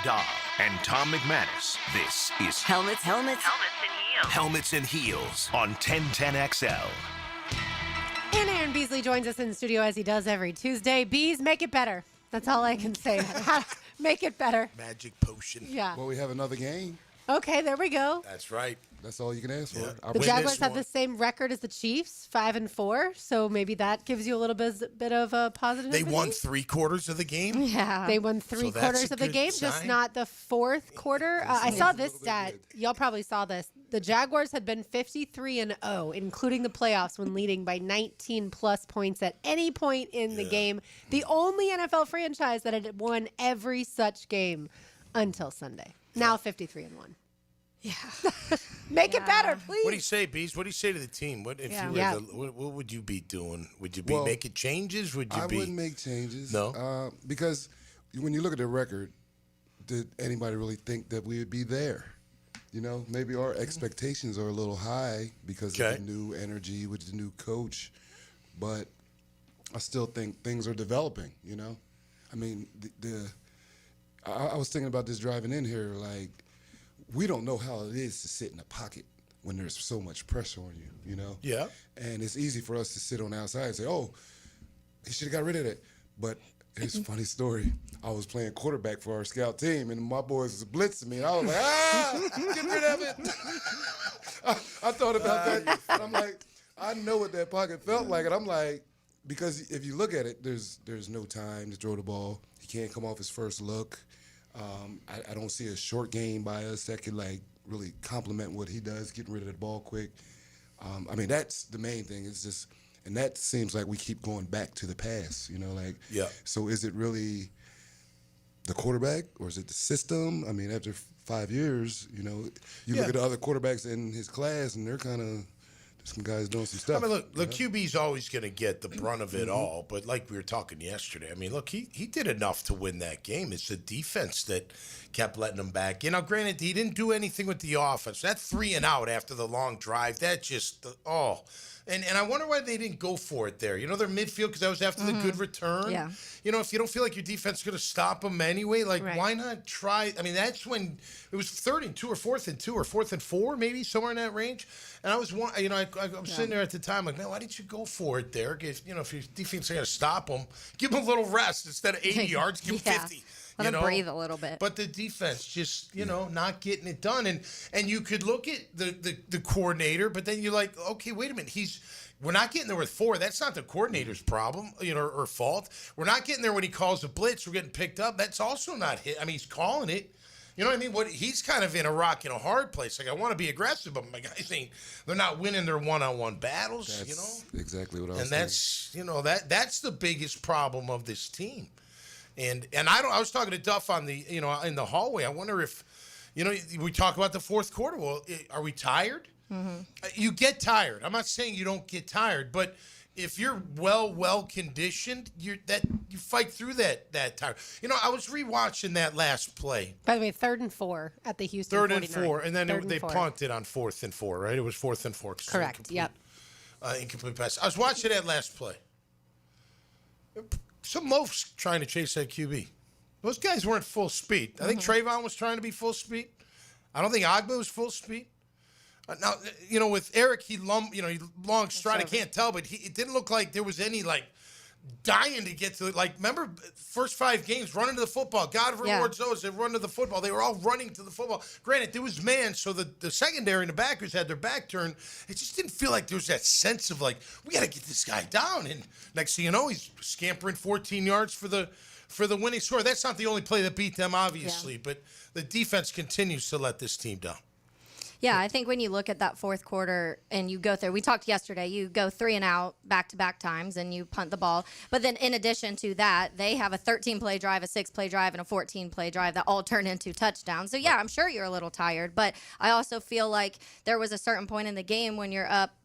Dahl and Tom McManus. This is Helmets, and Heels. Helmets and Heels on 1010XL. And Aaron Beasley joins us in the studio as he does every Tuesday. Bees, make it better. That's all I can say. Make it better. Magic potion. Yeah. Well, we have another game. Okay, there we go. That's right. That's all you can ask for. Yeah. The Jaguars have the same record as the Chiefs, 5-4. So maybe that gives you a little bit of a positive. They won 3/4 of the game. Yeah, they won three-quarters of the game, just not the fourth quarter. I saw this stat. Y'all probably saw this. The Jaguars had been 53-0, including the playoffs, when leading by 19-plus points at any point in the game. The only NFL franchise that had won every such game until Sunday. Now 53-1. Yeah. Make it better, please. What do you say, Bees? What do you say to the team? What if you were what would you be doing? Would you be making changes? Would you I wouldn't make changes. No? Because when you look at the record, did anybody really think that we would be there? You know, maybe our expectations are a little high because of the new energy with the new coach, but I still think things are developing, you know? I mean, I was thinking about this driving in here, like, we don't know how it is to sit in a pocket when there's so much pressure on you, you know? Yeah. And it's easy for us to sit on the outside and say, oh, he should have got rid of that. But here's a funny story. I was playing quarterback for our scout team, and my boys was blitzing me, and I was like, get rid of it. I thought about that, and I'm like, I know what that pocket felt like, and I'm like, because if you look at it, there's no time to throw the ball. He can't come off his first look. I don't see a short game by us that could, like, really complement what he does, getting rid of the ball quick. I mean, that's the main thing. It's just, and that seems like we keep going back to the past, you know, like. Yeah. So is it really the quarterback or is it the system? I mean, after 5 years, you know, you look at the other quarterbacks in his class, and they're kind of some guys doing some stuff. I mean, look, QB's always going to get the brunt of it all, but like we were talking yesterday, I mean, look, he did enough to win that game. It's the defense that kept letting him back. You know, granted, he didn't do anything with the offense. That 3-and-out after the long drive, that just, And I wonder why they didn't go for it there. You know, their midfield, because that was after the good return. Yeah. You know, if you don't feel like your defense is going to stop them anyway, like, why not try? I mean, that's when it was 3rd and 2 or 4th and 2 or 4th and 4, maybe, somewhere in that range. And I was, you know, I'm sitting there at the time, like, man, why didn't you go for it there? If, you know, if your defense is going to stop them, give them a little rest. Instead of 80 yards, give them 50. Let them breathe a little bit. But the defense just, you know, not getting it done. And you could look at the coordinator, but then you're like, okay, wait a minute. We're not getting there with 4. That's not the coordinator's problem, you know, or fault. We're not getting there when he calls a blitz. We're getting picked up. That's also not hit. I mean, he's calling it. You know what I mean? He's kind of in a rock and a hard place. Like, I want to be aggressive, but my guys they're not winning their one-on-one battles, that's you know? Exactly what I was And that's, you know, that's the biggest problem of this team. And I was talking to Duff on the, you know, in the hallway. I wonder if, you know, we talk about the fourth quarter. Well, are we tired? Mm-hmm. You get tired. I'm not saying you don't get tired, but if you're well conditioned, you fight through that tire. You know, I was rewatching that last play. By the way, 3rd and 4 at the Houston 3rd 49. and 4, and then they 4. punted on 4th and 4, right? It was 4th and 4. Correct. Yep. Incomplete pass. I was watching that last play. Some loafs trying to chase that QB. Those guys weren't full speed. I think Trayvon was trying to be full speed. I don't think Agba was full speed. Now, you know, with Eric, he long stride. I can't tell, but it didn't look like there was any, like, dying to get to it. Like, remember, first 5 games, running to the football. God rewards those that run to the football. They were all running to the football. Granted, there was man, so the secondary and the backers had their back turned. It just didn't feel like there was that sense of, like, we got to get this guy down. And next thing you know, he's scampering 14 yards for the winning score. That's not the only play that beat them, obviously, but the defense continues to let this team down. Yeah, I think when you look at that fourth quarter and you go through, we talked yesterday, you go 3-and-out back-to-back times and you punt the ball. But then in addition to that, they have a 13-play drive, a 6-play drive, and a 14-play drive that all turn into touchdowns. So, yeah, I'm sure you're a little tired. But I also feel like there was a certain point in the game when you're up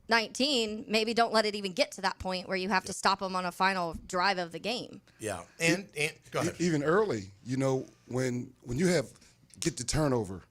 19, maybe don't let it even get to that point where you have to stop them on a final drive of the game. Yeah, and go ahead. Even early, you know, when you get the turnover,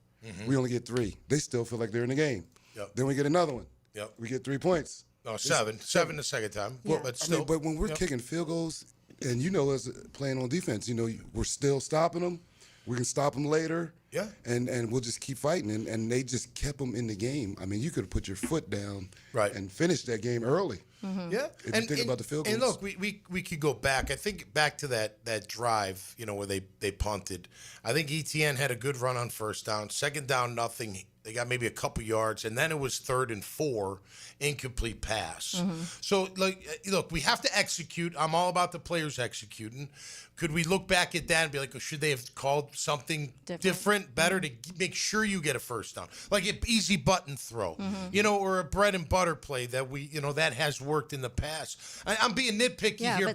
we only get 3. They still feel like they're in the game. Yep. Then we get another one. Yep. We get 3 points. No, 7 the second time. Yeah. But still. But when we're kicking field goals, and you know, as playing on defense, you know, we're still stopping them. We can stop them later. Yeah. And we'll just keep fighting. And they just kept them in the game. I mean, you could have put your foot down and finished that game early. Yeah. If you think about the field goals. And look, we could go back. I think back to that drive, where they punted. I think ETN had a good run on first down. Second down, nothing. They got maybe a couple yards, and then it was 3rd and 4, incomplete pass. So, look, we have to execute. I'm all about the players executing. Could we look back at that and be like, should they have called something different better to make sure you get a first down? Like an easy button throw, or a bread and butter play that that has worked in the past. I'm being nitpicky here,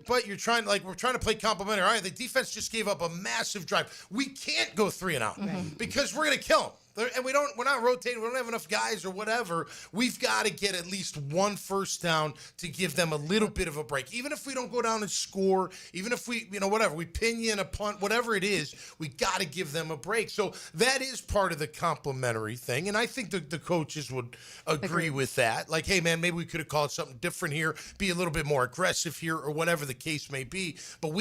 but you're trying, we're trying to play complimentary. All right, the defense just gave up a massive drive. We can't go 3 and out because we're going to kill them. And we're not rotating. We don't have enough guys or whatever. We've got to get at least 1 first down to give them a little bit of a break. Even if we don't go down and score, even if we, whatever, we pin you in a punt, whatever it is, we got to give them a break. So that is part of the complimentary thing. And I think the coaches would agree with that. Like, hey, man, maybe we could have called something different here, be a little bit more aggressive here or whatever the case may be. But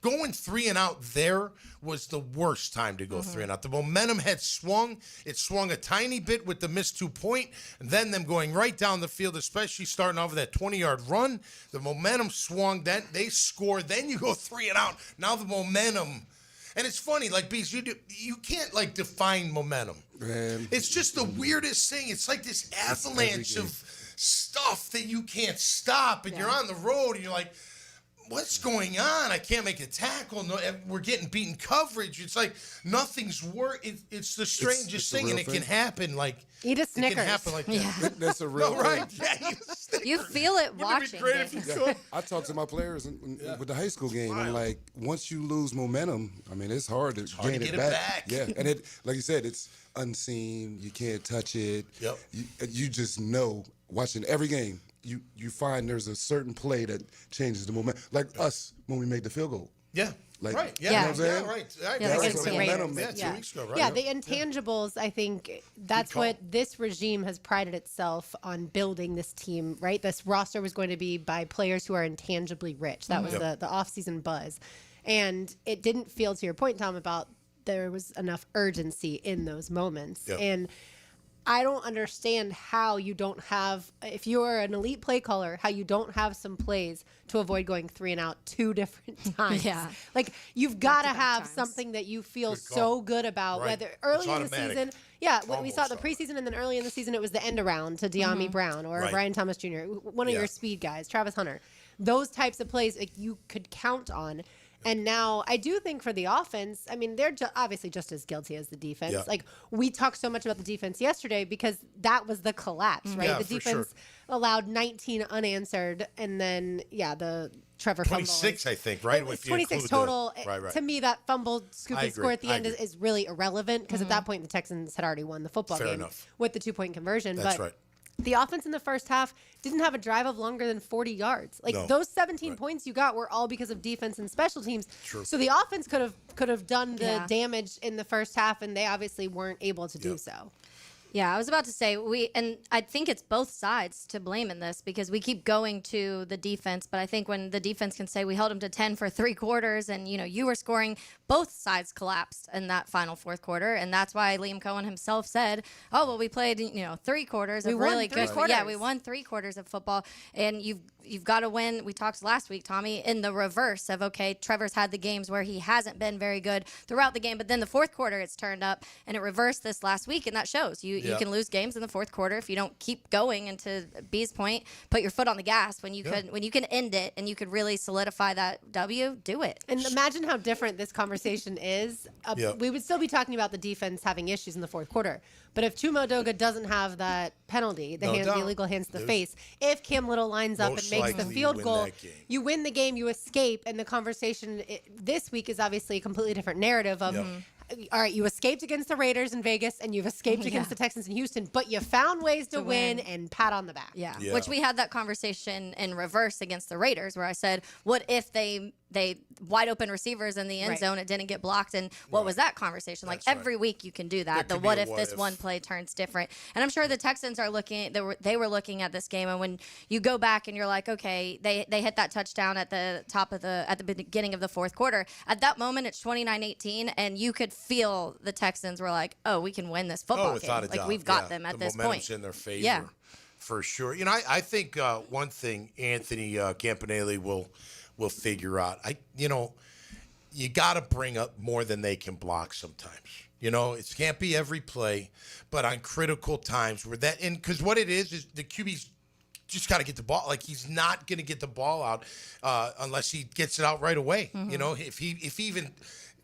going 3 and out there was the worst time to go 3 and out. The momentum had swung. It swung a tiny bit with the missed 2-point, and then them going right down the field, especially starting off with that 20-yard run. The momentum swung. Then they score. Then you go 3 and out. Now the momentum. And it's funny, Beast, you can't, define momentum. Man. It's just the weirdest thing. It's like this avalanche of stuff that you can't stop, and you're on the road, and you're like, what's going on? I can't make a tackle. No, we're getting beaten coverage. It's like nothing's working. It's the strangest thing, and it can happen. Eat a Snickers. It can happen like that. That's a real thing. Right? Yeah, you feel it watching. It'd be great if you could. I talk to my players with the high school game. I'm like, once you lose momentum, I mean, it's hard to gain it back. Yeah, and it, like you said, it's unseen. You can't touch it. Yep. You just know watching every game. You find there's a certain play that changes the momentum. Like us when we made the field goal. Yeah. Right. Yeah. You know what I'm saying? Right. Yeah, against the momentum. Yeah, 2 weeks ago, right? Yeah, the intangibles, I think that's what this regime has prided itself on building this team, right? This roster was going to be by players who are intangibly rich. That was the offseason buzz. And it didn't feel, to your point, Tom, about there was enough urgency in those moments. Yep. And I don't understand how you don't have, if you're an elite play caller, how you don't have some plays to avoid going 3 and out 2 different times. Yeah. You've got to have something that you feel so good about, whether early in the season. Yeah, when we saw it the preseason, and then early in the season, it was the end around to De'Ami Brown or Brian Thomas Jr., one of your speed guys, Travis Hunter. Those types of plays you could count on. And now I do think for the offense, I mean, they're obviously just as guilty as the defense. Yeah. We talked so much about the defense yesterday because that was the collapse, right? Yeah, the defense allowed 19 unanswered, and then, the Trevor fumble. 26, I think, right? It's 26 total. Right. To me, that fumble scooping score at the end is really irrelevant because at that point, the Texans had already won the football game with the 2-point conversion. That's right. The offense in the first half didn't have a drive of longer than 40 yards. Those 17 points you got were all because of defense and special teams. True. So the offense could have done the damage in the first half, and they obviously weren't able to do so. Yeah, I was about to say and I think it's both sides to blame in this because we keep going to the defense, but I think when the defense can say we held them to 10 for 3 quarters and you were scoring, both sides collapsed in that final 4th quarter, and that's why Liam Cohen himself said, "Oh, well, we played 3 quarters of really good football. Yeah, we won 3 quarters of football, and you've got to win." We talked last week, Tommy, in the reverse of Trevor's had the games where he hasn't been very good throughout the game, but then the 4th quarter it's turned up, and it reversed this last week, and that shows you can lose games in the 4th quarter if you don't keep going. And to B's point, put your foot on the gas when you can end it and you could really solidify that W. Do it. And imagine how different this conversation is. We would still be talking about the defense having issues in the 4th quarter, but if Chuma Doga doesn't have that penalty, the illegal hands to the face, if Cam Little lines up and makes the field goal, you win the game, you escape, and the conversation this week is obviously a completely different narrative of. All right, you escaped against the Raiders in Vegas and you've escaped against the Texans in Houston, but you found ways to win and pat on the back. Yeah, which we had that conversation in reverse against the Raiders where I said, what if they they wide open receivers in the end zone. It didn't get blocked. And what was that conversation? Like every week you can do that. The what if this one play turns different. And I'm sure the Texans are looking. They were looking at this game, and when you go back and you're like, okay, they hit that touchdown at the beginning of the fourth quarter. At that moment, it's 29-18, and you could feel the Texans were like, oh, we can win this football game. Like we've got them at this point. The momentum's in their favor. Yeah. For sure. You know, I think one thing Anthony Campanelli will figure out. You got to bring up more than they can block sometimes. You know, it can't be every play, but on critical times where that, and because what it is the QB's just got to get the ball. Like, he's not going to get the ball out unless he gets it out right away. Mm-hmm. You know, if he even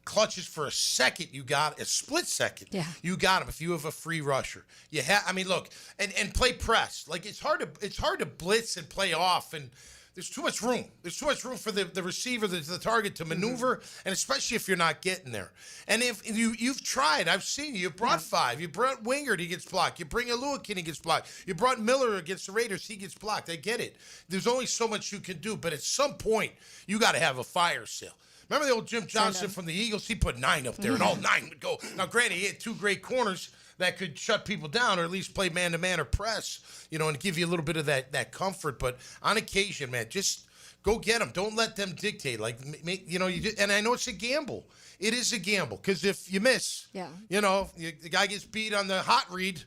clutches for a second, you got a split second. Yeah. You got him. If you have a free rusher, look, and play press. Like, it's hard to blitz and play off, and there's too much room. There's too much room for the receiver, the target to maneuver, and especially if you're not getting there. And if you've tried, I've seen you. You brought 5. You brought Wingard, he gets blocked. You bring Aluakin, he gets blocked. You brought Miller against the Raiders, he gets blocked. I get it. There's only so much you can do, but at some point, you got to have a fire sale. Remember the old Jim Johnson from the Eagles? He put 9 up there, and all 9 would go. Now, granted, he had 2 great corners that could shut people down or at least play man-to-man or press, and give you a little bit of that comfort. But on occasion, man, just go get them. Don't let them dictate. Like, and I know it's a gamble. It is a gamble because if you miss, the guy gets beat on the hot read,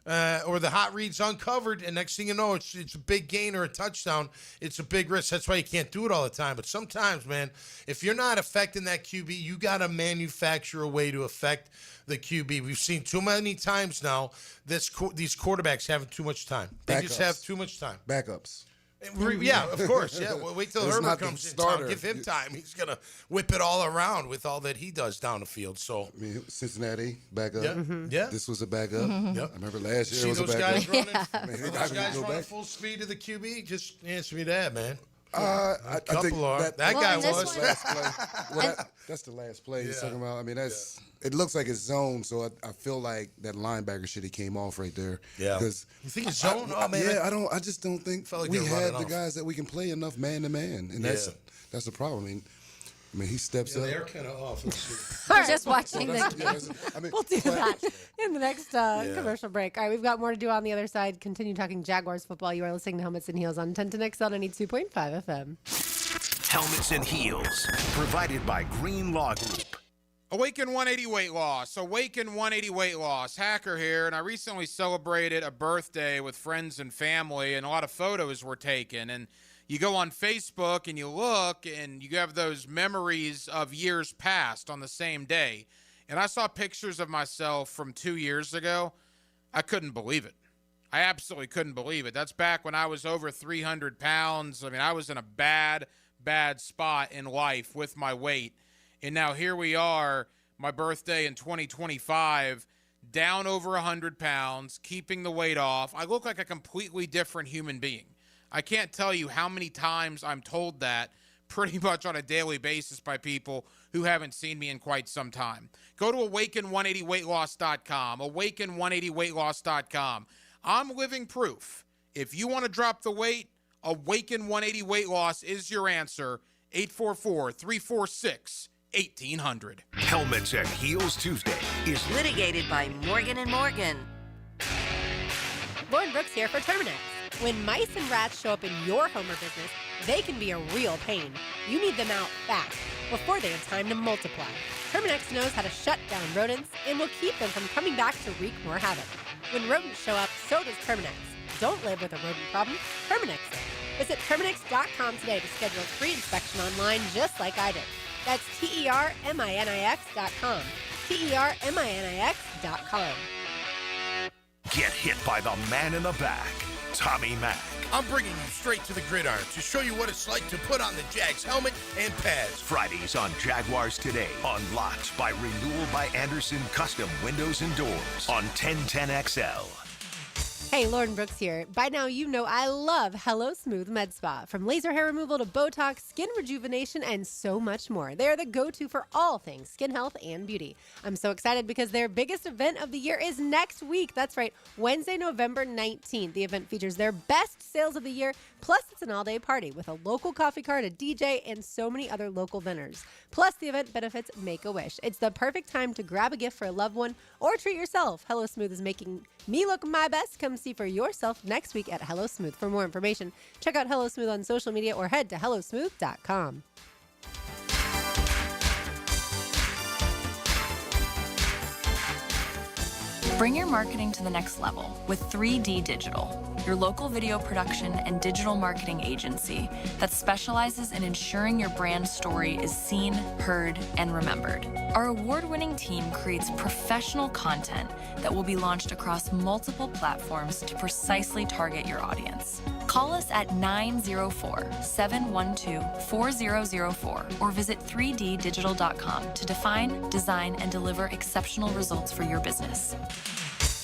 or the hot read's uncovered, and next thing you know, it's a big gain or a touchdown. It's a big risk. That's why you can't do it all the time. But sometimes, man, if you're not affecting that QB, you got to manufacture a way to affect the QB. We've seen too many times now these quarterbacks having too much time. They just have too much time. Backups. Yeah, of course. Yeah, well, wait till Herbert comes in town. Give him time. He's gonna whip it all around with all that he does down the field. So Cincinnati backup. Yeah, yeah. This was a backup. Mm-hmm. Yep. I remember last year. See was those a backup. guys running? Those guys running full speed to the QB. Just answer me that, man. I think that guy was. Last play. That's the last play he's talking about. I mean, it looks like it's zone, so I feel like that linebacker shit, he came off right there. Yeah. Because you think it's zone? I just don't think we had the guys that we can play enough man to man, and that's the problem. I mean, he steps up. They're kind of off. We're just watching the game. We'll do that in the next commercial break. All right, we've got more to do on the other side. Continue talking Jaguars football. You are listening to Helmets and Heels on 1010XL 92.5 FM. Helmets and Heels, provided by Green Law Group. Awaken 180 weight loss. Awaken 180 weight loss. Hacker here, and I recently celebrated a birthday with friends and family, and a lot of photos were taken. And you go on Facebook and you look, and you have those memories of years past on the same day. And I saw pictures of myself from 2 years ago. I couldn't believe it. I absolutely couldn't believe it. That's back when I was over 300 pounds. I mean, I was in a bad spot in life with my weight. And now here we are, my birthday in 2025, down over 100 pounds, keeping the weight off. I look like a completely different human being. I can't tell you how many times I'm told that pretty much on a daily basis by people who haven't seen me in quite some time. Go to awaken180weightloss.com, awaken180weightloss.com. I'm living proof. If you want to drop the weight, Awaken 180 Weight Loss is your answer. 844-346-1800. Helmets and Heels Tuesday is litigated by Morgan & Morgan. Lauren Brooks here for Terminix. When mice and rats show up in your home or business, they can be a real pain. You need them out fast, before they have time to multiply. Terminix knows how to shut down rodents and will keep them from coming back to wreak more havoc. When rodents show up, so does Terminix. Don't live with a rodent problem, Terminix it. Visit Terminix.com today to schedule a free inspection online just like I did. That's TERMINIX.com. TERMINIX.com. Get hit by the man in the back, Tommy Mack. I'm bringing you straight to the gridiron to show you what it's like to put on the Jags helmet and pads. Fridays on Jaguars Today. Unlocked by Renewal by Anderson Custom Windows and Doors on 1010XL. Hey, Lauren Brooks here. By now, you know I love Hello Smooth Med Spa. From laser hair removal to Botox, skin rejuvenation, and so much more. They are the go-to for all things skin health and beauty. I'm so excited because their biggest event of the year is next week. That's right, Wednesday, November 19th. The event features their best sales of the year, plus it's an all-day party with a local coffee cart, a DJ, and so many other local vendors. Plus, the event benefits Make-A-Wish. It's the perfect time to grab a gift for a loved one or treat yourself. Hello Smooth is making me look my best. Come see for yourself next week at Hello Smooth. For more information, check out Hello Smooth on social media or head to hellosmooth.com. Bring your marketing to the next level with 3D Digital, your local video production and digital marketing agency that specializes in ensuring your brand story is seen, heard, and remembered. Our award-winning team creates professional content that will be launched across multiple platforms to precisely target your audience. Call us at 904-712-4004 or visit 3ddigital.com to define, design, and deliver exceptional results for your business.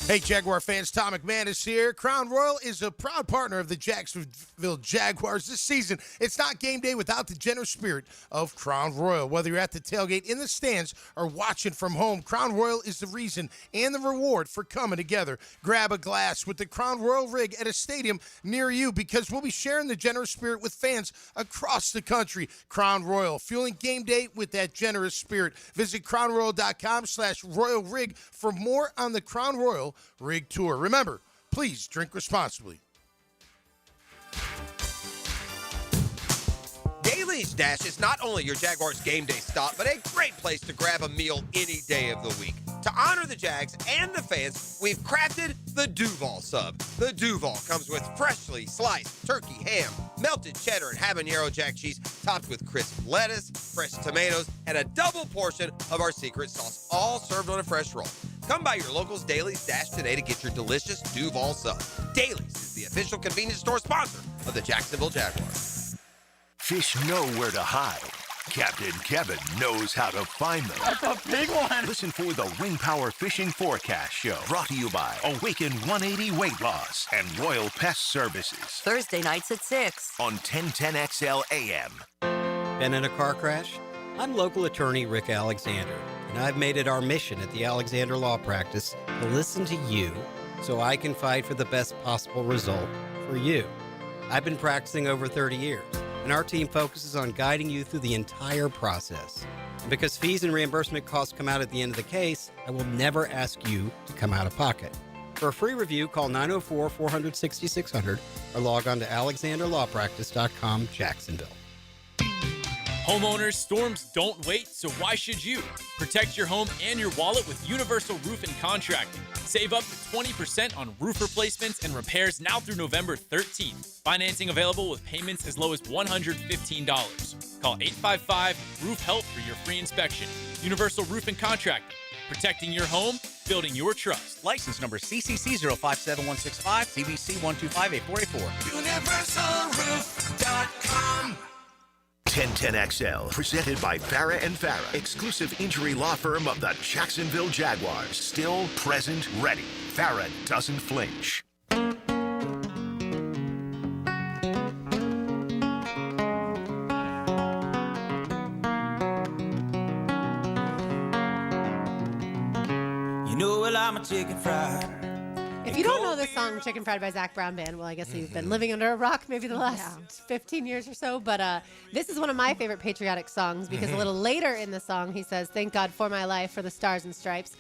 Hey, Jaguar fans, Tom McManus here. Crown Royal is a proud partner of the Jacksonville Jaguars this season. It's not game day without the generous spirit of Crown Royal. Whether you're at the tailgate, in the stands, or watching from home, Crown Royal is the reason and the reward for coming together. Grab a glass with the Crown Royal rig at a stadium near you because we'll be sharing the generous spirit with fans across the country. Crown Royal, fueling game day with that generous spirit. Visit crownroyal.com/royal rig for more on the Crown Royal Rig Tour. Remember, please drink responsibly. Daly's Dash is not only your Jaguars game day stop, but a great place to grab a meal any day of the week. To honor the Jags and the fans, we've crafted the Duval Sub. The Duval comes with freshly sliced turkey, ham, melted cheddar, and habanero jack cheese, topped with crisp lettuce, fresh tomatoes, and a double portion of our secret sauce, all served on a fresh roll. Come by your local's Daly's Dash today to get your delicious Duval Sub. Daly's is the official convenience store sponsor of the Jacksonville Jaguars. Fish know where to hide. Captain Kevin knows how to find them. That's a big one. Listen for the Wing Power Fishing Forecast Show, brought to you by Awaken 180 Weight Loss and Royal Pest Services. Thursday nights at 6 on 1010XL AM. Been in a car crash? I'm local attorney Rick Alexander, and I've made it our mission at the Alexander Law Practice to listen to you so I can fight for the best possible result for you. I've been practicing over 30 years, and our team focuses on guiding you through the entire process. And because fees and reimbursement costs come out at the end of the case, I will never ask you to come out of pocket. For a free review, call 904-400-6600 or log on to alexanderlawpractice.com, Jacksonville. Homeowners, storms don't wait, so why should you? Protect your home and your wallet with Universal Roof and Contracting. Save up to 20% on roof replacements and repairs now through November 13th. Financing available with payments as low as $115. Call 855-ROOF-HELP for your free inspection. Universal Roof and Contracting. Protecting your home, building your trust. License number CCC 057165, CBC 1258484. UniversalRoof.com. 1010XL, presented by Farah and Farah, exclusive injury law firm of the Jacksonville Jaguars. Still, present, ready. Farah doesn't flinch. You know, well, I'm a chicken fried. If you don't know this song, Chicken Fried by Zach Brown Band, well, I guess you've been living under a rock maybe the last 15 years or so. But this is one of my favorite patriotic songs because a little later in the song, he says, "Thank God for my life, for the stars and stripes."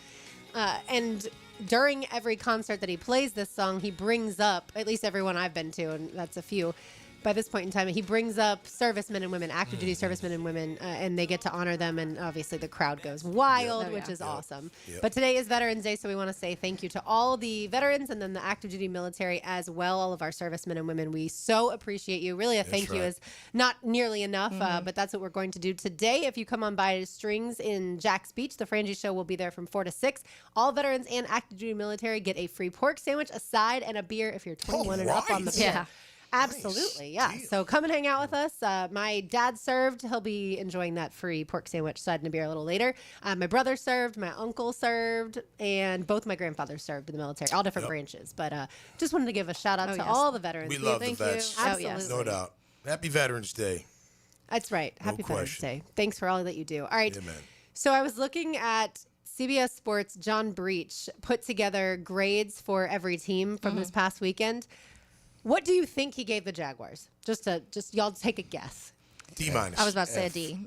And during every concert that he plays this song, he brings up, at least every one I've been to, and that's a few, by this point in time, he brings up servicemen and women, active duty servicemen and women, and they get to honor them. And obviously the crowd goes wild, which is awesome. But today is Veterans Day, so we want to say thank you to all the veterans and then the active duty military as well, all of our servicemen and women. We so appreciate you. Really, a thank you is not nearly enough, but that's what we're going to do today. If you come on by Strings in Jack's Beach, the Frangie Show will be there from 4 to 6. All veterans and active duty military get a free pork sandwich, a side, and a beer if you're 21 and up on the pier. Absolutely, yeah. So come and hang out with us. My dad served. He'll be enjoying that free pork sandwich side and a beer a little later. My brother served. My uncle served. And both my grandfathers served in the military, all different branches. But just wanted to give a shout out to all the veterans. We love the vets. Absolutely. No doubt. Happy Veterans Day. That's right. Happy Veterans Day. Thanks for all that you do. All right. Amen. So I was looking at CBS Sports. John Breach put together grades for every team from this past weekend. What do you think he gave the Jaguars? Just y'all take a guess. D minus. I was about to say a D.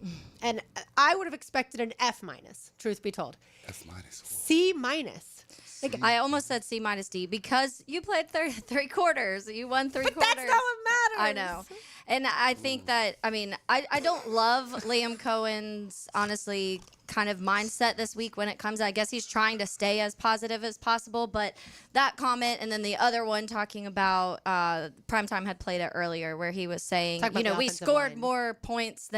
And I would have expected an F minus, truth be told. F minus. C minus. Like, I almost said C minus D because you played three quarters. You won three quarters. That's how it matters. I know. And I think that, I don't love Liam Cohen's, honestly, kind of mindset this week when it comes. I guess he's trying to stay as positive as possible. But that comment and then the other one talking about Primetime had played it earlier where he was saying, we scored more points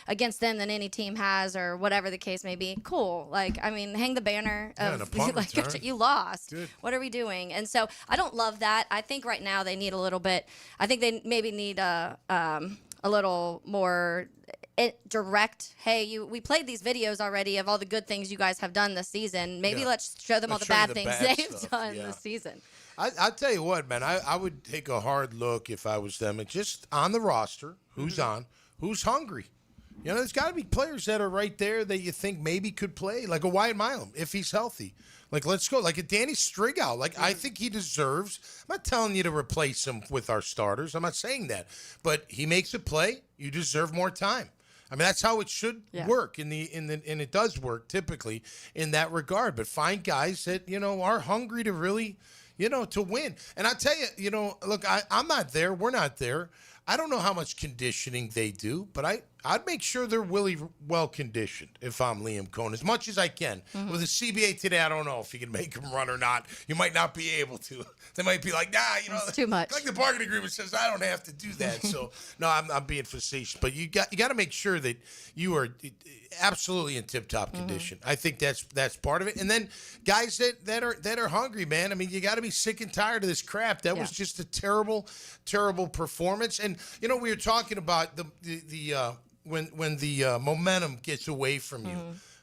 against them than any team has or whatever the case may be. Cool. Hang the banner of you lost. Good. What are we doing? And so I don't love that. I think right now they need a little bit. I think they maybe need a little more direct. Hey, we played these videos already of all the good things you guys have done this season. Maybe let's show them all the bad things they've done this season. I'll tell you what, man. I would take a hard look if I was them. And just on the roster, who's on, who's hungry. There's got to be players that are right there that you think maybe could play, like a Wyatt Milam, if he's healthy. Let's go. Like a Danny Strigow. I think he deserves. I'm not telling you to replace him with our starters. I'm not saying that. But he makes a play. You deserve more time. That's how it should work and it does work typically in that regard. But find guys that, are hungry to really, to win. And I tell you, look, I'm not there. We're not there. I don't know how much conditioning they do, but I'd make sure they're really well conditioned if I'm Liam Cohen, as much as I can. Mm-hmm. With the CBA today, I don't know if you can make them run or not. You might not be able to. They might be like, it's too much. Like the bargaining agreement says, I don't have to do that. So no, I'm being facetious, but you got to make sure that you are absolutely in tip-top condition. I think that's part of it. And then guys that are hungry, man. You got to be sick and tired of this crap. That was just a terrible, terrible performance. And we were talking about the when the momentum gets away from you,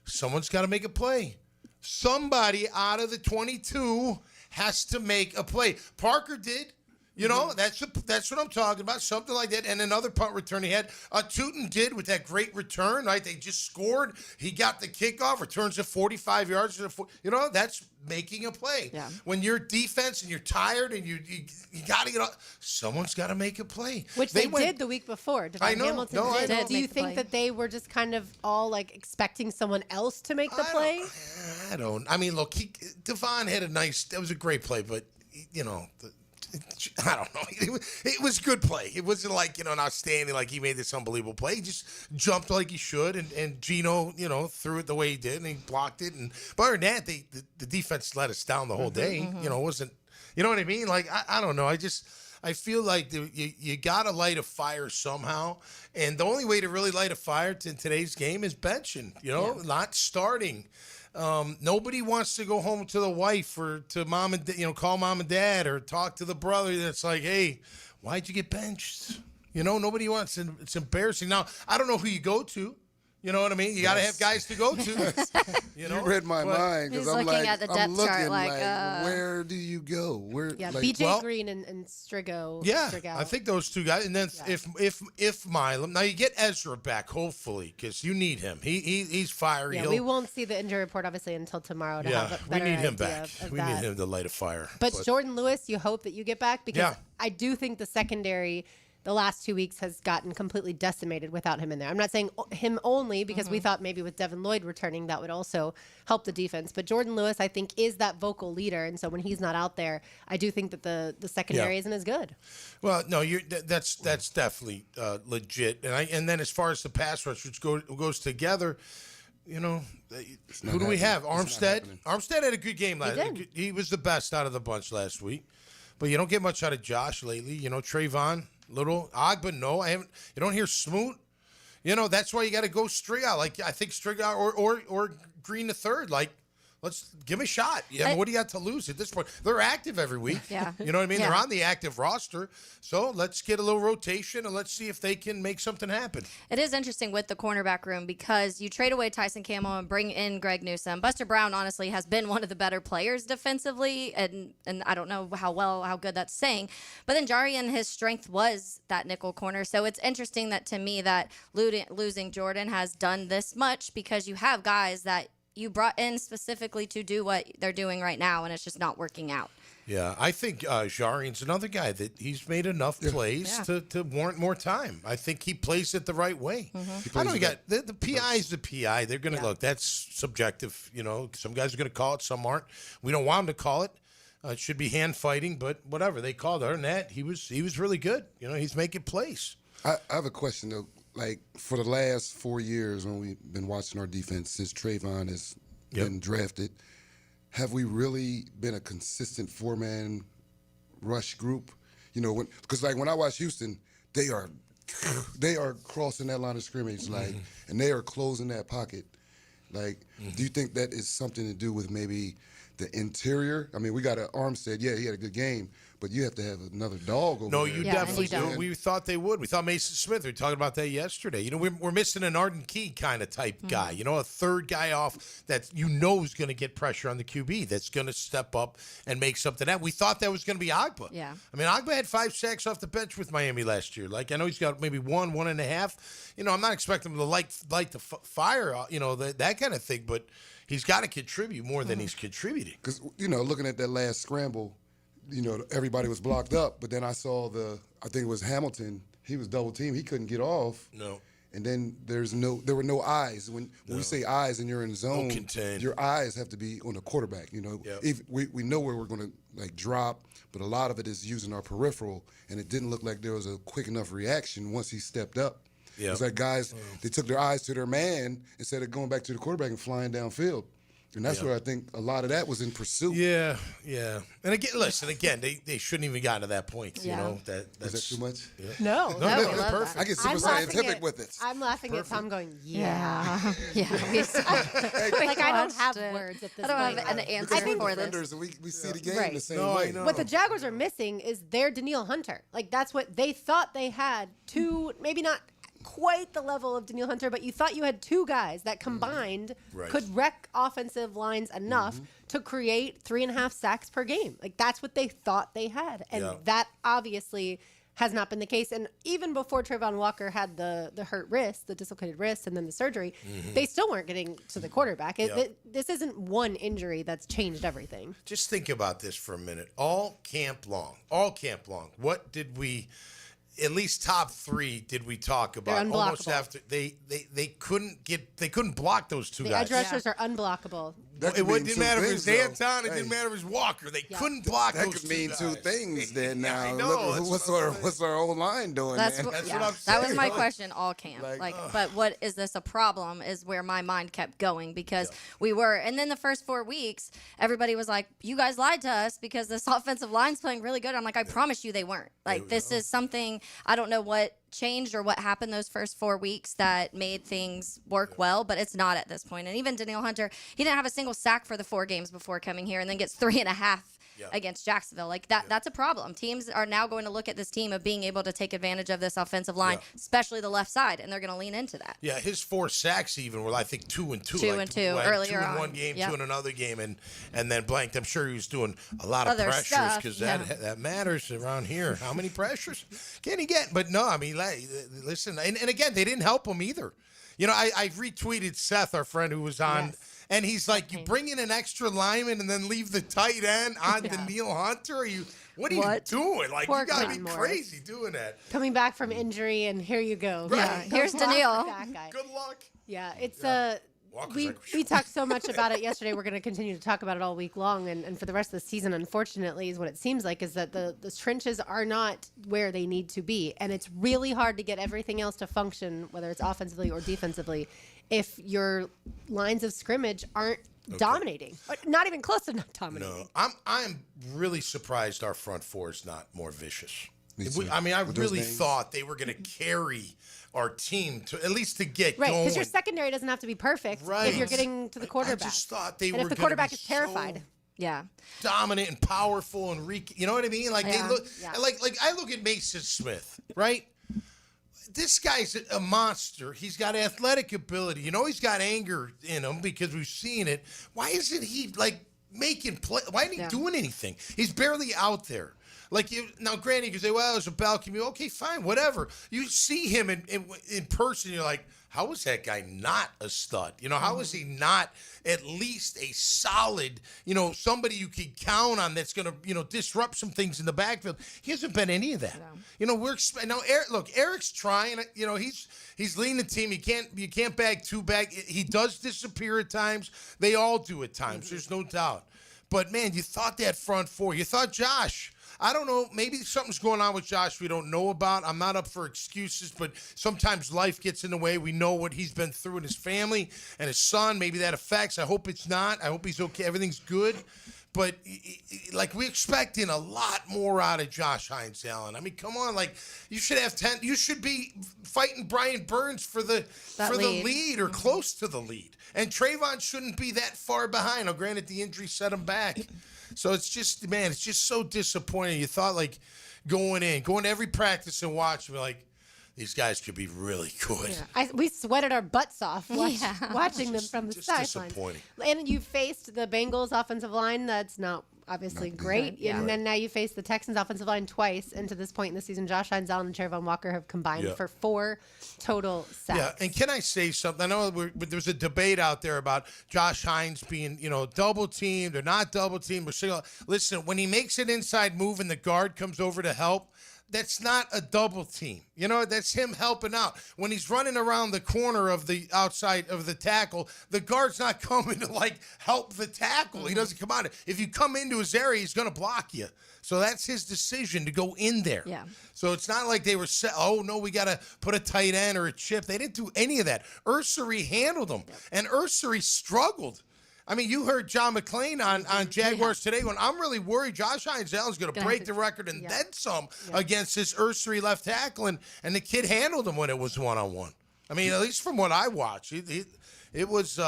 someone's got to make a play. Somebody out of the 22 has to make a play. Parker did. That's what I'm talking about. Something like that. And another punt return he had. Tootin did with that great return, right? They just scored. He got the kickoff, returns it 45 yards. That's making a play. Yeah. When you're defense and you're tired and you got to get off, someone's got to make a play. Which they did the week before. I know. Hamilton did. Do you think that they were just kind of all expecting someone else to make the play? I don't. Look, Devon had that was a great play, but, I don't know. It was a good play. It wasn't an outstanding, he made this unbelievable play. He just jumped like he should, and Gino, threw it the way he did, and he blocked it. But other than that, the defense let us down the whole day. It wasn't, you know what I mean? I don't know. I feel like you got to light a fire somehow. And the only way to really light a fire in today's game is benching, not starting. Nobody wants to go home to the wife or to mom and call mom and dad or talk to the brother that's like, hey, why'd you get benched? Nobody wants. It's embarrassing. Now, I don't know who you go to. You know what I mean? You got to have guys to go to. You read my mind because I'm looking at the depth chart, where do you go? BJ Green and Strigo. Yeah, Strigo. I think those two guys. And then if Milam, now you get Ezra back, hopefully, because you need him. He's fiery. Yeah, we won't see the injury report obviously until tomorrow. We need him back. We need him to light a fire. But Jordan Lewis, you hope that you get back because I do think the secondary the last 2 weeks has gotten completely decimated without him in there. I'm not saying him only because we thought maybe with Devin Lloyd returning that would also help the defense. But Jordan Lewis, I think, is that vocal leader. And so when he's not out there, I do think that the secondary isn't as good. Well, no, that's definitely legit. And then as far as the pass rush, which goes together, who do we have? Armstead. Armstead had a good game last week. He was the best out of the bunch last week. But you don't get much out of Josh lately. Trayvon. Little Ogba, no, you don't hear Smoot. That's why you got to go Strigow. I think Strigow or Green the third. Let's give him a shot. Yeah, I mean, what do you got to lose at this point? They're active every week. Yeah. You know what I mean? Yeah. They're on the active roster. So let's get a little rotation and let's see if they can make something happen. It is interesting with the cornerback room because you trade away Tyson Campbell and bring in Greg Newsome. Buster Brown, honestly, has been one of the better players defensively, and I don't know how good that's saying. But then Jarian, his strength was that nickel corner. So it's interesting that to me that losing Jordan has done this much because you have guys that you brought in specifically to do what they're doing right now, and it's just not working out. Yeah, I think Jarian's another guy that he's made enough plays to warrant more time. I think he plays it the right way. I know you got the PI is the PI. They're going to look. That's subjective. You know, some guys are going to call it, some aren't. We don't want them to call it. It should be hand fighting, but whatever they called. Other than that, he was really good. You know, he's making plays. I have a question though. Like for the last 4 years when we've been watching our defense since Trayvon has been drafted, have we really been a consistent 4-man rush group? You know, because when I watch Houston, they are crossing that line of scrimmage, like, and they are closing that pocket. Like, do you think that is something to do with maybe the interior? I mean, we got an Armstead. Yeah, he had a good game, but you have to have another dog over there. No, you definitely do. We thought they would. We thought Mason Smith. We were talking about that yesterday. You know, we're missing an Arden Key kind of type guy. You know, a third guy off that is going to get pressure on the QB, that's going to step up and make something out. We thought that was going to be Agba. Yeah. I mean, Agba had 5 sacks off the bench with Miami last year. Like, I know he's got maybe 1.5. You know, I'm not expecting him to light the fire, you know, that kind of thing, but he's got to contribute more than he's contributing. Because, you know, looking at that last scramble, you know, everybody was blocked up, but then I saw I think it was Hamilton. He was double teamed. He couldn't get off. No. And then there were no eyes. When we say eyes and you're in zone, your eyes have to be on the quarterback. You know, if we know where we're going to like drop, but a lot of it is using our peripheral, and it didn't look like there was a quick enough reaction once he stepped up. Yeah. It's like guys, they took their eyes to their man instead of going back to the quarterback and flying downfield. And that's where I think a lot of that was in pursuit. Yeah. And again, listen, they shouldn't even gotten to that point. You know, that's that too much? Yeah. No, perfect. I get super scientific with it. I'm laughing at Tom going, Yeah. Like I don't have words at this point. I don't have an answer for this. And we see the game the same way. I know. What the Jaguars are missing is their Daniil Hunter. Like that's what they thought they had. Maybe not quite the level of Daniil Hunter, but you thought you had 2 guys that combined could wreck offensive lines enough to create 3.5 sacks per game. Like that's what they thought they had, and that obviously has not been the case. And even before Trayvon Walker had the hurt wrist, the dislocated wrist, and then the surgery, they still weren't getting to the quarterback. This isn't one injury that's changed everything. Just think about this for a minute. All camp long, what did we? At least top 3 did we talk about? Almost after they couldn't block those 2 guys. The edge rushers are unblockable. It didn't matter if it was Anton. It didn't matter if it was Walker. They couldn't block those 2 guys. That could mean 2 things then. Now, I know. Look, what's our old line doing? That's man? what I'm saying. That was my question all camp. But what is this a problem? Is where my mind kept going because we were. And then the first 4 weeks, everybody was like, "You guys lied to us because this offensive line's playing really good." I'm like, "I promise you, they weren't. Like this is something I don't know what changed or what happened those first 4 weeks that made things work well, but it's not at this point." And even Daniil Hunter, he didn't have a single sack for the 4 games before coming here, and then gets 3.5 against Jacksonville. Like that's a problem. Teams are now going to look at this team of being able to take advantage of this offensive line, especially the left side, and they're going to lean into that. Yeah, his 4 sacks even were I think 2 and 2. 2 and 2 earlier 2 in one game, 2 in another game, and then blanked. I'm sure he was doing a lot of pressures because that matters around here. How many pressures can he get? But no, I mean, listen, and again, they didn't help him either. You know, I retweeted Seth, our friend who was on. Yes. And he's like, you bring in an extra lineman and then leave the tight end on Daniil Hunter? What are you doing? Like, you got to be crazy doing that. Coming back from injury, and here you go. Right. Yeah, here's Daniil. Good luck. Yeah, it's we talked so much about it yesterday. We're going to continue to talk about it all week long, and for the rest of the season, unfortunately, is what it seems like, is that the trenches are not where they need to be, and it's really hard to get everything else to function, whether it's offensively or defensively, if your lines of scrimmage aren't dominating, not even close to not dominating. No, I'm really surprised our front 4 is not more vicious. I mean, I really thought they were going to carry our team to at least to get going. Right, because your secondary doesn't have to be perfect if you're getting to the quarterback. I just thought they and were if the quarterback is terrified. Dominant and powerful and you know what I mean? Like they look like I look at Mason Smith, right? This guy's a monster. He's got athletic ability. You know he's got anger in him because we've seen it. Why isn't he making play? Why isn't he doing anything? He's barely out there. Now, granted, you can say, well, it was a balcony. Okay, fine, whatever. You see him in person, you're like, how is that guy not a stud? How is he not at least a solid, somebody you can count on that's going to, disrupt some things in the backfield? He hasn't been any of that. No. Eric's trying. He's leading the team. You can't bag two bag. He does disappear at times. They all do at times. There's no doubt. But man, you thought that front four. You thought Josh. I don't know. Maybe something's going on with Josh we don't know about. I'm not up for excuses, but sometimes life gets in the way. We know what he's been through in his family and his son. Maybe that affects. I hope it's not. I hope he's okay. Everything's good. But, we're expecting a lot more out of Josh Hines Allen. I mean, come on. You should have 10. You should be fighting Brian Burns for the lead or close to the lead. And Trayvon shouldn't be that far behind. Now, granted, the injury set him back. So it's just so disappointing. You thought, going to every practice and watching, these guys could be really good. Yeah. We sweated our butts off watching them from the sidelines. Disappointing. And you faced the Bengals offensive line. That's not obviously great. Yeah. And then now you face the Texans offensive line twice. And to this point in the season, Josh Hines Allen and Trayvon Walker have combined for 4 total sacks. Yeah, and can I say something? I know there's a debate out there about Josh Hines being, double teamed or not double teamed. Listen, when he makes an inside move and the guard comes over to help, that's not a double team. That's him helping out. When he's running around the corner of the outside of the tackle, the guard's not coming to help the tackle. He doesn't come out. If you come into his area, he's going to block you. So that's his decision to go in there. Yeah. So it's not like they were set, oh, no, we got to put a tight end or a chip. They didn't do any of that. Ursery handled them, and Ursery struggled. I mean, you heard John McClain on Jaguars today when I'm really worried Josh Hines Allen's going to break the record and then some against this Ursery left tackle, and the kid handled him when it was one-on-one. I mean, at least from what I watched, it was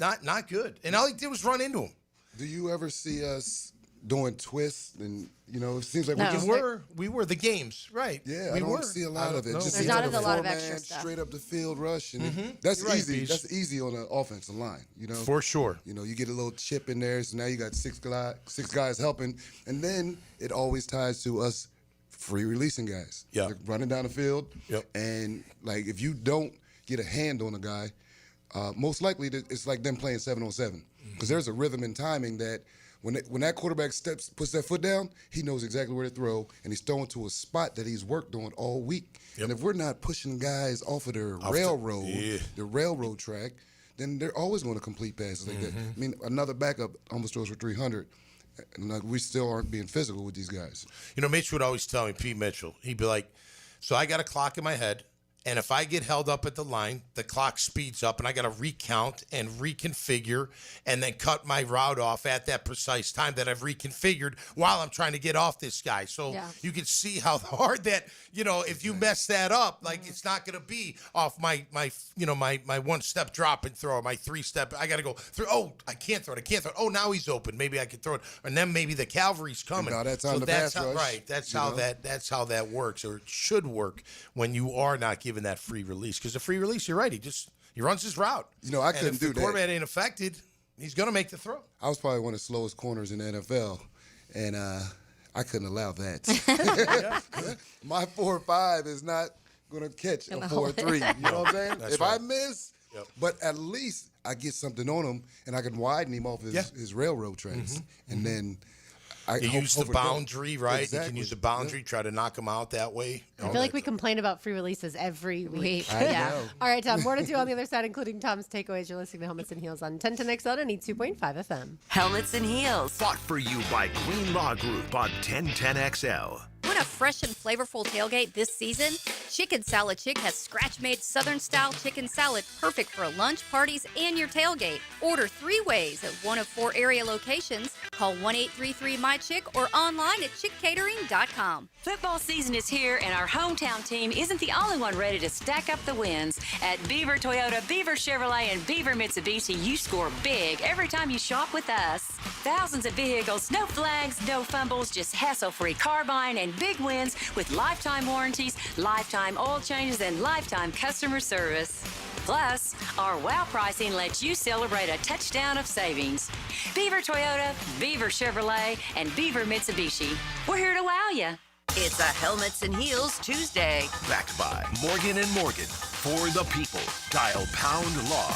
not good. And all he did was run into him. Do you ever see us doing twists and it seems like we were the games, right? Yeah, I don't see a lot of it. Just there's not a lot of extra stuff. Straight up the field rush, and that's easy. Right, that's easy on the offensive line, For sure. You get a little chip in there, so now you got six guys helping, and then it always ties to us free releasing guys. Yeah, running down the field. Yep. And if you don't get a hand on a guy, most likely it's like them playing 7-on-7 because there's a rhythm and timing that. When that quarterback puts that foot down, he knows exactly where to throw, and he's throwing to a spot that he's worked on all week. Yep. And if we're not pushing guys off of the railroad track, then they're always going to complete passes like that. I mean, another backup almost throws for 300, and we still aren't being physical with these guys. Mitch would always tell me, Pete Mitchell, he'd be like, so I got a clock in my head. And if I get held up at the line, the clock speeds up, and I got to recount and reconfigure and then cut my route off at that precise time that I've reconfigured while I'm trying to get off this guy. So you can see how hard that, if you mess that up, it's not going to be off my one-step drop and throw, my three-step. I got to go through. Oh, I can't throw it. Oh, now he's open. Maybe I can throw it. And then maybe the cavalry's coming. No, that's on the pass rush. Right. That's how that works, or it should work when you are not giving that free release, because the free release, you're right, he runs his route. I couldn't do that. If the quarterback ain't affected, he's going to make the throw. I was probably one of the slowest corners in the NFL, and I couldn't allow that. My 4.5 is not going to catch a 4.3. You know what I'm saying? If I miss, but at least I get something on him, and I can widen him off his railroad tracks, and then. You use the boundary, right? Exactly. You can use the boundary, try to knock them out that way. I feel like we complain about free releases every week. I know. All right, Tom, more to do on the other side, including Tom's takeaways. You're listening to Helmets and Heels on 1010XL and 82.5 FM. Helmets and Heels. Brought for you by Green Law Group on 1010XL. When a fresh and flavorful tailgate this season? Chicken Salad Chick has scratch-made Southern-style chicken salad perfect for lunch, parties, and your tailgate. Order 3 ways at one of 4 area locations. Call 1-833-MY-CHICK or online at chickcatering.com. Football season is here, and our hometown team isn't the only one ready to stack up the wins. At Beaver Toyota, Beaver Chevrolet, and Beaver Mitsubishi, you score big every time you shop with us. Thousands of vehicles, no flags, no fumbles, just hassle-free car buying and big wins with lifetime warranties, lifetime oil changes, and lifetime customer service. Plus, our wow pricing lets you celebrate a touchdown of savings. Beaver Toyota, Beaver Chevrolet, and Beaver Mitsubishi. We're here to wow you. It's a Helmets and Heels Tuesday. Backed by Morgan & Morgan. For the people. Dial pound law.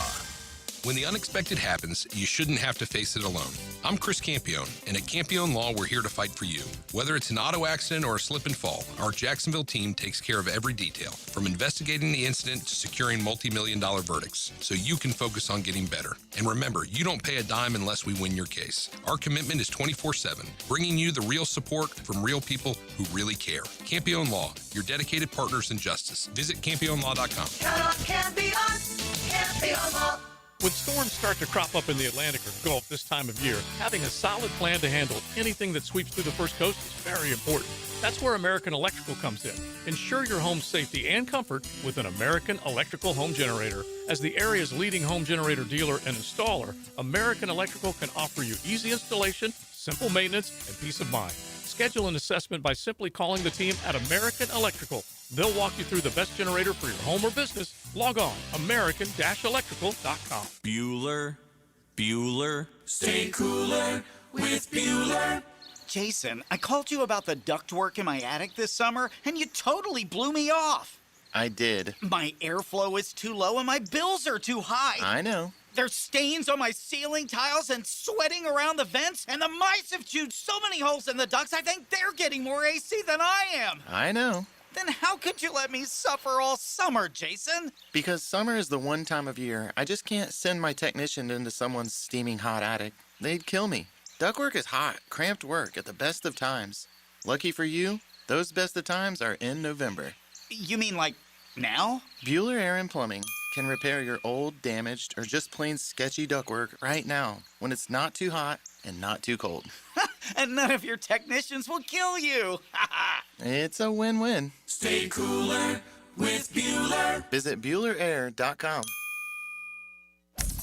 When the unexpected happens, you shouldn't have to face it alone. I'm Chris Campione, and at Campione Law, we're here to fight for you. Whether it's an auto accident or a slip and fall, our Jacksonville team takes care of every detail, from investigating the incident to securing multi-million-dollar verdicts, so you can focus on getting better. And remember, you don't pay a dime unless we win your case. Our commitment is 24/7, bringing you the real support from real people who really care. Campione Law, your dedicated partners in justice. Visit CampioneLaw.com. Count on Campione, Campione Law. When storms start to crop up in the Atlantic or Gulf this time of year, having a solid plan to handle anything that sweeps through the First Coast is very important. That's where American Electrical comes in. Ensure your home's safety and comfort with an American Electrical home generator. As the area's leading home generator dealer and installer, American Electrical can offer you easy installation, simple maintenance, and peace of mind. Schedule an assessment by simply calling the team at American Electrical. They'll walk you through the best generator for your home or business. Log on, american-electrical.com. Bueller. Stay cooler with Bueller. Jason, I called you about the ductwork in my attic this summer, and you totally blew me off. I did. My airflow is too low, and my bills are too high. I know. There's stains on my ceiling tiles and sweating around the vents, and the mice have chewed so many holes in the ducts, I think they're getting more AC than I am. I know. Then how could you let me suffer all summer, Jason? Because summer is the one time of year I just can't send my technician into someone's steaming hot attic. They'd kill me. Ductwork is hot, cramped work at the best of times. Lucky for you, those best of times are in November. You mean like now? Bueller Air and Plumbing can repair your old, damaged, or just plain sketchy ductwork right now when it's not too hot and not too cold. And none of your technicians will kill you. It's a win-win. Stay cooler with Bueller. Visit BuellerAir.com.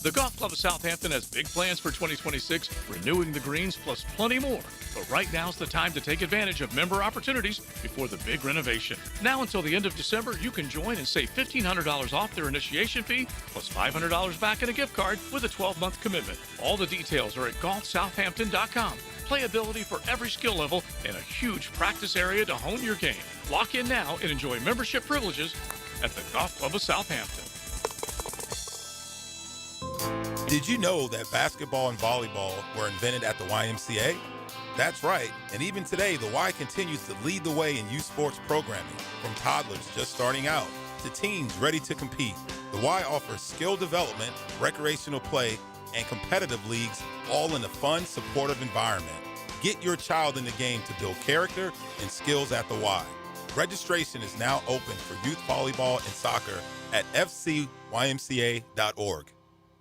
The Golf Club of Southampton has big plans for 2026, renewing the greens plus plenty more. But right now's the time to take advantage of member opportunities before the big renovation. Now until the end of December, you can join and save $1,500 off their initiation fee, plus $500 back in a gift card with a 12-month commitment. All the details are at golfsouthampton.com. Playability for every skill level and a huge practice area to hone your game. Lock in now and enjoy membership privileges at the Golf Club of Southampton. Did you know that basketball and volleyball were invented at the YMCA? That's right, and even today, the Y continues to lead the way in youth sports programming, from toddlers just starting out to teens ready to compete. The Y offers skill development, recreational play, and competitive leagues, all in a fun, supportive environment. Get your child in the game to build character and skills at the Y. Registration is now open for youth volleyball and soccer at fcymca.org.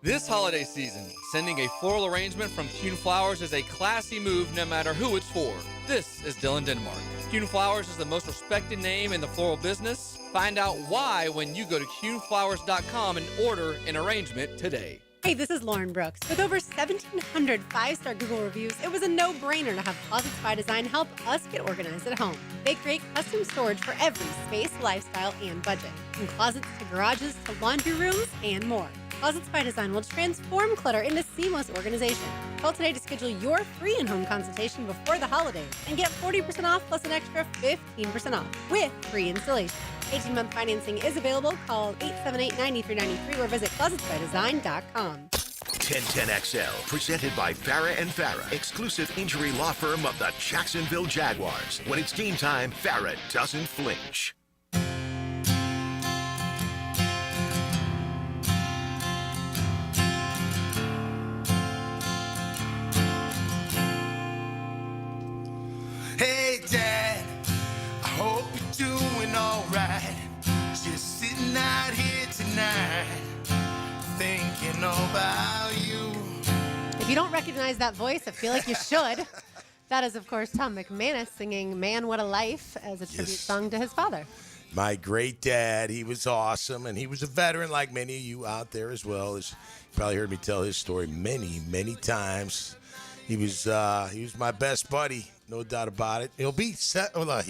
This holiday season, sending a floral arrangement from Kuhn Flowers is a classy move no matter who it's for. This is Dylan Denmark. Kuhn Flowers is the most respected name in the floral business. Find out why when you go to kuhnflowers.com and order an arrangement today. Hey, this is Lauren Brooks. With over 1,700 five-star Google reviews, it was a no-brainer to have Closets by Design help us get organized at home. They create custom storage for every space, lifestyle, and budget. From closets to garages to laundry rooms and more. Closets by Design will transform clutter into seamless organization. Call today to schedule your free in-home consultation before the holidays and get 40% off plus an extra 15% off with free installation. 18-month financing is available. Call 878-9393 or visit closetsbydesign.com. 1010XL, presented by Farah and Farah, exclusive injury law firm of the Jacksonville Jaguars. When it's game time, Farah doesn't flinch. Hey, Dad, I know about you. If you don't recognize that voice, I feel like you should. That is, of course, Tom McManus singing Man, What a Life as a tribute song to his father. My great dad, he was awesome, and he was a veteran like many of you out there as well. As you probably heard me tell his story many, many times. He was my best buddy, no doubt about it. He'll be set. Well, I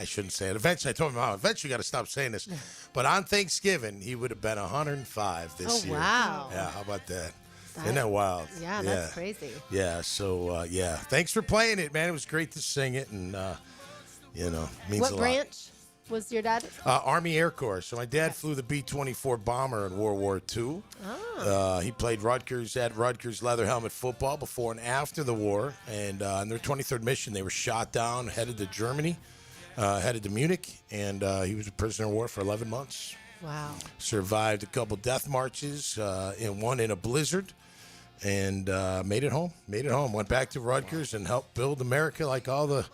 shouldn't say it. Eventually, I told him, eventually you got to stop saying this. But on Thanksgiving, he would have been 105 this year. Oh, wow. Yeah, how about that? Isn't that wild? Yeah, that's crazy. Yeah, so, thanks for playing it, man. It was great to sing it, and, means a lot. What branch was your dad? Army Air Corps. So my dad flew the B-24 bomber in World War II. Oh. He played at Rutgers leather helmet football before and after the war. And on their 23rd mission, they were shot down, headed to Germany, headed to Munich, and he was a prisoner of war for 11 months. Wow. Survived a couple death marches, one in a blizzard. And made it home. Went back to Rutgers and helped build America like all the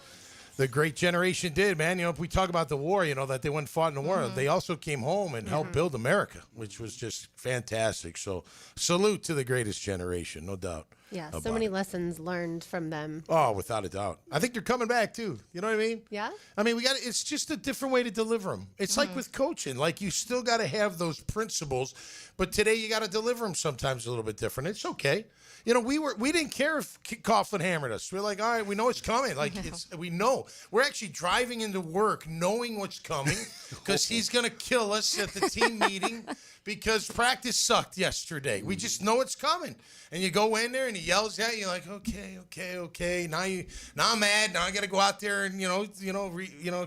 great generation did, man. You know, if we talk about the war, that they went and fought in the war, they also came home and helped build America, which was just fantastic. So salute to the greatest generation, no doubt. Yeah, so many lessons learned from them. Oh, without a doubt. I think they're coming back, too. You know what I mean? Yeah? I mean, it's just a different way to deliver them. It's like with coaching. Like, you still got to have those principles, but today you got to deliver them sometimes a little bit different. It's okay. We didn't care if Coughlin hammered us. We're like, all right, we know it's coming. Like, we know. We're actually driving into work knowing what's coming because he's going to kill us at the team meeting because practice sucked yesterday. We just know it's coming. And you go in there and he yells at you, you're like, okay. Now I'm mad. Now I got to go out there and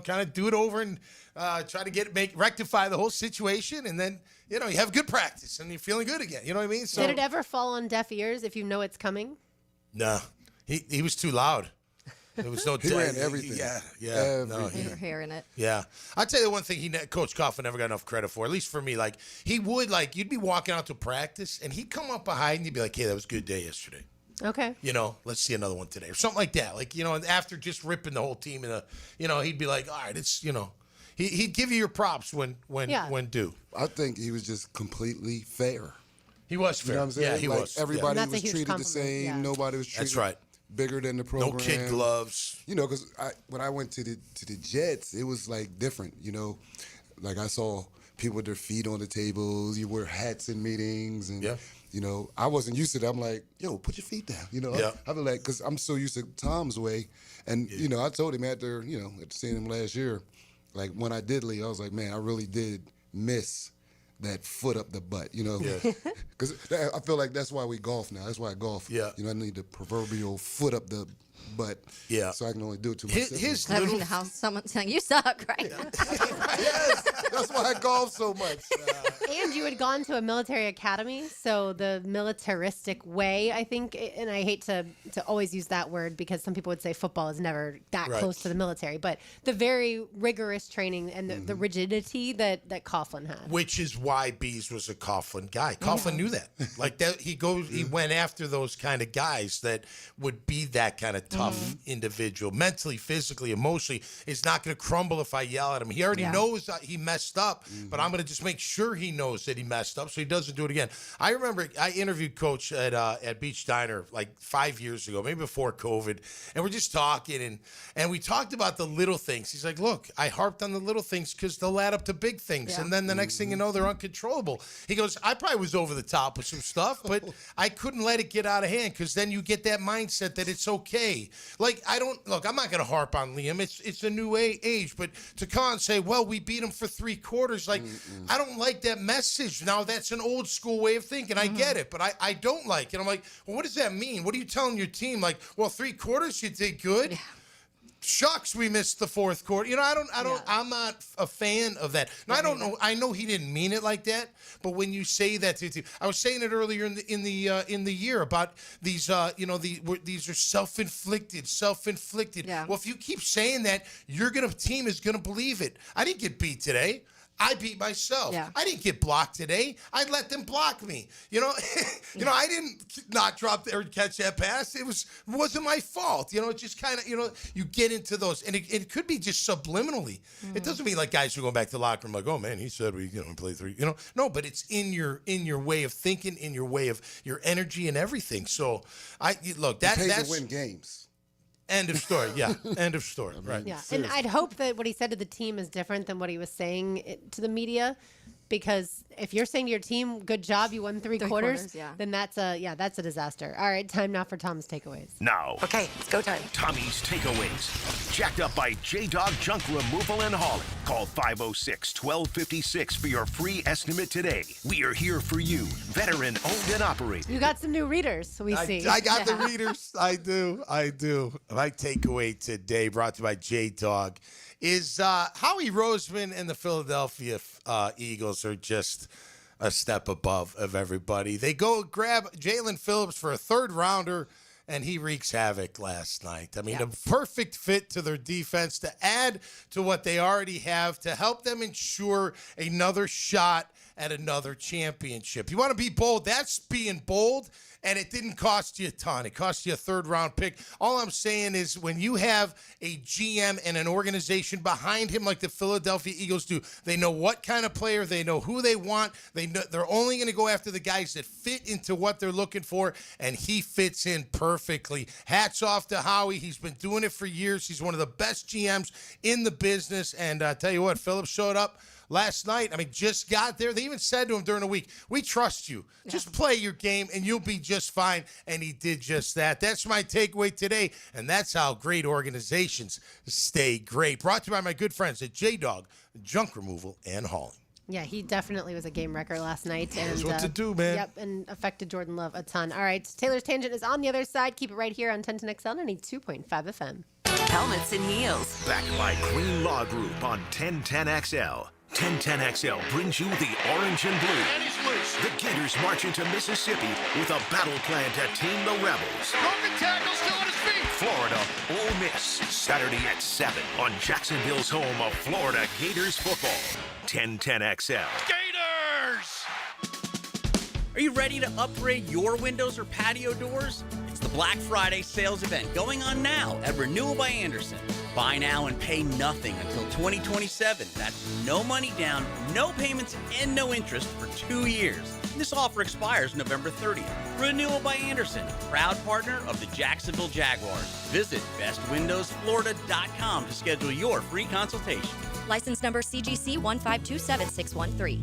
kind of do it over and try to rectify the whole situation, and then you have good practice and you're feeling good again. You know what I mean? So, did it ever fall on deaf ears if you know it's coming? No, he was too loud. There was no. He ran everything. Yeah. No, You're hearing it. Yeah, I'd say the one thing Coach Coughlin never got enough credit for, at least for me. Like he would, you'd be walking out to practice and he'd come up behind and you'd be like, "Hey, that was a good day yesterday." Okay. Let's see another one today or something like that. And after just ripping the whole team he'd be like, "All right, it's He'd give you your props when due. I think he was just completely fair. He was fair. You know what I'm saying? Yeah, he was. Everybody was treated the same. Yeah. Nobody was treated That's right. bigger than the program. No kid gloves. Because when I went to the Jets, it was different. Like I saw people with their feet on the tables. You wear hats in meetings, and I wasn't used to that. I'm like, yo, put your feet down. I'd be like, because I'm so used to Tom's way, and I told him after seeing him last year. Like, when I did leave, I was like, man, I really did miss that foot up the butt, Because I feel like that's why we golf now. That's why I golf. Yeah. I need the proverbial foot up the butt. Yeah. So I can only do it to myself. Having the house, someone saying, you suck, right? Yes. That's why I golf so much. And you had gone to a military academy, so the militaristic way, I think, and I hate to always use that word because some people would say football is never that close to the military, but the very rigorous training and the rigidity that Coughlin had. Which is why Bees was a Coughlin guy. Coughlin knew that. Like that, he went after those kind of guys that would be that kind of tough individual, mentally, physically, emotionally. Is not going to crumble if I yell at him. He already knows that he messed up, but I'm going to just make sure he knows that he messed up so he doesn't do it again. I remember I interviewed Coach at Beach Diner like 5 years ago, maybe before COVID, and we're just talking, and we talked about the little things. He's like, look, I harped on the little things because they'll add up to big things, and then the next thing you know, they're uncontrollable. He goes, I probably was over the top with some stuff, but I couldn't let it get out of hand because then you get that mindset that it's okay. Like, I'm not going to harp on Liam. It's a new age, but to come and say, well, we beat him for 3 quarters, like, I don't like that message. Now, that's an old school way of thinking. I get it, but I don't like it. I'm like, well, what does that mean? What are you telling your team? Like, well, 3 quarters you did good. Yeah. Shucks, we missed the 4th quarter. I'm not a fan of that. Now, I don't know. I know he didn't mean it like that, but when you say that to I was saying it earlier in the year about these, these are self-inflicted. Yeah. Well, if you keep saying that, team is gonna believe it. I didn't get beat today. I beat myself. Yeah. I didn't get blocked today. I let them block me. I didn't not drop or catch that pass. It wasn't my fault. It just kind of, you get into those, and it could be just subliminally. It doesn't mean like guys who go back to the locker room like, oh man, he said we play 3. No, but it's in your way of thinking, in your way of your energy and everything. So that's to win games. End of story. Yeah. End of story. Right. Yeah. And I'd hope that what he said to the team is different than what he was saying to the media, because if you're saying to your team, good job, you won three quarters, then that's a disaster. All right, time now for Tom's takeaways. Now. Okay, it's go time. Tommy's takeaways. Jacked up by J-Dog Junk Removal and Hauling. Call 506-1256 for your free estimate today. We are here for you. Veteran owned and operated. You got some new readers, we see. I got the readers. I do. My takeaway today, brought to you by J-Dog, is Howie Roseman and the Philadelphia Eagles are just a step above of everybody. They go grab Jalen Phillips for a third rounder, and he wreaks havoc last night. I mean, a perfect fit to their defense to add to what they already have to help them ensure another shot at another championship. You want to be bold? That's being bold. And it didn't cost you a ton. It cost you a third-round pick. All I'm saying is when you have a GM and an organization behind him like the Philadelphia Eagles do, they know what kind of player, they know who they want. They're only going to go after the guys that fit into what they're looking for, and he fits in perfectly. Hats off to Howie. He's been doing it for years. He's one of the best GMs in the business. And I tell you what, Phillips showed up last night. I mean, just got there. They even said to him during the week, we trust you. Just play your game and you'll be just fine. And he did just that. That's my takeaway today. And that's how great organizations stay great. Brought to you by my good friends at J-Dog Junk Removal and Hauling. Yeah, he definitely was a game wrecker last night. And knows what to do, man. Yep, and affected Jordan Love a ton. All right, Taylor's Tangent is on the other side. Keep it right here on 1010XL 92.5 FM. Helmets and heels. Backed by Green Law Group on 1010XL. 1010XL brings you the orange and blue. And he's loose. The Gators march into Mississippi with a battle plan to tame the Rebels. Broken tackle, still on his feet. Florida, Ole Miss, Saturday at 7 on Jacksonville's home of Florida Gators football. 1010XL. Gators! Are you ready to upgrade your windows or patio doors? It's the Black Friday sales event going on now at Renewal by Andersen. Buy now and pay nothing until 2027. That's no money down, no payments, and no interest for 2 years. This offer expires November 30th. Renewal by Andersen, proud partner of the Jacksonville Jaguars. Visit bestwindowsflorida.com to schedule your free consultation. License number CGC 1527613.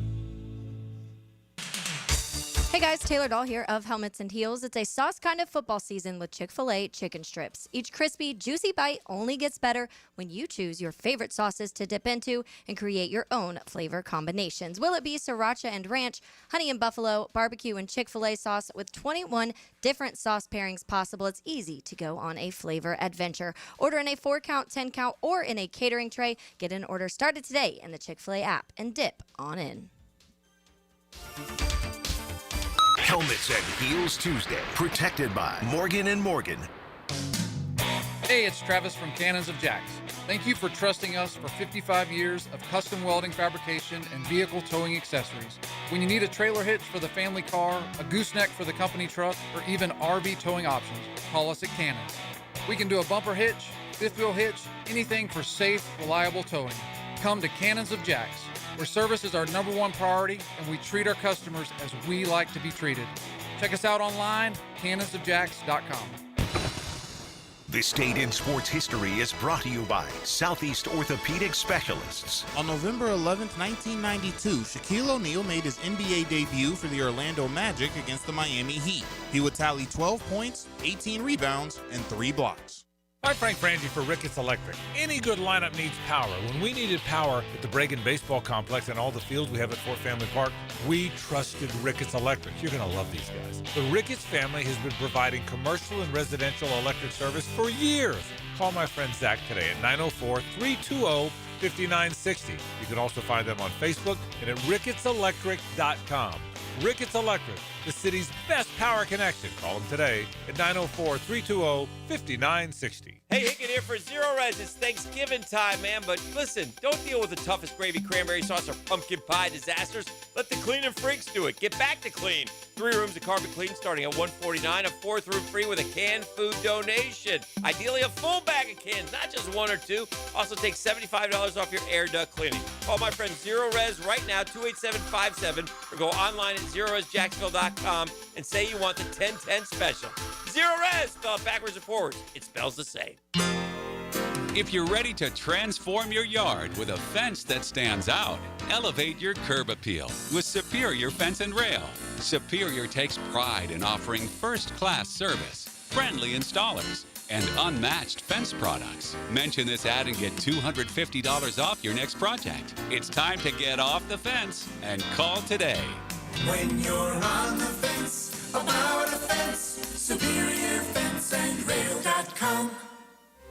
Hey guys, Taylor Dahl here of Helmets and Heels. It's a sauce kind of football season with Chick-fil-A chicken strips. Each crispy, juicy bite only gets better when you choose your favorite sauces to dip into and create your own flavor combinations. Will it be sriracha and ranch, honey and buffalo, barbecue and Chick-fil-A sauce with 21 different sauce pairings possible? It's easy to go on a flavor adventure. Order in a 4-count, 10-count, or in a catering tray. Get an order started today in the Chick-fil-A app and dip on in. Helmets and Heels Tuesday, protected by Morgan & Morgan. Hey, it's Travis from Cannons of Jacks. Thank you for trusting us for 55 years of custom welding fabrication and vehicle towing accessories. When you need a trailer hitch for the family car, a gooseneck for the company truck, or even RV towing options, call us at Cannons. We can do a bumper hitch, fifth wheel hitch, anything for safe, reliable towing. Come to Cannons of Jacks, where service is our #1 priority and we treat our customers as we like to be treated. Check us out online, cannonsofjacks.com. This Date in Sports History is brought to you by Southeast Orthopedic Specialists. On November 11th, 1992, Shaquille O'Neal made his NBA debut for the Orlando Magic against the Miami Heat. He would tally 12 points, 18 rebounds, and 3 blocks. I'm Frank Frangie for Ricketts Electric. Any good lineup needs power. When we needed power at the Bregan Baseball Complex and all the fields we have at Fort Family Park, we trusted Ricketts Electric. You're going to love these guys. The Ricketts family has been providing commercial and residential electric service for years. Call my friend Zach today at 904-320-5960. You can also find them on Facebook and at rickettselectric.com. Ricketts Electric, the city's best power connection. Call them today at 904-320-5960. Hey, Hicken here for Zero Res. It's Thanksgiving time, man. But listen, don't deal with the toughest gravy, cranberry sauce, or pumpkin pie disasters. Let the cleaning freaks do it. Get back to clean. 3 rooms of carpet clean starting at $149. A 4th room free with a canned food donation. Ideally, a full bag of cans, not just 1 or 2. Also, take $75 off your air duct cleaning. Call my friend Zero Res right now, 28757, or go online at ZeroResJacksonville.com and say you want the 1010 special. Zero Res, spelled backwards and forwards. It spells the same. If you're ready to transform your yard with a fence that stands out, elevate your curb appeal with Superior Fence and Rail. Superior takes pride in offering first-class service, friendly installers, and unmatched fence products. Mention this ad and get $250 off your next project. It's time to get off the fence and call today. When you're on the fence, about a fence, SuperiorFenceandRail.com.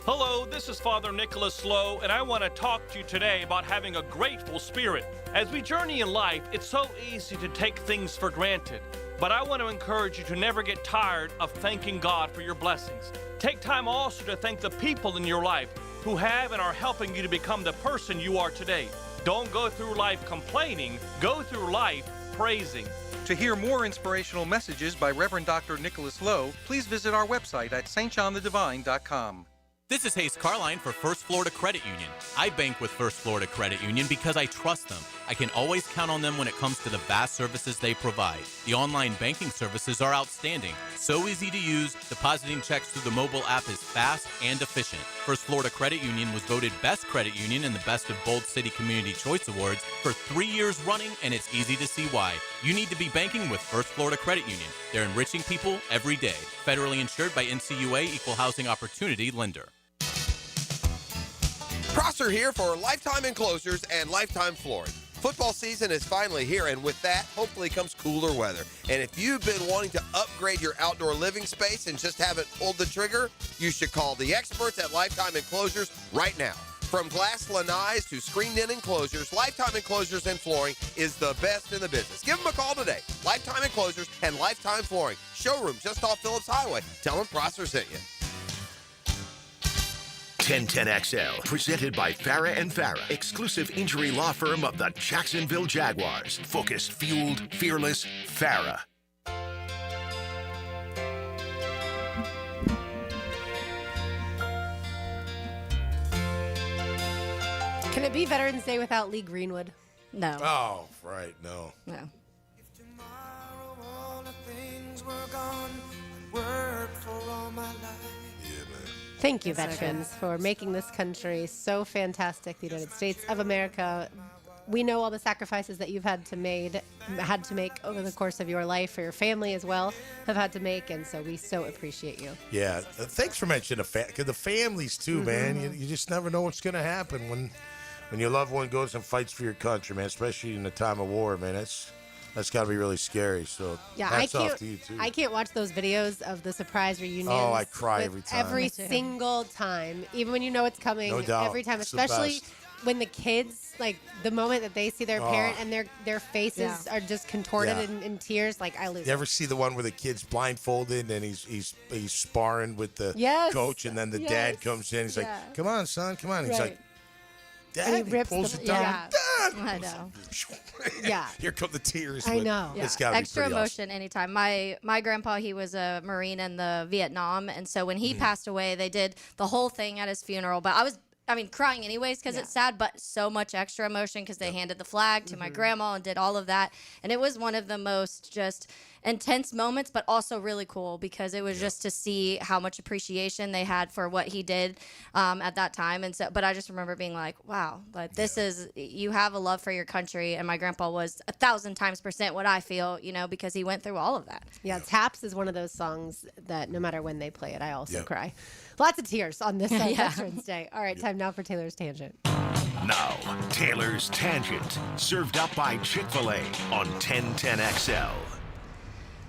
Hello, this is Father Nicholas Slow, and I want to talk to you today about having a grateful spirit. As we journey in life, it's so easy to take things for granted. But I want to encourage you to never get tired of thanking God for your blessings. Take time also to thank the people in your life who have and are helping you to become the person you are today. Don't go through life complaining, go through life praising. To hear more inspirational messages by Reverend Dr. Nicholas Lowe, please visit our website at stjohnthedivine.com. This is Hayes Carline for First Florida Credit Union. I bank with First Florida Credit Union because I trust them. I can always count on them when it comes to the vast services they provide. The online banking services are outstanding. So easy to use, depositing checks through the mobile app is fast and efficient. First Florida Credit Union was voted Best Credit Union in the Best of Bold City Community Choice Awards for 3 years running, and it's easy to see why. You need to be banking with First Florida Credit Union. They're enriching people every day. Federally insured by NCUA, Equal Housing Opportunity Lender. Prosser here for Lifetime Enclosures and Lifetime Flooring. Football season is finally here, and with that, hopefully comes cooler weather. And if you've been wanting to upgrade your outdoor living space and just haven't pulled the trigger, you should call the experts at Lifetime Enclosures right now. From glass lanais to screened-in enclosures, Lifetime Enclosures and Flooring is the best in the business. Give them a call today. Lifetime Enclosures and Lifetime Flooring. Showroom just off Phillips Highway. Tell them Prosser sent you. 1010XL, presented by Farah and Farah, exclusive injury law firm of the Jacksonville Jaguars. Focused, fueled, fearless, Farah. Can it be Veterans Day without Lee Greenwood? No. Oh, right, no. No. Thank you, veterans, for making this country so fantastic, the United States of America. We know all the sacrifices that you've had to make over the course of your life, for your family as well, have had to make, and so we so appreciate you. Yeah, thanks for mentioning the families too, man. You just never know what's going to happen when your loved one goes and fights for your country, man. Especially in the time of war, man. That's got to be really scary. So yeah, hats off to you too. I can't watch those videos of the surprise reunions. Oh, I cry every time. Every single time, even when you know it's coming. No doubt. Every time, It's especially the best. when the kids, like the moment that they see their parent and their faces are just contorted in tears. Like I lose. You ever see the one where the kid's blindfolded and he's sparring with the coach, and then the dad comes in. He's like, "Come on, son, come on." He's like, Dad, he pulls it down. Dad! I know. Yeah. Here come the tears. I know. It's gotta Extra be pretty emotion anytime. My grandpa, he was a Marine in the Vietnam, and so when he passed away, they did the whole thing at his funeral. But I was crying anyways because it's sad, but so much extra emotion because they handed the flag to my grandma and did all of that. And it was one of the most just intense moments, but also really cool because it was just to see how much appreciation they had for what he did at that time. And so, but I just remember being like, wow, like this is, you have a love for your country. And my grandpa was 1,000% what I feel, because he went through all of that. Yeah. Taps is one of those songs that no matter when they play it, I also cry. Lots of tears on this Veterans Day. All right, time now for Taylor's Tangent. Now, Taylor's Tangent, served up by Chick-fil-A on 1010XL.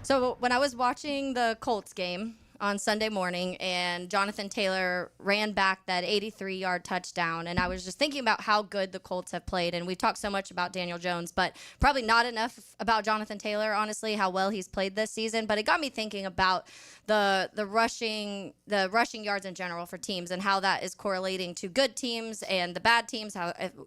So when I was watching the Colts game, on Sunday morning, and Jonathan Taylor ran back that 83-yard touchdown. And I was just thinking about how good the Colts have played. And we've talked so much about Daniel Jones, but probably not enough about Jonathan Taylor, honestly, how well he's played this season. But it got me thinking about the rushing yards in general for teams and how that is correlating to good teams and the bad teams,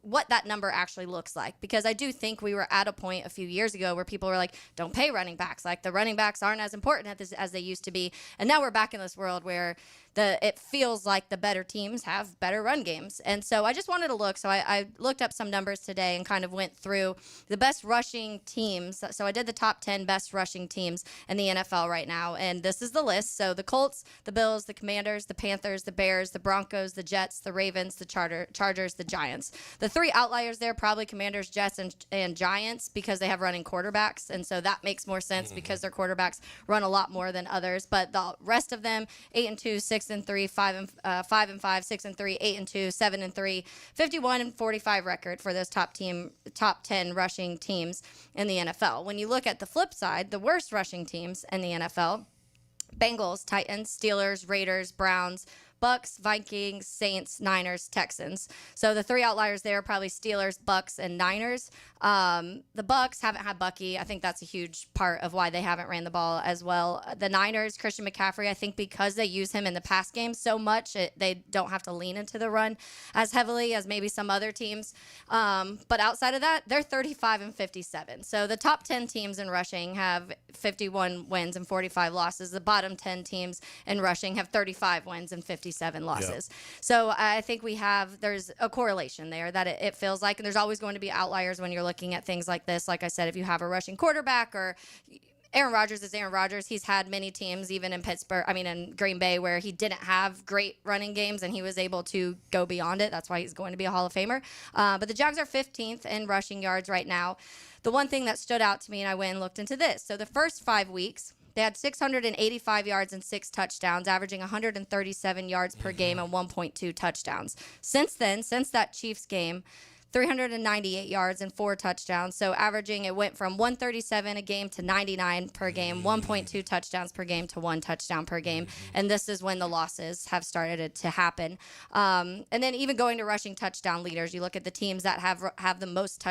what that number actually looks like. Because I do think we were at a point a few years ago where people were like, don't pay running backs. Like, the running backs aren't as important as they used to be. And now we're back in this world where it feels like the better teams have better run games. And so I just wanted to look. So I looked up some numbers today and kind of went through the best rushing teams. So I did the top 10 best rushing teams in the NFL right now. And this is the list. So the Colts, the Bills, the Commanders, the Panthers, the Bears, the Broncos, the Jets, the Ravens, the Chargers, the Giants. The three outliers there, probably Commanders, Jets, and Giants, because they have running quarterbacks. And so that makes more sense because their quarterbacks run a lot more than others. But the rest of them, 8-2, 6-3, 5-5, 6-3, 8-2, 7-3, 51-45 record for those top 10 rushing teams in the NFL. When you look at the flip side, the worst rushing teams in the NFL, Bengals, Titans, Steelers, Raiders, Browns, Bucks, Vikings, Saints, Niners, Texans. So the three outliers there are probably Steelers, Bucks, and Niners. The Bucks haven't had Bucky. I think that's a huge part of why they haven't ran the ball as well. The Niners, Christian McCaffrey, I think because they use him in the pass game so much, they don't have to lean into the run as heavily as maybe some other teams. But outside of that, they're 35-57. So the top 10 teams in rushing have 51 wins and 45 losses. The bottom 10 teams in rushing have 35 wins and 57 losses. Yep. So I think there's a correlation there that it feels like, and there's always going to be outliers when you're looking at things like this. Like I said, if you have a rushing quarterback, or Aaron Rodgers is Aaron Rodgers. He's had many teams, even in Green Bay, where he didn't have great running games and he was able to go beyond it. That's why he's going to be a Hall of Famer. But the Jags are 15th in rushing yards right now. The one thing that stood out to me, and I went and looked into this. So the first 5 weeks, they had 685 yards and 6 touchdowns, averaging 137 yards per game and 1.2 touchdowns. Since then, since that Chiefs game, 398 yards and 4 touchdowns. So it went from 137 a game to 99 per game, 1.2 touchdowns per game to 1 touchdown per game. And this is when the losses have started to happen. And then even going to rushing touchdown leaders, you look at the teams that have the most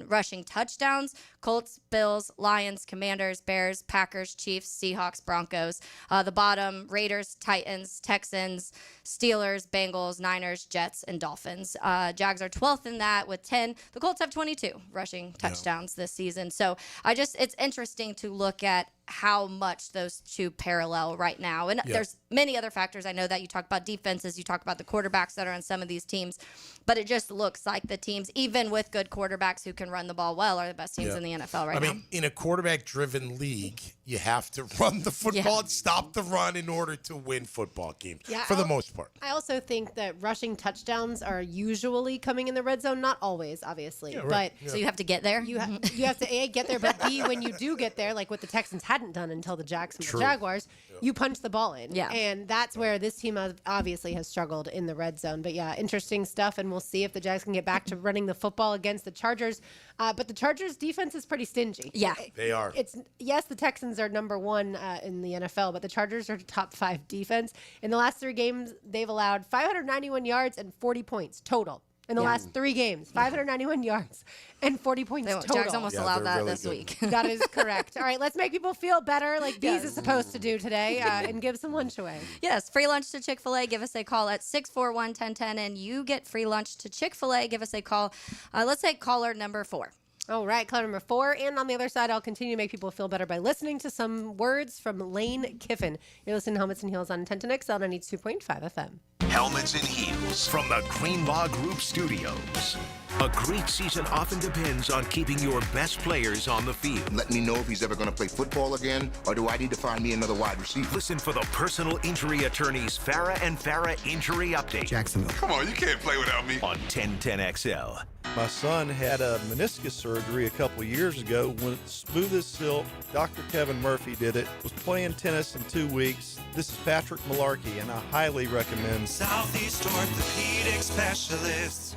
rushing touchdowns: Colts, Bills, Lions, Commanders, Bears, Packers, Chiefs, Seahawks, Broncos. The bottom, Raiders, Titans, Texans, Steelers, Bengals, Niners, Jets, and Dolphins. Jags are 12th in that with 10. The Colts have 22 rushing touchdowns this season. So it's interesting to look at how much those two parallel right now. And there's many other factors. I know that you talk about defenses, you talk about the quarterbacks that are on some of these teams, but it just looks like the teams, even with good quarterbacks who can run the ball well, are the best teams in the NFL right now. I mean, in a quarterback-driven league, you have to run the football and stop the run in order to win football games, for the most part. I also think that rushing touchdowns are usually coming in the red zone. Not always, obviously. But So you have to get there? You have to, A, get there, but B, when you do get there, like what the Texans hadn't done until the Jacksonville Jaguars, you punch the ball in. Yeah. And that's where this team obviously has struggled in the red zone. But interesting stuff, and we'll see if the Jags can get back to running the football against the Chargers. But the Chargers' defense is pretty stingy. Yeah. They are. Yes, the Texans are number 1 in the NFL, but the Chargers are top 5 defense. In the last 3 games, they've allowed 591 yards and 40 points total. In the last 3 games, 591 yards and 40 points total. Jags almost allowed that really this week. That is correct. All right, let's make people feel better like Bees is supposed to do today and give some lunch away. Yes, free lunch to Chick-fil-A. Give us a call at 641-1010, and you get free lunch to Chick-fil-A. Give us a call. Let's say caller number 4. All right, caller number 4. And on the other side, I'll continue to make people feel better by listening to some words from Lane Kiffin. You're listening to Helmets and Heels on 1010XL 92.5 FM. Helmets and Heels from the Greenlaw Group Studios. A great season often depends on keeping your best players on the field. Let me know if he's ever going to play football again, or do I need to find me another wide receiver? Listen for the personal injury attorneys Farah and Farah Injury Update. Jacksonville. Come on, you can't play without me. On 1010XL. My son had a meniscus surgery a couple years ago. When it's smooth as silk, Dr. Kevin Murphy did it. Was playing tennis in 2 weeks. This is Patrick Malarkey, and I highly recommend Southeast Orthopedic Specialists.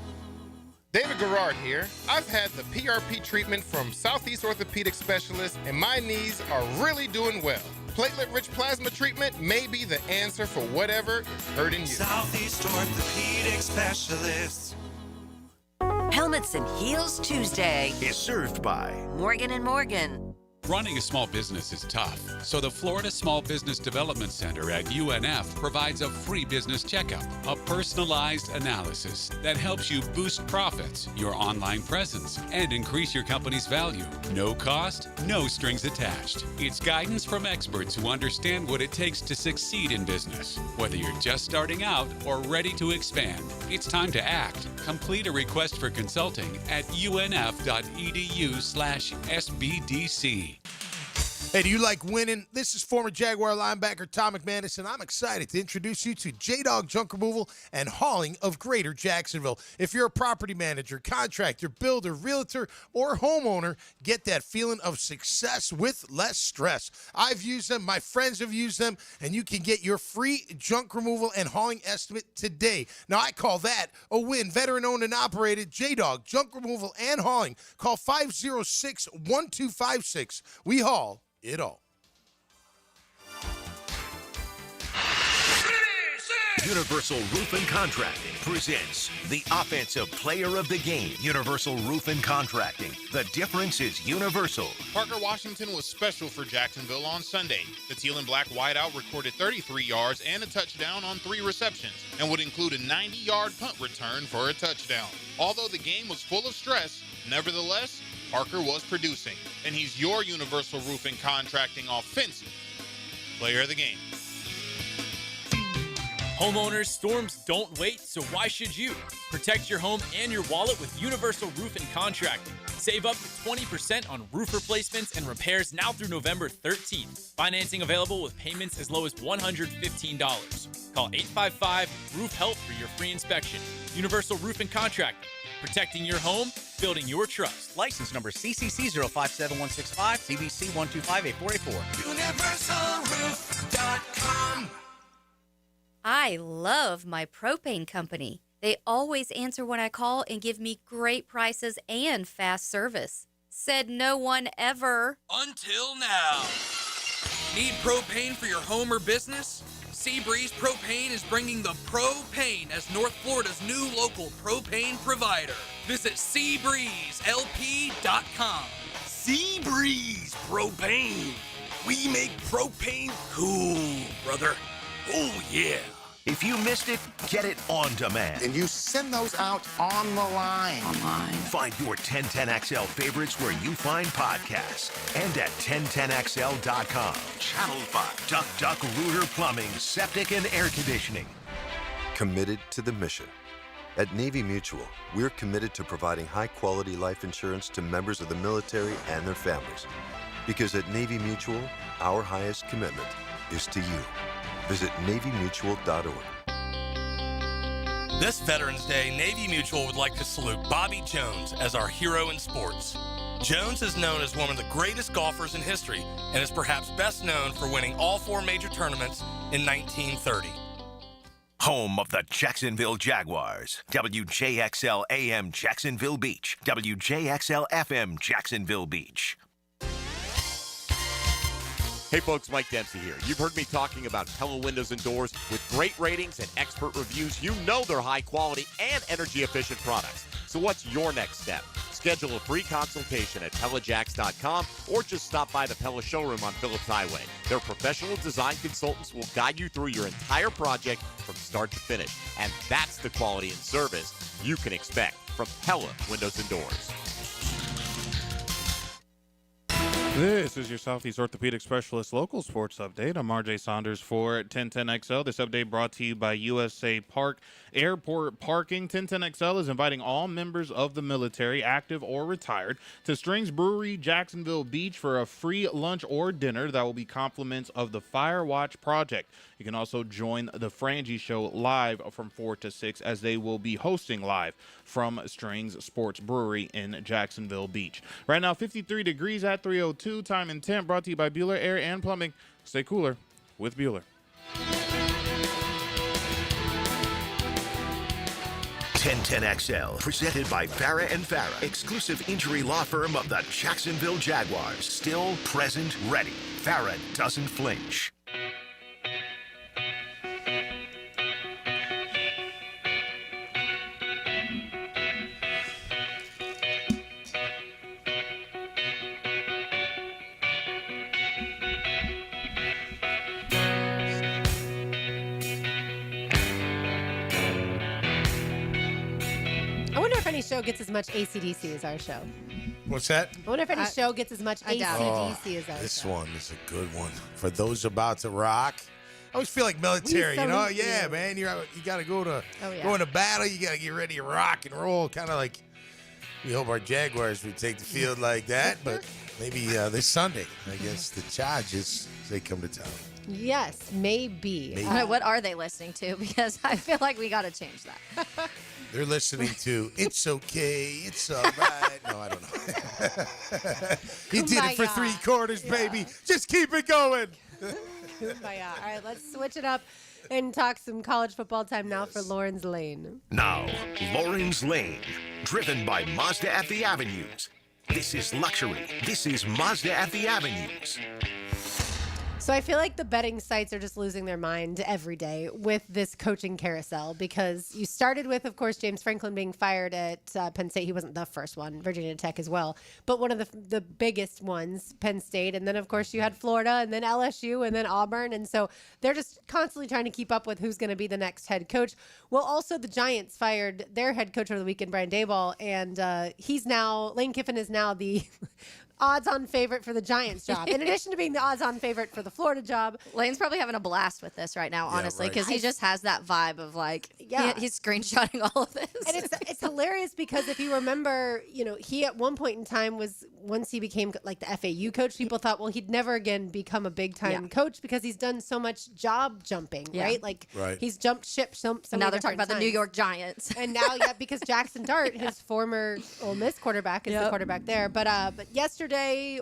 David Garrard here. I've had the PRP treatment from Southeast Orthopedic Specialists, and my knees are really doing well. Platelet-rich plasma treatment may be the answer for whatever is hurting you. Southeast Orthopedic Specialists. Helmets and Heels Tuesday is served by Morgan & Morgan. Running a small business is tough, so the Florida Small Business Development Center at UNF provides a free business checkup, a personalized analysis that helps you boost profits, your online presence, and increase your company's value. No cost, no strings attached. It's guidance from experts who understand what it takes to succeed in business. Whether you're just starting out or ready to expand, it's time to act. Complete a request for consulting at unf.edu/SBDC. Hey, do you like winning? This is former Jaguar linebacker Tom McManus, and I'm excited to introduce you to J-Dog Junk Removal and Hauling of Greater Jacksonville. If you're a property manager, contractor, builder, realtor, or homeowner, get that feeling of success with less stress. I've used them, my friends have used them, and you can get your free junk removal and hauling estimate today. Now, I call that a win. Veteran-owned and operated J-Dog Junk Removal and Hauling. Call 506-1256. We haul it all. Universal Roof and Contracting presents the Offensive Player of the Game. Universal Roof and Contracting. The difference is universal. Parker Washington was special for Jacksonville on Sunday. The teal and black wideout recorded 33 yards and a touchdown on 3 receptions and would include a 90-yard punt return for a touchdown. Although the game was full of stress, nevertheless, Parker was producing, and he's your Universal Roof and Contracting Offensive Player of the Game. Homeowners, storms don't wait, so why should you? Protect your home and your wallet with Universal Roof and Contracting. Save up to 20% on roof replacements and repairs now through November 13th. Financing available with payments as low as $115. Call 855-ROOF-HELP for your free inspection. Universal Roof and Contracting. Protecting your home, building your trust. License number CCC 057165, CBC 1258484. UniversalRoof.com. I love my propane company. They always answer when I call and give me great prices and fast service. Said no one ever. Until now. Need propane for your home or business? Seabreeze Propane is bringing the propane as North Florida's new local propane provider. Visit SeabreezeLP.com. Seabreeze Propane. We make propane cool, brother. Oh, yeah. If you missed it, get it on demand. And you send those out on the line. Find your 1010XL favorites where you find podcasts and at 1010XL.com. Channel 5. Duck Duck Rooter Plumbing, Septic and Air Conditioning. Committed to the mission. At Navy Mutual, we're committed to providing high-quality life insurance to members of the military and their families. Because at Navy Mutual, our highest commitment is to you. Visit NavyMutual.org. This Veterans Day, Navy Mutual would like to salute Bobby Jones as our hero in sports. Jones is known as one of the greatest golfers in history and is perhaps best known for winning all 4 major tournaments in 1930. Home of the Jacksonville Jaguars. WJXL AM Jacksonville Beach. WJXL FM Jacksonville Beach. Hey folks, Mike Dempsey here. You've heard me talking about Pella Windows and Doors with great ratings and expert reviews. You know they're high quality and energy efficient products. So what's your next step? Schedule a free consultation at PellaJacks.com or just stop by the Pella showroom on Phillips Highway. Their professional design consultants will guide you through your entire project from start to finish. And that's the quality and service you can expect from Pella Windows and Doors. This is your Southeast Orthopedic Specialist Local Sports Update. I'm RJ Saunders for 1010XL. This update brought to you by USA Park Airport Parking. 1010XL is inviting all members of the military, active or retired, to Strings Brewery, Jacksonville Beach for a free lunch or dinner that will be compliments of the Fire Watch Project. You can also join the Frangie Show live from 4 to 6 as they will be hosting live from Strings Sports Brewery in Jacksonville Beach. Right now, 53 degrees at 3:02. Time and temp brought to you by Bueller Air and Plumbing. Stay cooler with Bueller. 1010XL, presented by Farah and Farah, exclusive injury law firm of the Jacksonville Jaguars. Still, present, ready. Farah doesn't flinch. I wonder if any show gets as much AC/DC as our show. What's that? I wonder if any show gets as much AC/DC as our This show. one is a good one for those about to rock. I always feel like military, you know? Yeah, man. You got to go into battle. You got to get ready to rock and roll. Kind of like we hope our Jaguars would take the field like that. But maybe this Sunday against the Chargers, they come to town. Yes, maybe. What are they listening to? Because I feel like we got to change that. They're listening to It's Okay, It's All Right. No, I don't know. He did it for 3 quarters, baby. Just keep it going. Kumbaya. All right, let's switch it up and talk some college football time now for Lawrence Lane. Now, Lawrence Lane, driven by Mazda at the Avenues. This is luxury. This is Mazda at the Avenues. So I feel like the betting sites are just losing their mind every day with this coaching carousel because you started with, of course, James Franklin being fired at Penn State. He wasn't the first one, Virginia Tech as well, but one of the biggest ones, Penn State. And then, of course, you had Florida and then LSU and then Auburn. And so they're just constantly trying to keep up with who's going to be the next head coach. Well, also the Giants fired their head coach over the weekend, Brian Daboll, and Lane Kiffin is now the odds-on favorite for the Giants job. In addition to being the odds-on favorite for the Florida job. Lane's probably having a blast with this right now, honestly, because he just has that vibe of like, he's screenshotting all of this. And it's hilarious because if you remember, he at one point in time once he became like the FAU coach, people thought, well, he'd never again become a big-time coach because he's done so much job jumping, right? Like he's jumped ship so and now they're talking about the New York Giants. And now, because Jackson Dart, his former Ole Miss quarterback, is the quarterback there. But yesterday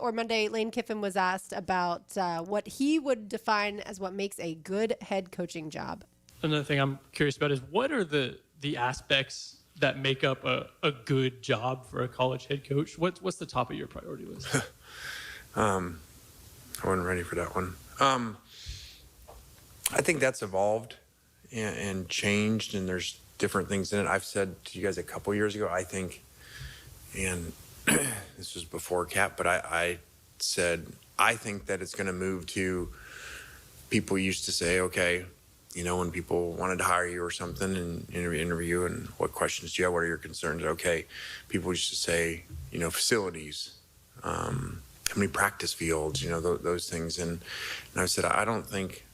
or Monday, Lane Kiffin was asked about what he would define as what makes a good head coaching job. Another thing I'm curious about is what are the aspects that make up a good job for a college head coach? What's the top of your priority list? I wasn't ready for that one. I think that's evolved and changed, and there's different things in it. I've said to you guys a couple years ago, I think, and this was before Cap, but I said, I think that it's going to move to people used to say, okay, when people wanted to hire you or something and interview and what questions do you have? What are your concerns? Okay. People used to say, facilities, how many practice fields, those things. And I said, I don't think,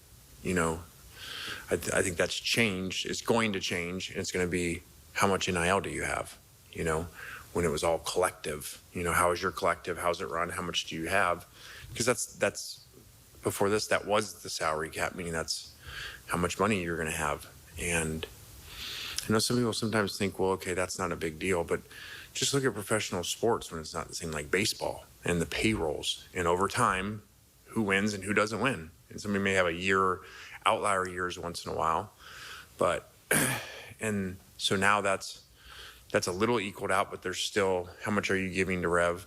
I think that's changed. It's going to change. And it's going to be how much NIL do you have, when it was all collective, how is your collective? How's it run? How much do you have? Because that's before this, that was the salary cap, meaning that's how much money you're going to have. And I know some people sometimes think, well, okay, that's not a big deal, but just look at professional sports when it's not the same, like baseball and the payrolls. And over time, who wins and who doesn't win. And somebody may have outlier years once in a while, but, and so now that's a little equaled out, but there's still, how much are you giving to Rev,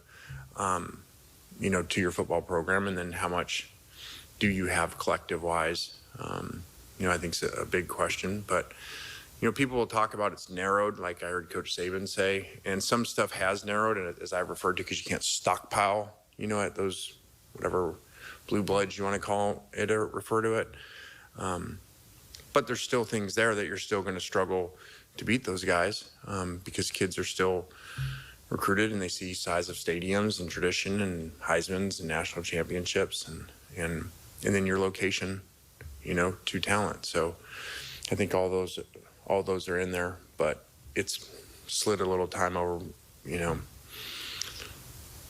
to your football program? And then how much do you have collective wise? I think it's a big question, but, people will talk about it's narrowed, like I heard Coach Saban say, and some stuff has narrowed, and as I've referred to, because you can't stockpile, at those, whatever blue bloods you want to call it or refer to it. But there's still things there that you're still going to struggle to beat those guys because kids are still recruited and they see size of stadiums and tradition and Heisman's and national championships and then your location, to talent. So I think all those are in there, but it's slid a little time over,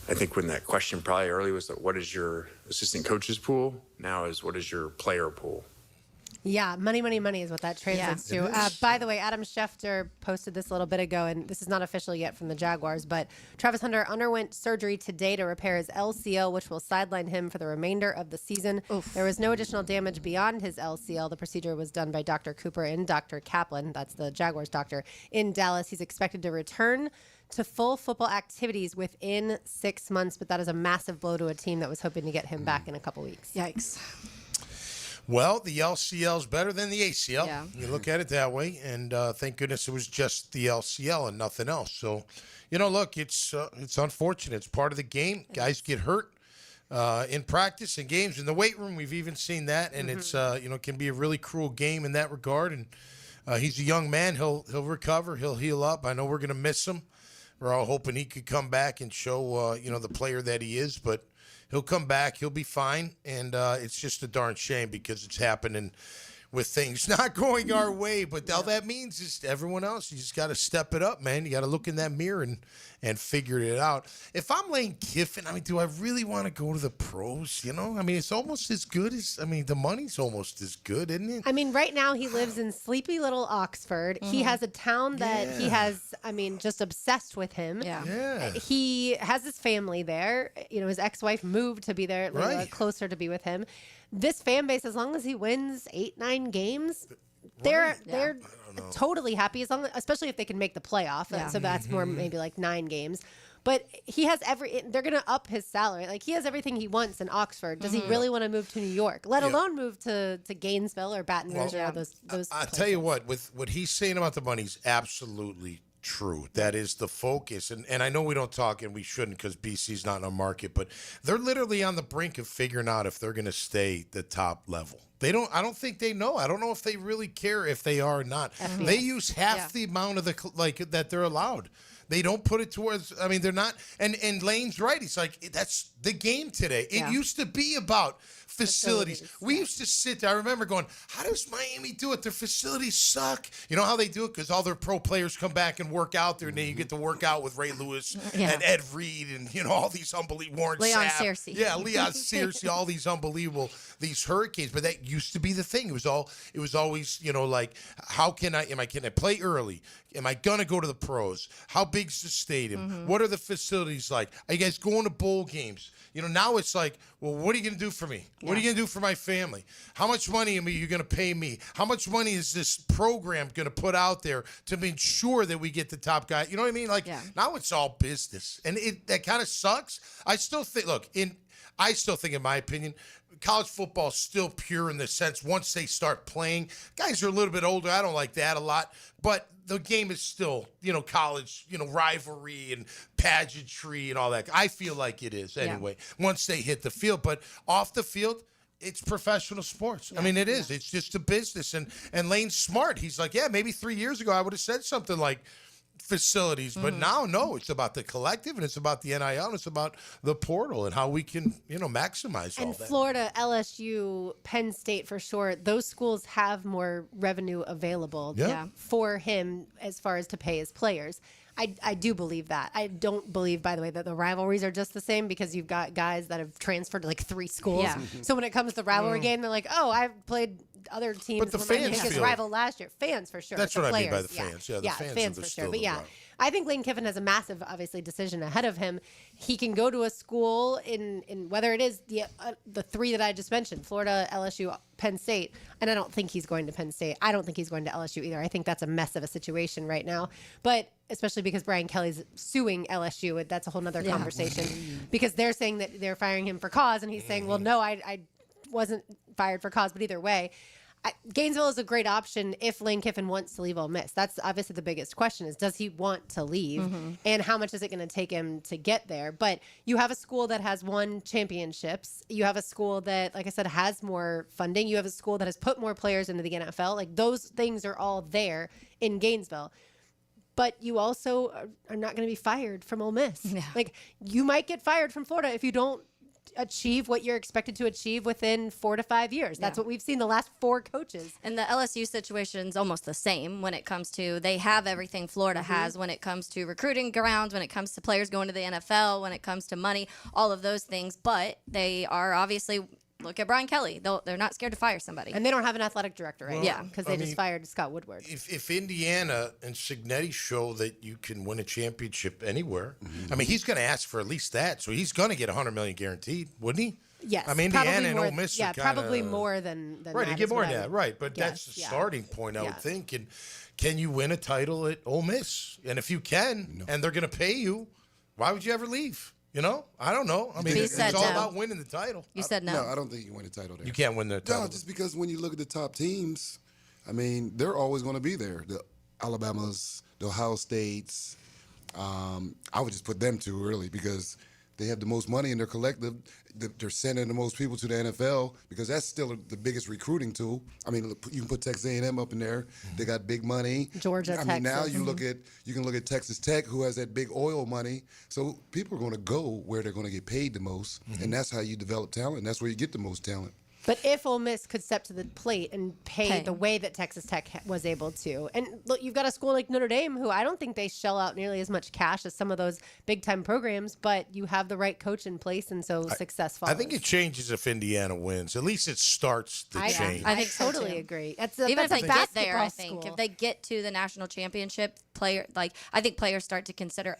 I think when that question probably early was that what is your assistant coach's pool? Now is what is your player pool? Yeah, money is what that translates to. By the way, Adam Schefter posted this a little bit ago, and this is not official yet from the Jaguars, but Travis Hunter underwent surgery today to repair his LCL, which will sideline him for the remainder of the season. Oof. There was no additional damage beyond his LCL. The procedure was done by Dr. Cooper and Dr. Kaplan, that's the Jaguars doctor, in Dallas. He's expected to return to full football activities within 6 months, but that is a massive blow to a team that was hoping to get him back in a couple weeks. Yikes. Well, the LCL is better than the ACL. Yeah. You look at it that way, and thank goodness it was just the LCL and nothing else. So, look, it's unfortunate. It's part of the game. Guys get hurt in practice and games. In the weight room, we've even seen that, and it's can be a really cruel game in that regard. And he's a young man. He'll recover. He'll heal up. I know we're going to miss him. We're all hoping he could come back and show the player that he is, but he'll come back. He'll be fine, and it's just a darn shame because it's happening with things not going our way. But all that means is everyone else, you just got to step it up, man. You got to look in that mirror and figure it out. If I'm Lane Kiffin, do I really want to go to the pros? It's almost as good as, the money's almost as good, isn't it? Right now he lives in sleepy little Oxford. He has a town that he has, just obsessed with him. Yeah. He has his family there. His ex-wife moved to be there, Right. closer to be with him. This fan base, as long as he wins 8-9 games, they're totally happy, especially if they can make the playoff. Yeah. So that's more maybe like 9 games. But he has they're going to up his salary. Like, he has everything he wants in Oxford. Does he really want to move to New York, let alone move to Gainesville or Baton Rouge or those I'll tell you with what he's saying about the money is absolutely true. That is the focus. And I know we don't talk, and we shouldn't because BC's not in our market, but they're literally on the brink of figuring out if they're going to stay the top level. I don't think they know. I don't know if they really care if they are or not. They use half the amount of that they're allowed. They don't put it towards, they're not. And Lane's right. He's like, that's the game today. It used to be about facilities. We used to sit there. I remember going, how does Miami do it? Their facilities suck. You know how they do it? Because all their pro players come back and work out there, and then you get to work out with Ray Lewis and Ed Reed and, all these unbelievable Warren Leon Sapp. Searcy. Yeah, Leon Searcy, all these unbelievable, these Hurricanes. But that used to be the thing. It was always, like, how can I play early? Am I going to go to the pros? How big's the stadium? What are the facilities like? Are you guys going to bowl games? Now it's like, well, what are you going to do for me? What are you going to do for my family? How much money are you going to pay me? How much money is this program going to put out there to ensure that we get the top guy? You know what I mean? Now it's all business. And that kind of sucks. I still think, in my opinion, college football is still pure in the sense once they start playing. Guys are a little bit older. I don't like that a lot. But the game is still, college, rivalry and pageantry and all that. I feel like it is anyway, once they hit the field. But off the field, it's professional sports. It is. It's just a business. And Lane's smart. He's like, maybe 3 years ago I would have said something like facilities. But now, no, it's about the collective, and it's about the NIL, and it's about the portal and how we can, maximize all and that. Florida, LSU, Penn State for sure, those schools have more revenue available for him as far as to pay his players. I do believe that. I don't believe, by the way, that the rivalries are just the same because you've got guys that have transferred to 3 schools. Yeah. So when it comes to the rivalry game, they're like, oh, I've played other teams. But the fans his rival last year. Fans for sure. That's what I mean by the fans. Yeah, the fans for sure. But I think Lane Kiffin has a massive, obviously, decision ahead of him. He can go to a school in whether it is the 3 that I just mentioned, Florida, LSU, Penn State, and I don't think he's going to Penn State. I don't think he's going to LSU either. I think that's a mess of a situation right now. But especially because Brian Kelly's suing LSU, that's a whole nother conversation because they're saying that they're firing him for cause, and he's saying, well, no, I wasn't fired for cause. But either way, Gainesville is a great option if Lane Kiffin wants to leave Ole Miss. That's obviously the biggest question is, does he want to leave? And how much is it going to take him to get there? But you have a school that has won championships. You have a school that, like I said, has more funding. You have a school that has put more players into the NFL. Those things are all there in Gainesville. But you also are not going to be fired from Ole Miss. Yeah. You might get fired from Florida if you don't achieve what you're expected to achieve within 4 to 5 years. That's what we've seen the last 4 coaches. And the LSU situation is almost the same when it comes to, they have everything Florida has when it comes to recruiting grounds, when it comes to players going to the NFL, when it comes to money, all of those things. But they are obviously, look at Brian Kelly. They're not scared to fire somebody. And they don't have an athletic director right now because they just fired Scott Woodward. If Indiana and Cignetti show that you can win a championship anywhere, he's going to ask for at least that. So he's going to get $100 million guaranteed, wouldn't he? Yes. I mean, Indiana and Ole Miss are probably more than right, that. you get more than that, right. But that's the starting point, I would think. And can you win a title at Ole Miss? And if you can, and they're going to pay you, why would you ever leave? You know? I don't know. I mean, it's all about winning the title. You said no. No, I don't think you win the title there. You can't win the title. No, just because when you look at the top teams, I mean, they're always going to be there. The Alabamas, the Ohio States. I would just put them two early because they have the most money in their collective. They're sending the most people to the NFL because that's still the biggest recruiting tool. I mean, you can put Texas A&M up in there. They got big money. Georgia, I mean, now you can look at Texas Tech, who has that big oil money. So people are going to go where they're going to get paid the most, and that's how you develop talent. That's where you get the most talent. But if Ole Miss could step to the plate and pay the way that Texas Tech was able to, and look, you've got a school like Notre Dame, who I don't think they shell out nearly as much cash as some of those big-time programs, but you have the right coach in place, and so success follows. I think it changes if Indiana wins. At least it starts the change. I think so totally too. agree. Even if they get there, I school. think if they get to the national championship, I think players start to consider,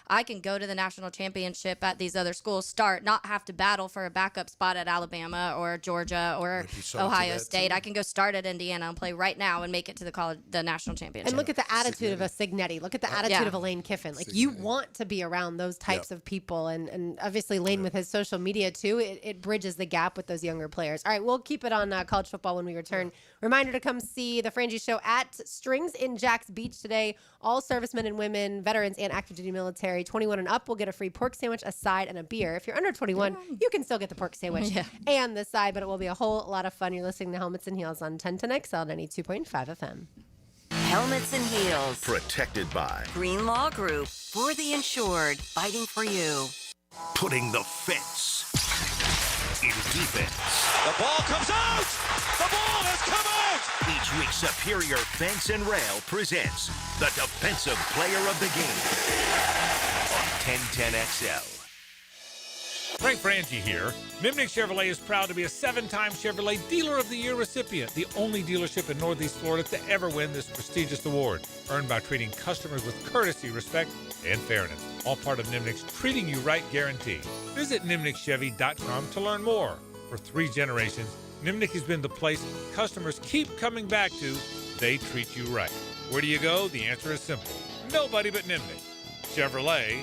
I can go to the national championship at these other schools, not have to battle for a backup spot at Alabama or Georgia or Ohio State. I can go start at Indiana and play right now and make it to the national championship. And look at the attitude of a Signetti. Look at the attitude of a Lane Kiffin. Like, you want to be around those types of people. And obviously Lane with his social media too, it bridges the gap with those younger players. All right, we'll keep it on college football when we return. Reminder to come see the Frangie Show at Strings in Jax Beach today. All servicemen and women, veterans and active duty military, 21 and up will get a free pork sandwich, a side, and a beer. If you're under 21, you can still get the pork sandwich and the side, but it will be a whole lot of fun. You're listening to Helmets and Heels on 1010XL 92.5 FM. Helmets and Heels. Protected by Green Law Group. For the insured. Fighting for you. putting the fence in defense. The ball comes out! The ball has come out! Each week, Superior Fence and Rail presents the Defensive Player of the Game on 1010XL. Frank Frangie here. Nimnick Chevrolet is proud to be a 7-time Chevrolet Dealer of the Year recipient, the only dealership in Northeast Florida to ever win this prestigious award, earned by treating customers with courtesy, respect, and fairness. All part of Nimnick's Treating You Right guarantee. Visit nimnickchevy.com to learn more. For 3 generations, Nimnick has been the place customers keep coming back to. They treat you right. Where do you go? The answer is simple. Nobody but Nimnick. Chevrolet,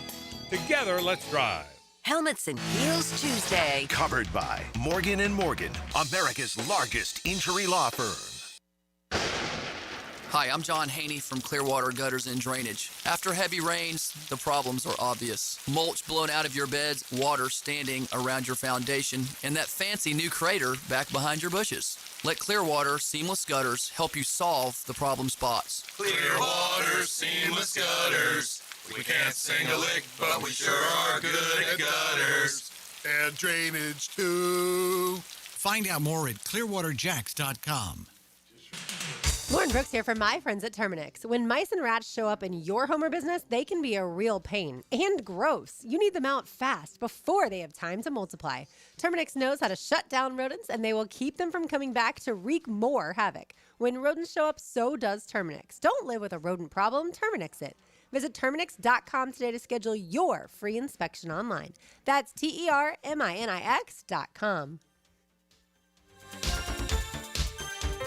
together let's drive. Helmets and Heels Tuesday. Covered by Morgan & Morgan, America's largest injury law firm. Hi, I'm John Haney from Clearwater Gutters and Drainage. After heavy rains, the problems are obvious. Mulch blown out of your beds, water standing around your foundation, and that fancy new crater back behind your bushes. Let Clearwater Seamless Gutters help you solve the problem spots. Clearwater Seamless Gutters. We can't sing a lick, but we sure are good at gutters. And drainage, too. Find out more at clearwaterjacks.com. Lauren Brooks here from my friends at Terminix. When mice and rats show up in your home or business, they can be a real pain and gross. You need them out fast before they have time to multiply. Terminix knows how to shut down rodents, and they will keep them from coming back to wreak more havoc. When rodents show up, so does Terminix. Don't live with a rodent problem, Terminix it. Visit Terminix.com today to schedule your free inspection online. That's TERMINIX.com.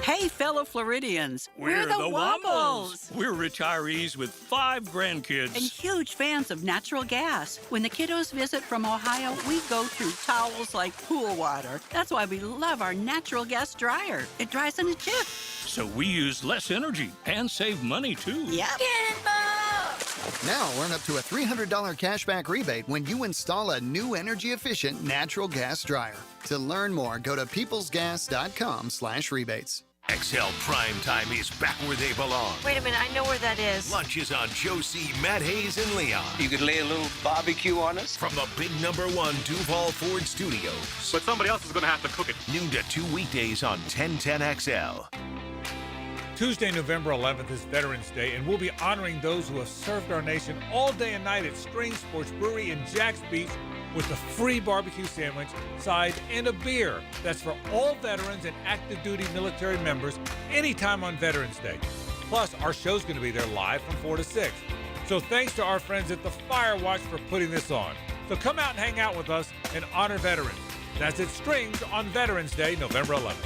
Hey, fellow Floridians. We're the Wombles. We're retirees with 5 grandkids. And huge fans of natural gas. When the kiddos visit from Ohio, we go through towels like pool water. That's why we love our natural gas dryer. It dries in a jiff. So we use less energy and save money, too. Yep. Now earn up to a $300 cashback rebate when you install a new energy-efficient natural gas dryer. To learn more, go to peoplesgas.com/rebates. XL Prime Time is back where they belong. Wait a minute, I know where that is. Lunch is on Joe C., Matt Hayes, and Leon. You could lay a little barbecue on us? From the big #1 Duval Ford Studios. But somebody else is going to have to cook it. Noon to 2 weekdays on 1010XL. Tuesday, November 11th is Veterans Day, and we'll be honoring those who have served our nation all day and night at String Sports Brewery in Jax Beach with a free barbecue sandwich, side, and a beer. That's for all veterans and active duty military members anytime on Veterans Day. Plus, our show's going to be there live from 4 to 6. So thanks to our friends at the Fire Watch for putting this on. So come out and hang out with us and honor veterans. as it strings on Veterans Day, November 11th.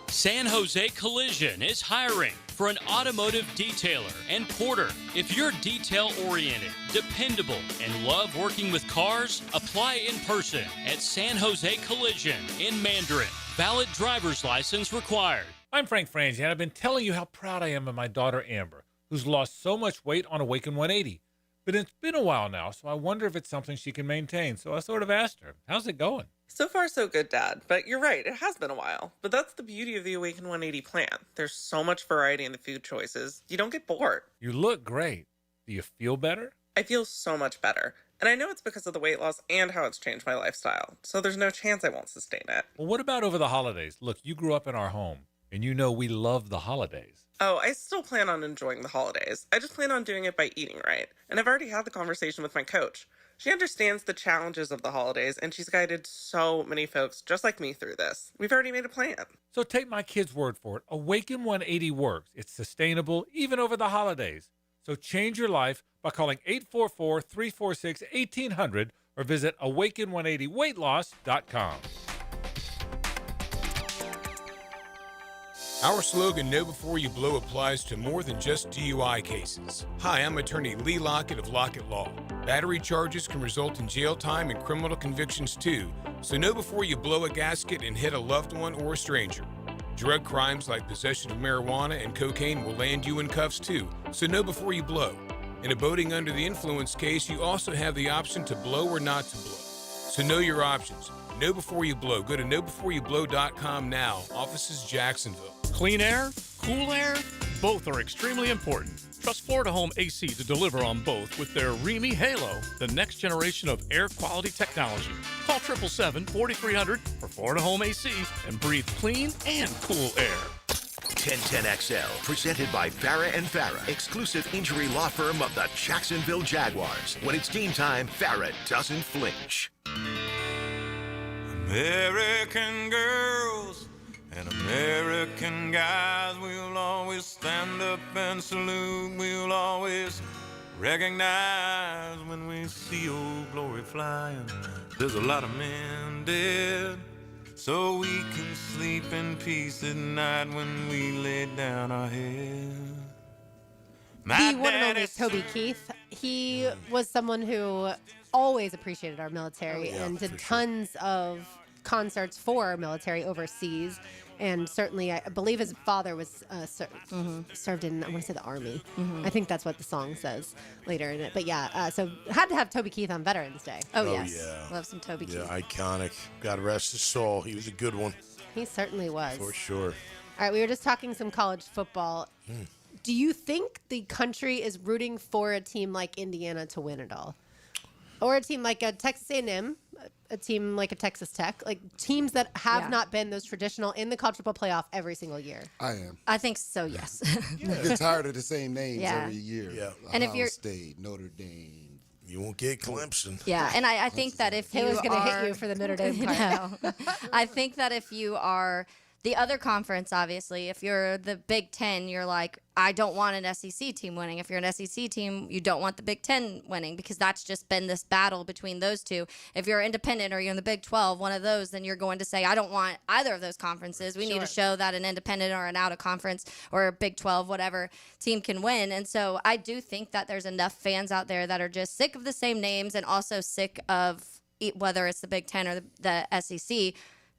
San Jose Collision is hiring for an automotive detailer and porter. If you're detail-oriented, dependable, and love working with cars, apply in person at San Jose Collision in Mandarin. Valid driver's license required. I'm Frank Frangie, and I've been telling you how proud I am of my daughter Amber, who's lost so much weight on Awaken 180. But it's been a while now, so I wonder if it's something she can maintain. So I sort of asked her, how's it going? So far, so good, Dad. But you're right, it has been a while. But that's the beauty of the Awaken 180 plan. There's so much variety in the food choices. You don't get bored. You look great. Do you feel better? I feel so much better. And I know it's because of the weight loss and how it's changed my lifestyle. So there's no chance I won't sustain it. Well, what about over the holidays? Look, you grew up in our home, and you know we love the holidays. Oh, I still plan on enjoying the holidays. I just plan on doing it by eating right. And I've already had the conversation with my coach. She understands the challenges of the holidays, and she's guided so many folks just like me through this. We've already made a plan. So take my kid's word for it. Awaken 180 works. It's sustainable, even over the holidays. So change your life by calling 844-346-1800 or visit awaken180weightloss.com. Our slogan, Know Before You Blow, applies to more than just DUI cases. Hi, I'm attorney Lee Lockett of Lockett Law. Battery charges can result in jail time and criminal convictions too, so know before you blow a gasket and hit a loved one or a stranger. Drug crimes like possession of marijuana and cocaine will land you in cuffs too, so know before you blow. In a boating under the influence case, you also have the option to blow or not to blow. So know your options. Know before you blow. Go to knowbeforeyouBlow.com now. Offices Jacksonville. Clean air, cool air, both are extremely important. Trust Florida Home AC to deliver on both with their REME Halo, the next generation of air quality technology. Call 777-4300 for Florida Home AC and breathe clean and cool air. 1010XL, presented by Farah and Farah, exclusive injury law firm of the Jacksonville Jaguars. When it's game time, Farah doesn't flinch. American girls and American guys, we'll always stand up and salute. We'll always recognize when we see old glory flying. There's a lot of men dead, so we can sleep in peace at night when we lay down our head. The one and only Toby Keith. He was someone who always appreciated our military and did tons of concerts for our military overseas. And certainly, I believe his father was served in, I want to say, the Army. I think that's what the song says later in it. But yeah, so had to have Toby Keith on Veterans Day. Oh yes. Yeah. Love some Toby Keith. Yeah, iconic. God rest his soul. He was a good one. He certainly was. For sure. All right, we were just talking some college football. Do you think the country is rooting for a team like Indiana to win it all? Or a team like a Texas A&M, a team like a Texas Tech, like teams that have not been those traditional in the college football playoff every single year? I am. I think so, yes. You get tired of the same names every year. Yeah. And if you're State, Notre Dame. You won't get Clemson. Yeah, and I think that if you Taylor's going to are, hit you for the Notre Dame part. no, I think that if you are the other conference, obviously, if you're the Big Ten, you're like, I don't want an SEC team winning. If you're an SEC team, you don't want the Big Ten winning because that's just been this battle between those two. If you're independent or you're in the Big 12, one of those, then you're going to say, I don't want either of those conferences. We need to show that an independent or an out of conference or a Big 12, whatever team can win. And so I do think that there's enough fans out there that are just sick of the same names and also sick of whether it's the Big Ten or the SEC,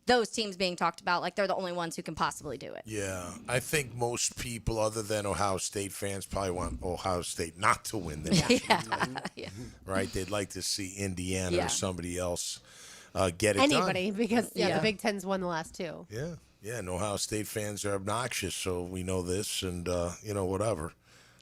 those teams being talked about like they're the only ones who can possibly do it. Yeah, I think most people other than Ohio State fans probably want Ohio State not to win the national title. Right? They'd like to see Indiana or somebody else get it Anybody, done. because the Big Ten's won the last two. Yeah, and Ohio State fans are obnoxious, so we know this and, whatever.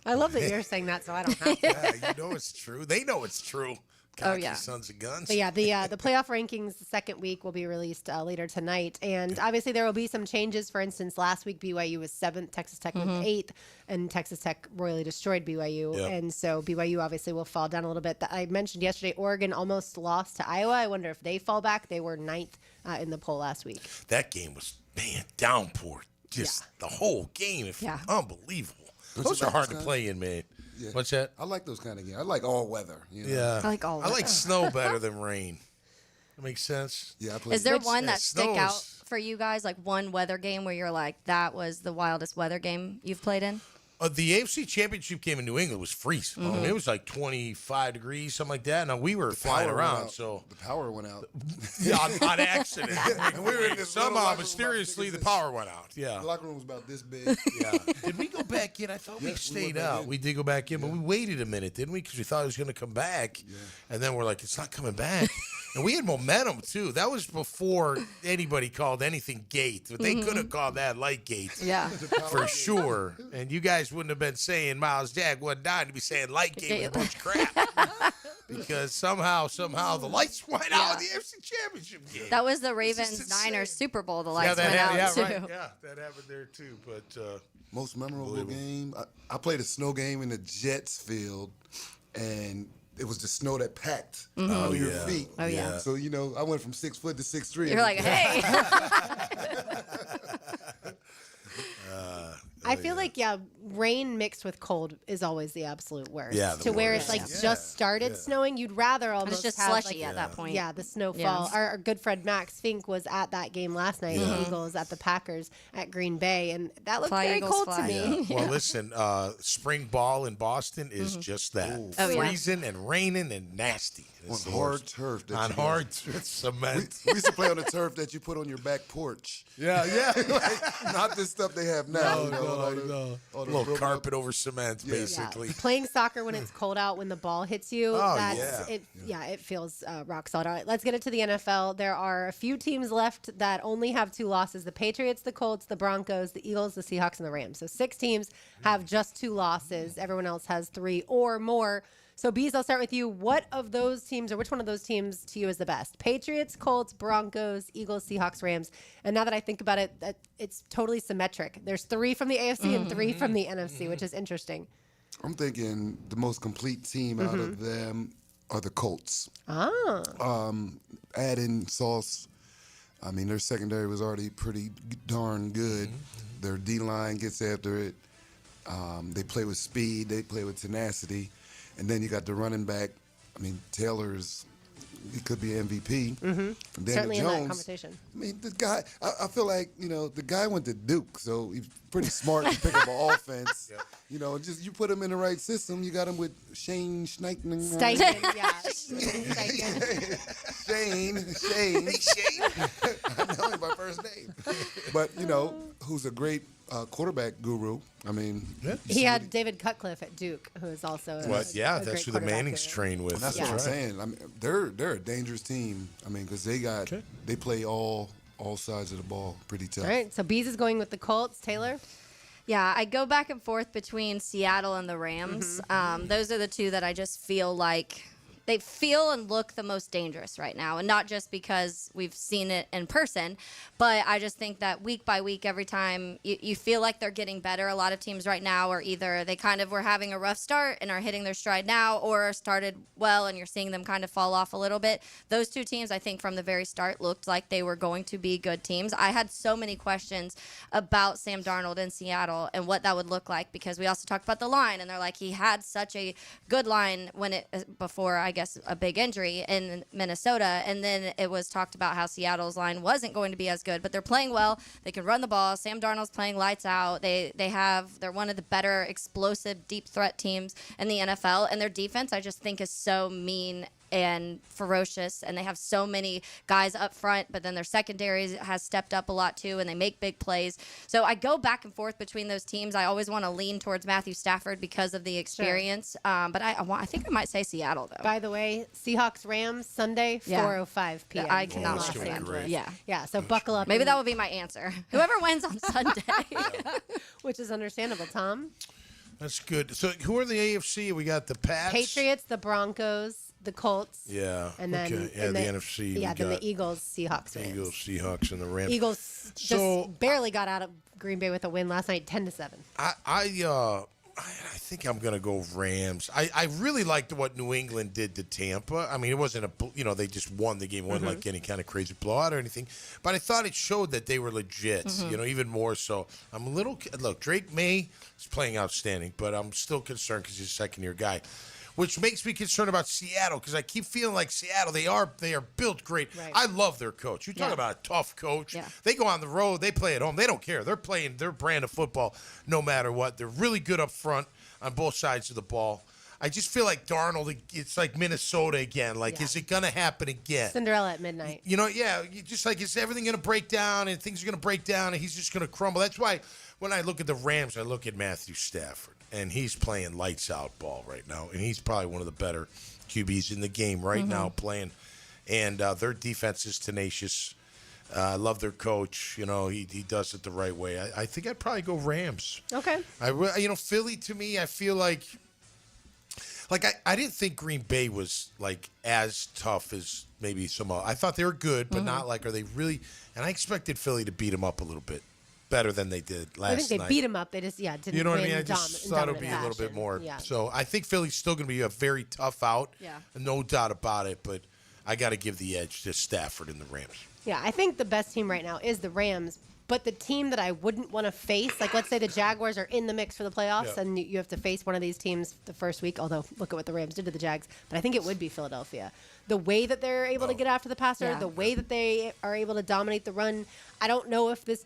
I love that you're saying that, so I don't have to. Yeah, you know it's true. They know it's true. Cocky sons of guns. But yeah, the playoff rankings the second week will be released later tonight. And obviously there will be some changes. For instance, last week BYU was 7th, Texas Tech was 8th, and Texas Tech royally destroyed BYU. Yep. And so BYU obviously will fall down a little bit. I mentioned yesterday Oregon almost lost to Iowa. I wonder if they fall back. They were 9th in the poll last week. That game was, downpour. Just the whole game. Unbelievable. Those are hard to play in, man. Yeah. What's that? I like those kind of games. I like all weather. Yeah. I like all I like snow better than rain. That makes sense. Yeah, I played. Is there one Yeah, that stick snow out is- for you guys? Like one weather game where you're like, that was the wildest weather game you've played in? The AFC Championship game in New England was freezing. I mean, it was like 25 degrees, something like that. Now, we were flying around, so... The power went out. Yeah, on accident. We were in this little Somehow, locker room mysteriously, the about power went out. Yeah. The locker room was about this big. Yeah. Did we go back in? I thought we Yes, we stayed went back out. in. We did go back in, but we waited a minute, didn't we? Because we thought it was going to come back. Yeah. And then we're like, it's not coming back. And we had momentum, too. That was before anybody called anything gate. But they could have called that light gate. Yeah. For sure. And you guys wouldn't have been saying Miles Jack wasn't dying to be saying light gate with a bunch of crap. Because somehow the lights went out in the AFC Championship game. That was the Ravens-Niners Super Bowl. The lights went yeah, out, too. right. Yeah, that happened there, too. But Most memorable game, I played a snow game in the Jets field, and it was the snow that packed under your feet. Oh, yeah. So, you know, I went from 6 foot to 6'3". You're like, hey. I feel like, rain mixed with cold is always the absolute worst. Yeah, the to where worst. it's like just started snowing, you'd rather almost It's just have slushy like, at that point. Yeah, the snowfall. Yeah. Our good friend Max Fink was at that game last night. The Eagles at the Packers at Green Bay, and that looked Fly very Eagles, cold fly. to me. Yeah. Well, listen, spring ball in Boston is just that. Oh, yeah. Freezing and raining and nasty. It's On the hard worst. turf. That On you hard got. cement. We used to play on the turf that you put on your back porch. Yeah. Like, not this stuff they have now. No. all A the little broken carpet over cement, Yeah. basically. Playing soccer when it's cold out, when the ball hits you, Oh, it feels rock solid. All right, let's get into the NFL. There are a few teams left that only have 2 losses: the Patriots, the Colts, the Broncos, the Eagles, the Seahawks, and the Rams. So 6 teams have just 2 losses. Everyone else has 3 or more. So, Bees, I'll start with you. What of those teams, or which one of those teams to you is the best? Patriots, Colts, Broncos, Eagles, Seahawks, Rams. And now that I think about it, it's totally symmetric. There's 3 from the AFC and 3 from the NFC, which is interesting. I'm thinking the most complete team out of them are the Colts. Add in Sauce. I mean, their secondary was already pretty darn good. Their D-line gets after it. They play with speed. They play with tenacity. And then you got the running back. I mean, he could be MVP. Daniel Certainly Jones, in that conversation. I mean, the guy, I feel like, the guy went to Duke, so he's pretty smart to pick up an offense. Yep. Just you put him in the right system, you got him with Shane Steichen. Shane. I know him by first name. But, who's a great quarterback guru. I mean, he had David Cutcliffe at Duke, who is also that's who the Mannings train with. That's what I'm saying. I mean, they're a dangerous team. I mean, because they play all sides of the ball pretty tough. All right, so Bees is going with the Colts. Taylor? Yeah, I go back and forth between Seattle and the Rams. Those are the 2 that I just feel like they feel and look the most dangerous right now. And not just because we've seen it in person, but I just think that week by week, every time you feel like they're getting better. A lot of teams right now are either they kind of were having a rough start and are hitting their stride now, or started well and you're seeing them kind of fall off a little bit. Those 2 teams, I think from the very start, looked like they were going to be good teams. I had so many questions about Sam Darnold in Seattle and what that would look like, because we also talked about the line, and they're like, he had such a good line before, I guess, a big injury in Minnesota, and then it was talked about how Seattle's line wasn't going to be as good, but they're playing well. They can run the ball. Sam Darnold's playing lights out. They're one of the better explosive deep threat teams in the NFL, and their defense I just think is so mean and ferocious, and they have so many guys up front, but then their secondary has stepped up a lot too, and they make big plays. So I go back and forth between those teams. I always want to lean towards Matthew Stafford because of the experience, but I think I might say Seattle, though. By the way, Seahawks-Rams, Sunday, 4:05 p.m. I cannot Los wait. Angeles. Yeah, so buckle up. Maybe that would be my answer. Whoever wins on Sunday. Which is understandable. Tom? That's good. So who are the AFC? We got the Pats. Patriots, the Broncos, the Colts. Yeah. And then the NFC. Yeah, then the Eagles, Seahawks, Rams. Eagles, Seahawks, and the Rams. Eagles just barely got out of Green Bay with a win last night, 10-7. I think I'm going to go Rams. I really liked what New England did to Tampa. I mean, it wasn't they just won the game. It wasn't like any kind of crazy blowout or anything. But I thought it showed that they were legit, even more so. I'm a little, look, Drake May is playing outstanding, but I'm still concerned because he's a second-year guy. which makes me concerned about Seattle because I keep feeling like Seattle, they are built great. Right. I love their coach. You talk about a tough coach. Yeah. They go on the road. They play at home. They don't care. They're playing their brand of football no matter what. They're really good up front on both sides of the ball. I just feel like Darnold, it's like Minnesota again. Like, is it going to happen again? Cinderella at midnight. Just like, is everything going to break down and things are going to break down and he's just going to crumble? That's why when I look at the Rams, I look at Matthew Stafford, and he's playing lights out ball right now, and he's probably one of the better QBs in the game right now playing. And their defense is tenacious. I love their coach. He does it the right way. I think I'd probably go Rams. Okay. Philly, to me, I feel like I didn't think Green Bay was like as tough as maybe some. I thought they were good, but not like, are they really? And I expected Philly to beat them up a little bit better than they did last night. I think they beat them up. They just didn't. You know what I win mean? I just thought it would be a little bit more. Yeah. So I think Philly's still going to be a very tough out. Yeah. No doubt about it. But I got to give the edge to Stafford and the Rams. Yeah, I think the best team right now is the Rams. But the team that I wouldn't want to face, like let's say the Jaguars are in the mix for the playoffs and you have to face one of these teams the first week, although look at what the Rams did to the Jags. But I think it would be Philadelphia. The way that they're able to get after the passer, the way that they are able to dominate the run, I don't know if this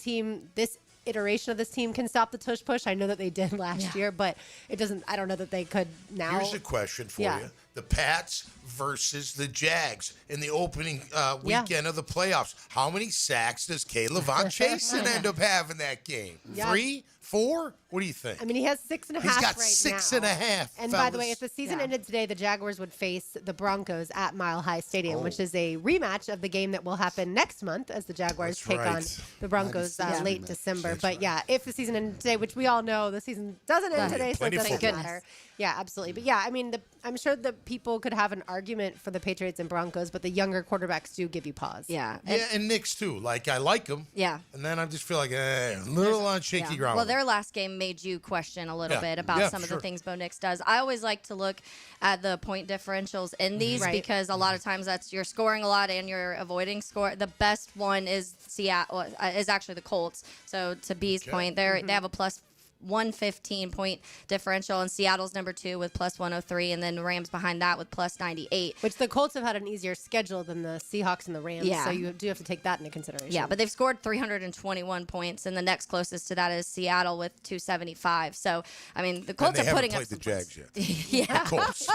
iteration of this team can stop the tush push. I know that they did last year, but it doesn't. I don't know that they could now. Here's a question for you: the Pats versus the Jags in the opening weekend of the playoffs. How many sacks does Caleb Von Chasen end up having that game? 3, 4? What do you think? I mean, he has 6.5. He's got right 6.5. And by the way, if the season ended today, the Jaguars would face the Broncos at Mile High Stadium, which is a rematch of the game that will happen next month as the Jaguars take on the Broncos late December. But if the season ended today, which we all know the season doesn't end today, so it doesn't matter. Yeah, absolutely. But I mean, I'm sure that people could have an argument for the Patriots and Broncos, but the younger quarterbacks do give you pause. Yeah. And Knicks too. Like, I like them. Yeah. And then I just feel like a little on shaky ground. Well, their last game made you question a little bit about some of the things Bo Nix does. I always like to look at the point differentials in these because a lot of times you're scoring a lot and you're avoiding score. The best one is Seattle, is actually the Colts. So to B's point, they have a plus 115 point differential, and Seattle's number 2 with plus 103, and then Rams behind that with plus 98. Which the Colts have had an easier schedule than the Seahawks and the Rams, so you do have to take that into consideration. Yeah, but they've scored 321 points, and the next closest to that is Seattle with 275. So, I mean, the Colts are putting up the Jags yet. Yeah. Colts.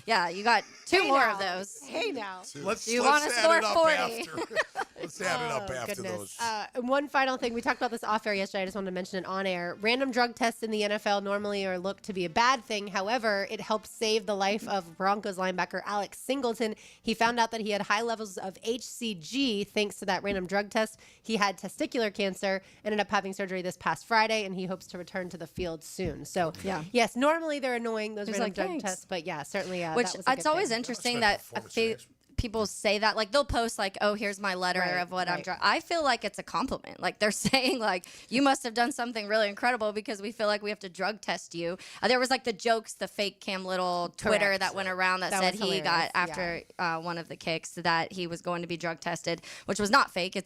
Yeah, you got 2 more of those. Hey now. Let's want to score 40? Let's add it up after those. And one final thing, we talked about this off air yesterday. I just wanted to mention it on air. Random drug tests in the NFL normally are looked to be a bad thing. However, it helped save the life of Broncos linebacker Alex Singleton. He found out that he had high levels of HCG thanks to that random drug test. He had testicular cancer, ended up having surgery this past Friday, and he hopes to return to the field soon. So, yes, normally they're annoying, those random drug tests, but certainly Which that was a it's good always thing. interesting that people say that, like they'll post like, oh, here's my letter of what I'm driving. I feel like it's a compliment. Like they're saying like, you must have done something really incredible because we feel like we have to drug test you. There was like the jokes, the fake Cam Little Twitter that went around that said he got after one of the kicks that he was going to be drug tested, which was not fake.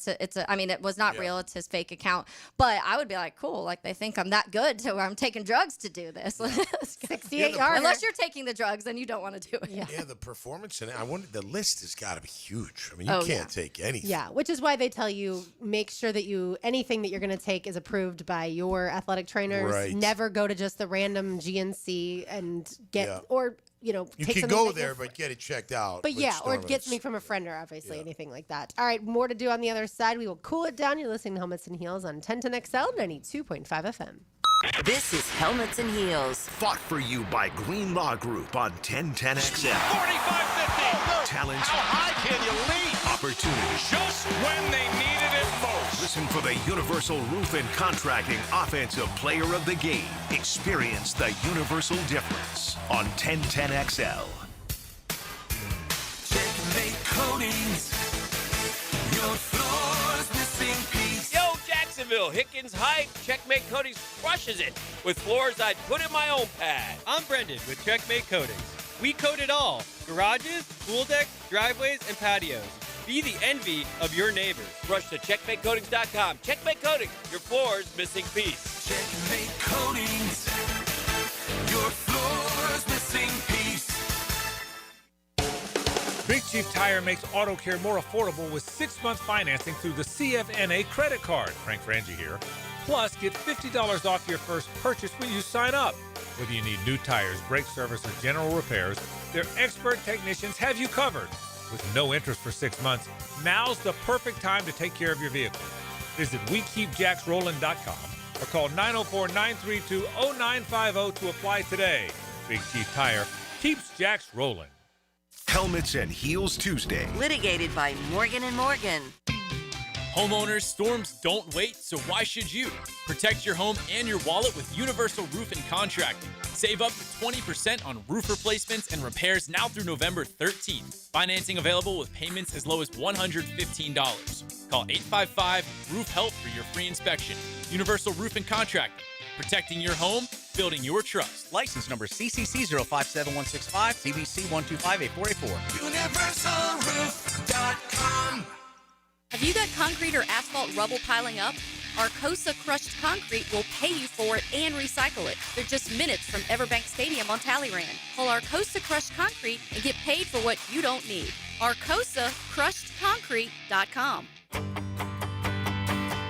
I mean, it was not real. It's his fake account. But I would be like, cool. Like they think I'm that good to where I'm taking drugs to do this. 68 yards. Unless you're taking the drugs, then you don't want to do it. Yeah, the performance and I wanted the list has got to be huge. I mean, you can't take anything. Yeah, which is why they tell you make sure that anything that you're going to take is approved by your athletic trainers. Right. Never go to just the random GNC and get or you take can go there, but get it checked out. But or get something from a friend or obviously anything like that. All right, more to do on the other side. We will cool it down. You're listening to Helmets and Heels on 1010XL 92.5 FM. This is Helmets and Heels. Fought for you by Green Law Group on 1010XL. 45-50. Talent. How high can you leap? Opportunity. Just when they needed it most. Listen for the Universal Roof and Contracting Offensive Player of the Game. Experience the universal difference on 1010XL. Checkmate Coatings. Your floor's missing piece. Yo, Jacksonville, Hickens Hike, Checkmate Coatings crushes it with floors I'd put in my own pad. I'm Brendan with Checkmate Coatings. We coat it all: garages, pool decks, driveways, and patios. Be the envy of your neighbors. Rush to checkmatecoatings.com. Checkmate Coatings, your floor's missing piece. Checkmate Coatings. Your floor's missing piece. Big Chief Tire makes auto care more affordable with 6-month financing through the CFNA credit card. Frank Frangie here. Plus, get $50 off your first purchase when you sign up. Whether you need new tires, brake service, or general repairs, their expert technicians have you covered. With no interest for 6 months, now's the perfect time to take care of your vehicle. Visit WeKeepJacksRollin.com or call 904-932-0950 to apply today. Big Chief Tire keeps Jacks rolling. Helmets and Heels Tuesday. Litigated by Morgan & Morgan. Homeowners, storms don't wait, so why should you? Protect your home and your wallet with Universal Roof and Contracting. Save up to 20% on roof replacements and repairs now through November 13th. Financing available with payments as low as $115. Call 855-ROOF-HELP for your free inspection. Universal Roof and Contracting. Protecting your home, building your trust. License number CCC 057165, CBC 1258484. UniversalRoof.com. Have you got concrete or asphalt rubble piling up? Arcosa Crushed Concrete will pay you for it and recycle it. They're just minutes from Everbank Stadium on Talleyrand. Call Arcosa Crushed Concrete and get paid for what you don't need. ArcosaCrushedConcrete.com.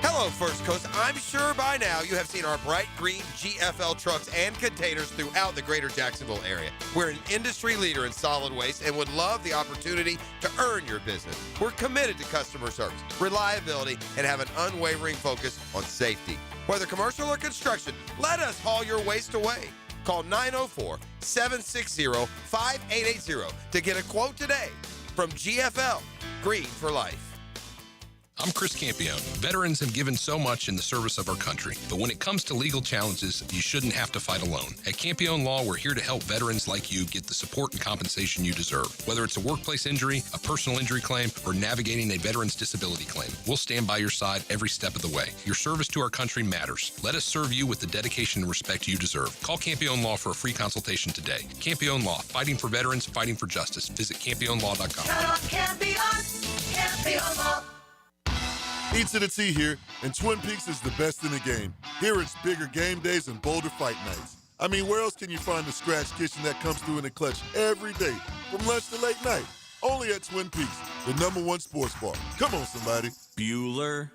Hello, First Coast. I'm sure by now you have seen our bright green GFL trucks and containers throughout the greater Jacksonville area. We're an industry leader in solid waste and would love the opportunity to earn your business. We're committed to customer service, reliability, and have an unwavering focus on safety. Whether commercial or construction, let us haul your waste away. Call 904-760-5880 to get a quote today. From GFL, Green for Life. I'm Chris Campione. Veterans have given so much in the service of our country, but when it comes to legal challenges, you shouldn't have to fight alone. At Campione Law, we're here to help veterans like you get the support and compensation you deserve. Whether it's a workplace injury, a personal injury claim, or navigating a veteran's disability claim, we'll stand by your side every step of the way. Your service to our country matters. Let us serve you with the dedication and respect you deserve. Call Campione Law for a free consultation today. Campione Law, fighting for veterans, fighting for justice. Visit CampioneLaw.com. Count on Campione, Campione Law. Eats to the T here, and Twin Peaks is the best in the game. Here it's bigger game days and bolder fight nights. I mean, where else can you find the scratch kitchen that comes through in the clutch every day, from lunch to late night? Only at Twin Peaks, the #1 sports bar. Come on, somebody. Bueller.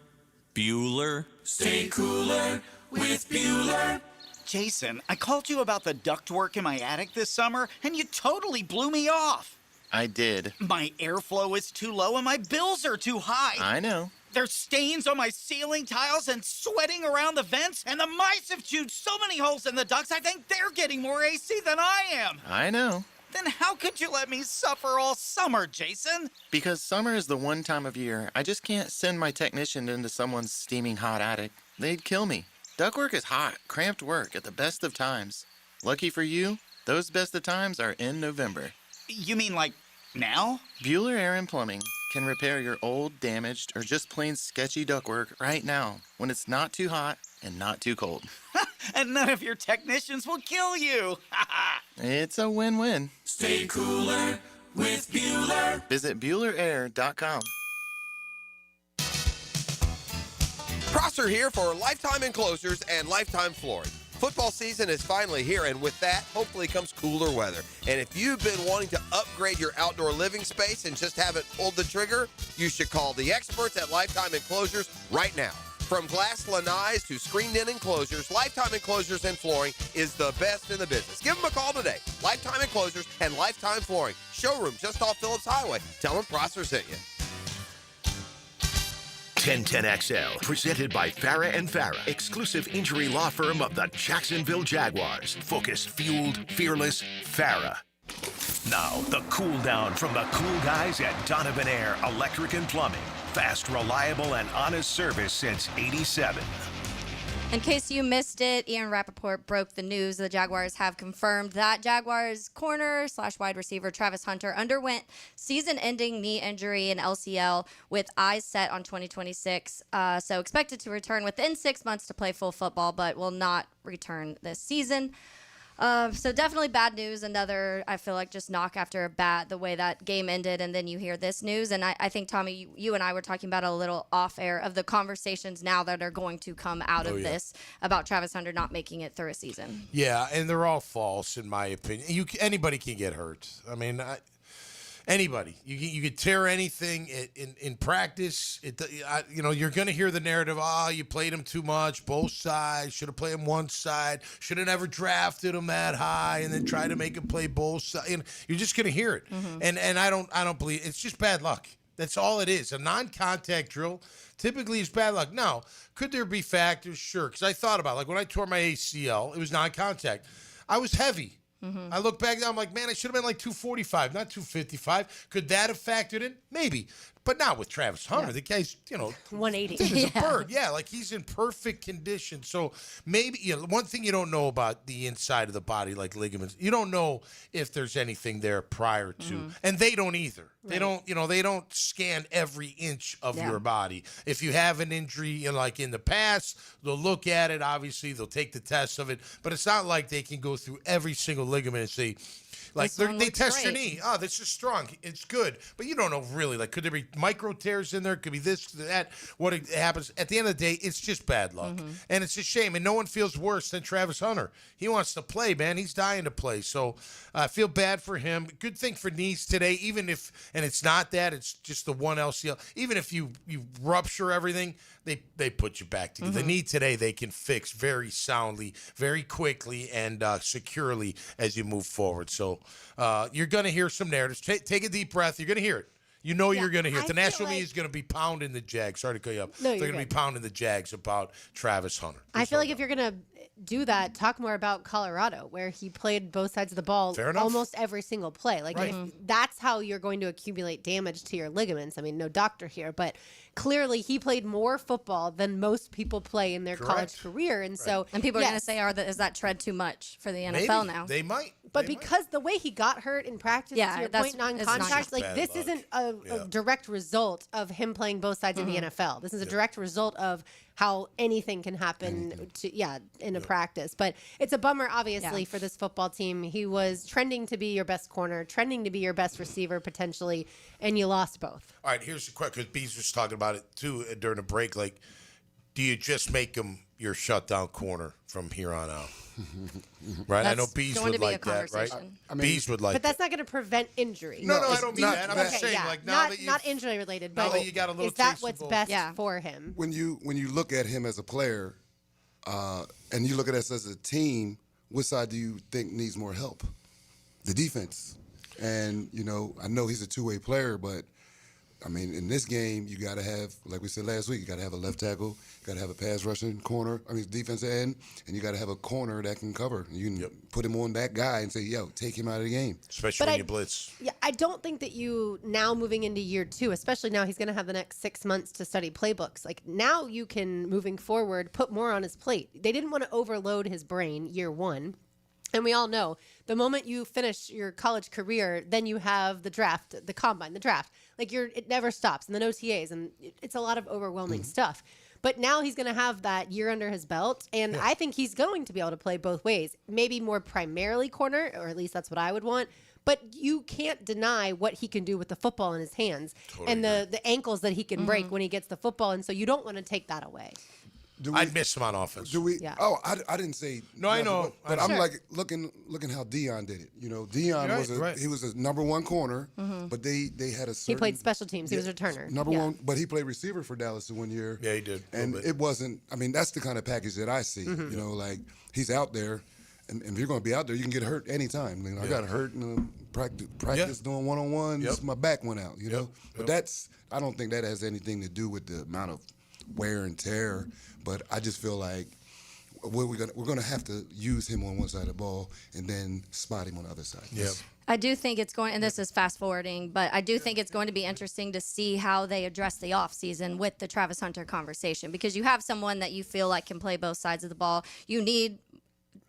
Stay cooler with Bueller. Jason, I called you about the ductwork in my attic this summer, and you totally blew me off. I did. My airflow is too low and my bills are too high. I know. There's stains on my ceiling tiles and sweating around the vents, and the mice have chewed so many holes in the ducts, I think they're getting more AC than I am. I know. Then how could you let me suffer all summer, Jason? Because summer is the one time of year I just can't send my technician into someone's steaming hot attic. They'd kill me. Ductwork is hot, cramped work at the best of times. Lucky for you, those best of times are in November. You mean like now? Bueller Air and Plumbing can repair your old, damaged, or just plain sketchy ductwork right now when it's not too hot and not too cold. And none of your technicians will kill you. It's a win-win. Stay cooler with Bueller. Visit BuellerAir.com. Prosser here for Lifetime Enclosures and Lifetime Flooring. Football season is finally here, and with that, hopefully comes cooler weather. And if you've been wanting to upgrade your outdoor living space and just haven't pulled the trigger, you should call the experts at Lifetime Enclosures right now. From glass lanais to screened-in enclosures, Lifetime Enclosures and Flooring is the best in the business. Give them a call today. Lifetime Enclosures and Lifetime Flooring. Showroom just off Phillips Highway. Tell them Prosser sent you. 1010XL, presented by Farah and Farah, exclusive injury law firm of the Jacksonville Jaguars. Focused, fueled, fearless, Farah. Now, the cool down from the cool guys at Donovan Air Electric and Plumbing. Fast, reliable, and honest service since '87. In case you missed it, Ian Rappaport broke the news. The Jaguars have confirmed that Jaguars corner/wide receiver Travis Hunter underwent season-ending knee injury in LCL with eyes set on 2026. So expected to return within 6 months to play full football, but will not return this season. So definitely bad news. Another, I feel like, just knock after a bat, the way that game ended, and then you hear this news. And I think, Tommy, you and I were talking about a little off air of the conversations now that are going to come out of this about Travis Hunter not making it through a season. Yeah, and they're all false, in my opinion. Anybody can get hurt. I mean, Anybody, you could tear anything in practice. You're going to hear the narrative. Oh, you played him too much. Both sides should have played him one side. Should have never drafted him that high, and then try to make him play both sides. And you're just going to hear it. And I don't believe it's just bad luck. That's all it is. A non-contact drill typically is bad luck. Now, could there be factors? Sure, because I thought about it. Like when I tore my ACL, it was non-contact. I was heavy. I look back now, I'm like, man, I should have been like 245, not 255. Could that have factored in? Maybe. But not with Travis Hunter. The guy's, 180. He's a bird. Yeah, like he's in perfect condition. So maybe, one thing you don't know about the inside of the body, like ligaments, you don't know if there's anything there prior to. And they don't either. They don't, they don't scan every inch of your body. If you have an injury, like in the past, they'll look at it. Obviously, they'll take the test of it. But it's not like they can go through every single ligament and say, like they test your knee. Oh, this is strong. It's good. But you don't know really. Like, could there be micro tears in there? Could be this, that. What happens? At the end of the day, it's just bad luck. And it's a shame. And no one feels worse than Travis Hunter. He wants to play, man. He's dying to play. So I feel bad for him. Good thing for knees today, even if, and it's not that, it's just the one LCL. Even if you rupture everything, they put you back together. The knee today they can fix very soundly, very quickly, and securely as you move forward. So you're going to hear some narratives. Take a deep breath. You're going to hear it. You're going to hear it. The national media is going to be pounding the Jags. Sorry to cut you up. No, they're going to be pounding the Jags about Travis Hunter. I feel like if you're going to do that, talk more about Colorado, where he played both sides of the ball almost every single play. Like, if that's how you're going to accumulate damage to your ligaments. I mean, no doctor here, but clearly he played more football than most people play in their college career. And so, and people are going to say, is that tread too much for the NFL now? They might. But because the way he got hurt in practice, to your point, non-contact, like this isn't a direct result of him playing both sides in the NFL. This is a direct result of how anything can happen in a practice. But it's a bummer, obviously, for this football team. He was trending to be your best corner, trending to be your best receiver potentially, and you lost both. All right, here's the question, because Bees was talking about it too during the break. Like, do you just make him your shutdown corner from here on out? Right? I know Bees would like that, right? Bees would like But that's not going to prevent injury. No, I don't mean that. I'm just saying, like, now that not injury related, but that you got a little is that what's best for him? When you look at him as a player, and you look at us as a team, what side do you think needs more help? The defense. And, I know he's a two-way player, but I mean, in this game, you got to have, like we said last week, you got to have a left tackle, you got to have a pass rushing corner, defense end, and you got to have a corner that can cover. You can put him on that guy and say, take him out of the game. Especially when you blitz. Yeah, I don't think that you, now moving into year 2, especially now he's going to have the next 6 months to study playbooks. Like, now you can, moving forward, put more on his plate. They didn't want to overload his brain year 1. And we all know the moment you finish your college career, then you have the draft, the combine, the draft. Like it never stops, and then OTAs, and it's a lot of overwhelming stuff. But now he's going to have that year under his belt, and I think he's going to be able to play both ways. Maybe more primarily corner, or at least that's what I would want. But you can't deny what he can do with the football in his hands and the ankles that he can break when he gets the football, and so you don't want to take that away. I'd miss him on offense. Do we? Yeah. Oh, I didn't say. No, I know. But I'm like looking how Dion did it. Dion was he was a number 1 corner, but they had a certain. He played special teams. He was a returner. Number 1, but he played receiver for Dallas 1 year. Yeah, he did. And it wasn't. I mean, that's the kind of package that I see. Like he's out there, and if you're going to be out there, you can get hurt anytime. I got hurt in practice doing one-on-ones. My back went out. But I don't think that has anything to do with the amount of wear and tear. But I just feel like we're gonna have to use him on one side of the ball and then spot him on the other side. Yeah. I do think it's going, and this is fast forwarding, but I do think it's going to be interesting to see how they address the offseason with the Travis Hunter conversation, because you have someone that you feel like can play both sides of the ball. You need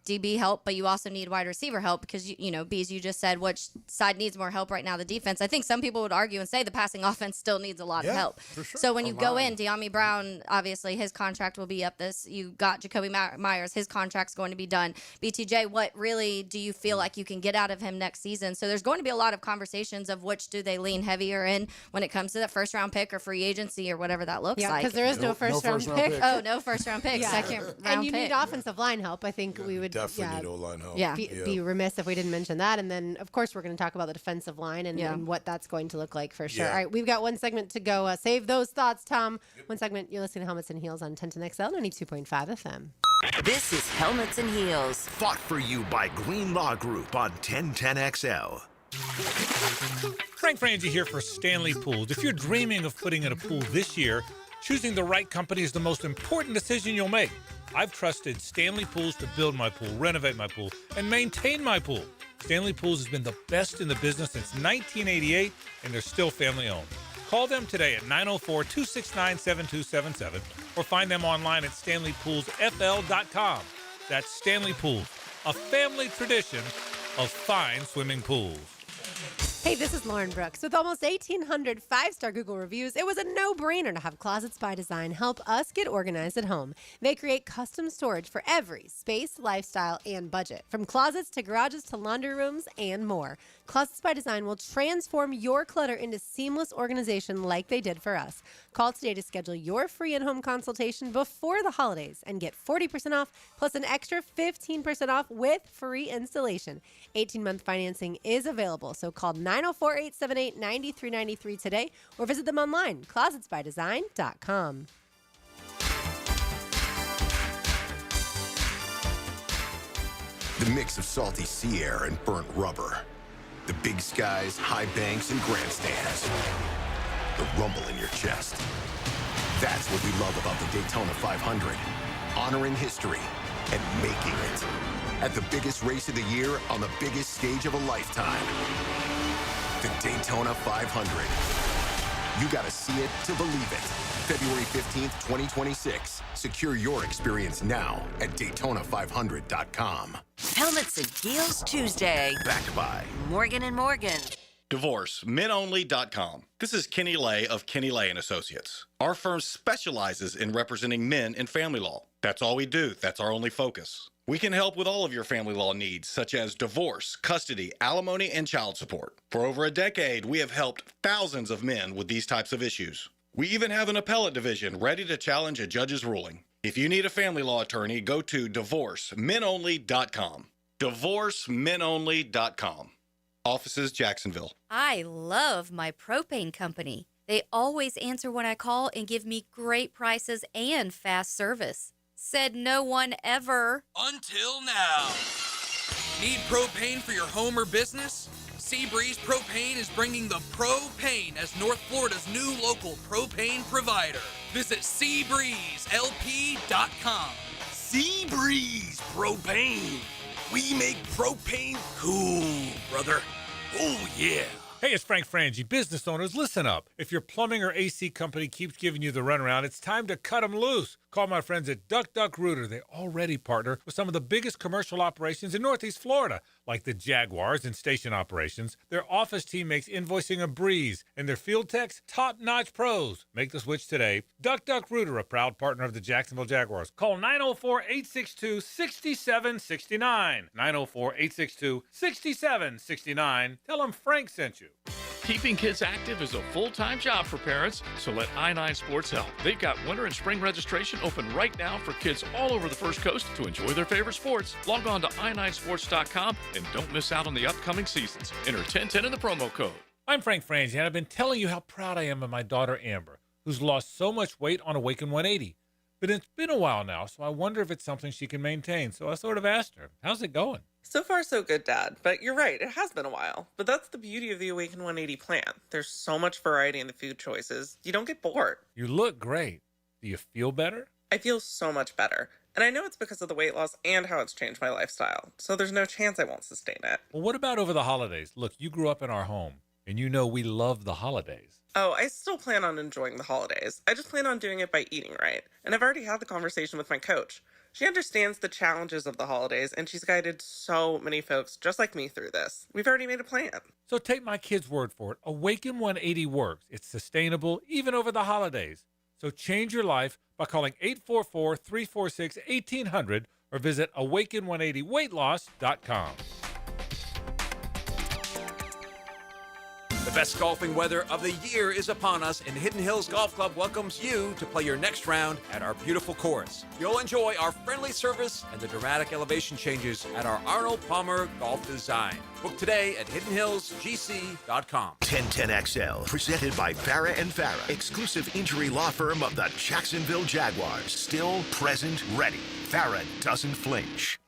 DB help, but you also need wide receiver help because, Bees, you just said which side needs more help right now, the defense. I think some people would argue and say the passing offense still needs a lot of help. For sure. So when you go in, De'Ami Brown, obviously his contract will be up you got Jacoby Myers, his contract's going to be done. BTJ, what really do you feel like you can get out of him next season? So there's going to be a lot of conversations of which do they lean heavier in when it comes to that first round pick or free agency or whatever that looks like. Because there is no first round pick. Oh, no first round pick, second round pick. And you need offensive line help. I think we would definitely need O-line help. Be remiss if we didn't mention that. And then, of course, we're going to talk about the defensive line and what that's going to look like for sure. Yeah. All right, we've got one segment to go. Save those thoughts, Tom. One segment, you're listening to Helmets and Heels on 1010XL, 92.5 FM. This is Helmets and Heels. Fought for you by Green Law Group on 1010XL. Frank Frangie here for Stanley Pools. If you're dreaming of putting in a pool this year, choosing the right company is the most important decision you'll make. I've trusted Stanley Pools to build my pool, renovate my pool, and maintain my pool. Stanley Pools has been the best in the business since 1988, and they're still family-owned. Call them today at 904-269-7277 or find them online at stanleypoolsfl.com. That's Stanley Pools, a family tradition of fine swimming pools. Hey, this is Lauren Brooks. With almost 1,800 five-star Google reviews, it was a no-brainer to have Closets by Design help us get organized at home. They create custom storage for every space, lifestyle, and budget, from closets to garages to laundry rooms and more. Closets by Design will transform your clutter into seamless organization like they did for us. Call today to schedule your free in-home consultation before the holidays and get 40% off plus an extra 15% off with free installation. 18-month financing is available, so call 904-878-9393 today or visit them online, closetsbydesign.com. The mix of salty sea air and burnt rubber. The big skies, high banks, and grandstands. The rumble in your chest. That's what we love about the Daytona 500. Honoring history and making it. At the biggest race of the year on the biggest stage of a lifetime. The Daytona 500. You gotta see it to believe it. February 15th, 2026. Secure your experience now at Daytona500.com. Helmets and Heels Tuesday. Backed by Morgan & Morgan. DivorceMenOnly.com. This is Kenny Lay of Kenny Lay & Associates. Our firm specializes in representing men in family law. That's all we do. That's our only focus. We can help with all of your family law needs, such as divorce, custody, alimony, and child support. For over a decade, we have helped thousands of men with these types of issues. We even have an appellate division ready to challenge a judge's ruling. If you need a family law attorney, go to DivorceMenOnly.com. DivorceMenOnly.com. Offices, Jacksonville. I love my propane company. They always answer when I call and give me great prices and fast service. Said no one ever. Until now. Need propane for your home or business? Seabreeze Propane is bringing the propane as North Florida's new local propane provider. Visit SeabreezeLP.com. Seabreeze Propane. We make propane cool, brother. Oh, yeah. Hey, it's Frank Frangie. Business owners, listen up. If your plumbing or AC company keeps giving you the runaround, it's time to cut them loose. Call my friends at Duck Duck Rooter. They already partner with some of the biggest commercial operations in Northeast Florida, like the Jaguars and station operations. Their office team makes invoicing a breeze, and their field techs, top-notch pros. Make the switch today. Duck Duck Rooter, a proud partner of the Jacksonville Jaguars. Call 904-862-6769. 904-862-6769. Tell them Frank sent you. Keeping kids active is a full-time job for parents, so let I-9 Sports help. They've got winter and spring registration open right now for kids all over the First Coast to enjoy their favorite sports. Log on to i9sports.com and don't miss out on the upcoming seasons. Enter 1010 in the promo code. I'm Frank Frangie, and I've been telling you how proud I am of my daughter Amber, who's lost so much weight on Awaken 180. But it's been a while now, so I wonder if it's something she can maintain. So I sort of asked her, how's it going? So far, so good, Dad. But you're right, it has been a while. But that's the beauty of the Awaken 180 plan. There's so much variety in the food choices. You don't get bored. You look great. Do you feel better? I feel so much better. And I know it's because of the weight loss and how it's changed my lifestyle. So there's no chance I won't sustain it. Well, what about over the holidays? Look, you grew up in our home, and you know we love the holidays. Oh, I still plan on enjoying the holidays. I just plan on doing it by eating right. And I've already had the conversation with my coach. She understands the challenges of the holidays, and she's guided so many folks just like me through this. We've already made a plan. So take my kid's word for it. Awaken 180 works. It's sustainable, even over the holidays. So change your life by calling 844-346-1800 or visit awaken180weightloss.com. The best golfing weather of the year is upon us, and Hidden Hills Golf Club welcomes you to play your next round at our beautiful course. You'll enjoy our friendly service and the dramatic elevation changes at our Arnold Palmer Golf Design. Book today at hiddenhillsgc.com. 1010XL, presented by Farah and Farah, exclusive injury law firm of the Jacksonville Jaguars. Still, present, ready. Farah doesn't flinch.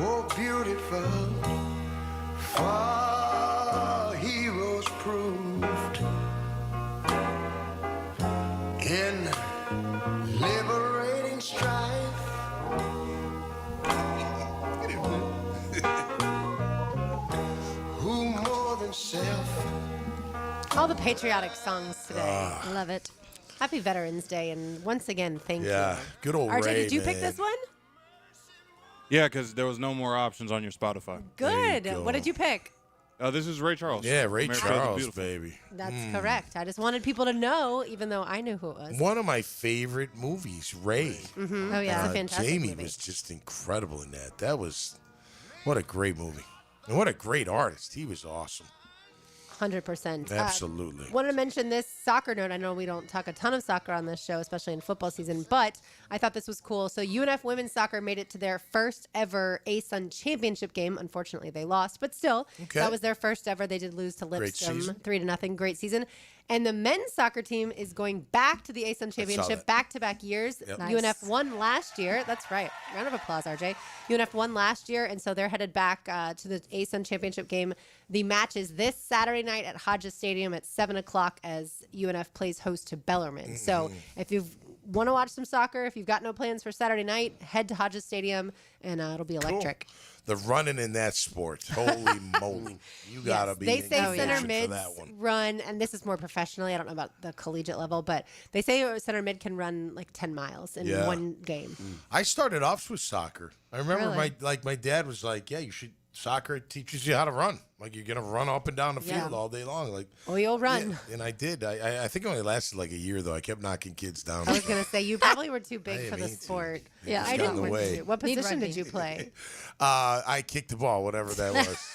Oh, beautiful, for heroes proved in liberating strife. Who more than self? All the patriotic songs today. Love it. Happy Veterans Day, and once again, thank Yeah, you. good old RJ, Ray, did you pick man. this one? Yeah, because there was no more options on your Spotify. Good. What did you pick? This is Ray Charles. Yeah, Ray America the Charles, Beautiful. baby. That's correct. I just wanted people to know, even though I knew who it was. One of my favorite movies, Ray. Mhm. Oh, yeah, it's a fantastic Jamie movie. was just incredible in that. That was, what a great movie. And what a great artist. He was awesome. 100%. Absolutely. Wanted to mention this soccer note. I know we don't talk a ton of soccer on this show, especially in football season, but I thought this was cool. So UNF women's soccer made it to their first ever ASUN championship game. Unfortunately, they lost, but still, that was their first ever. They did lose to Great Lipscomb season. 3-0. Great season. And the men's soccer team is going back to the ASUN championship that. back-to-back years. Yep. UNF won last year. That's right. Round of applause, RJ. UNF won last year, and so they're headed back to the ASUN championship game. The match is this Saturday night at Hodges Stadium at 7 o'clock as UNF plays host to Bellarmine. So if you want to watch some soccer, if you've got no plans for Saturday night, head to Hodges Stadium, and it'll be electric. The running in that sport, holy moly. You got to be They in say condition center for mids that one. run, and this is more professionally. I don't know about the collegiate level, but they say center mid can run like 10 miles in one game. I started off with soccer. I remember Really? my dad was like, yeah, you should, soccer teaches you how to run. Like you're going to run up and down the Yeah. field all day long. Like, Oh, you'll run. yeah, and I did. I think it only lasted like a year, though. I kept knocking kids down. I was going to say, you probably were too I big for didn't the mean to. sport. It just I got in didn't the want way. to. What Need position did rugby. you play? I kicked the ball, whatever that was.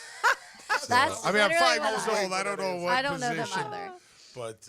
That's I mean, I'm literally 5 what years old. I don't know what I don't know position. them either. But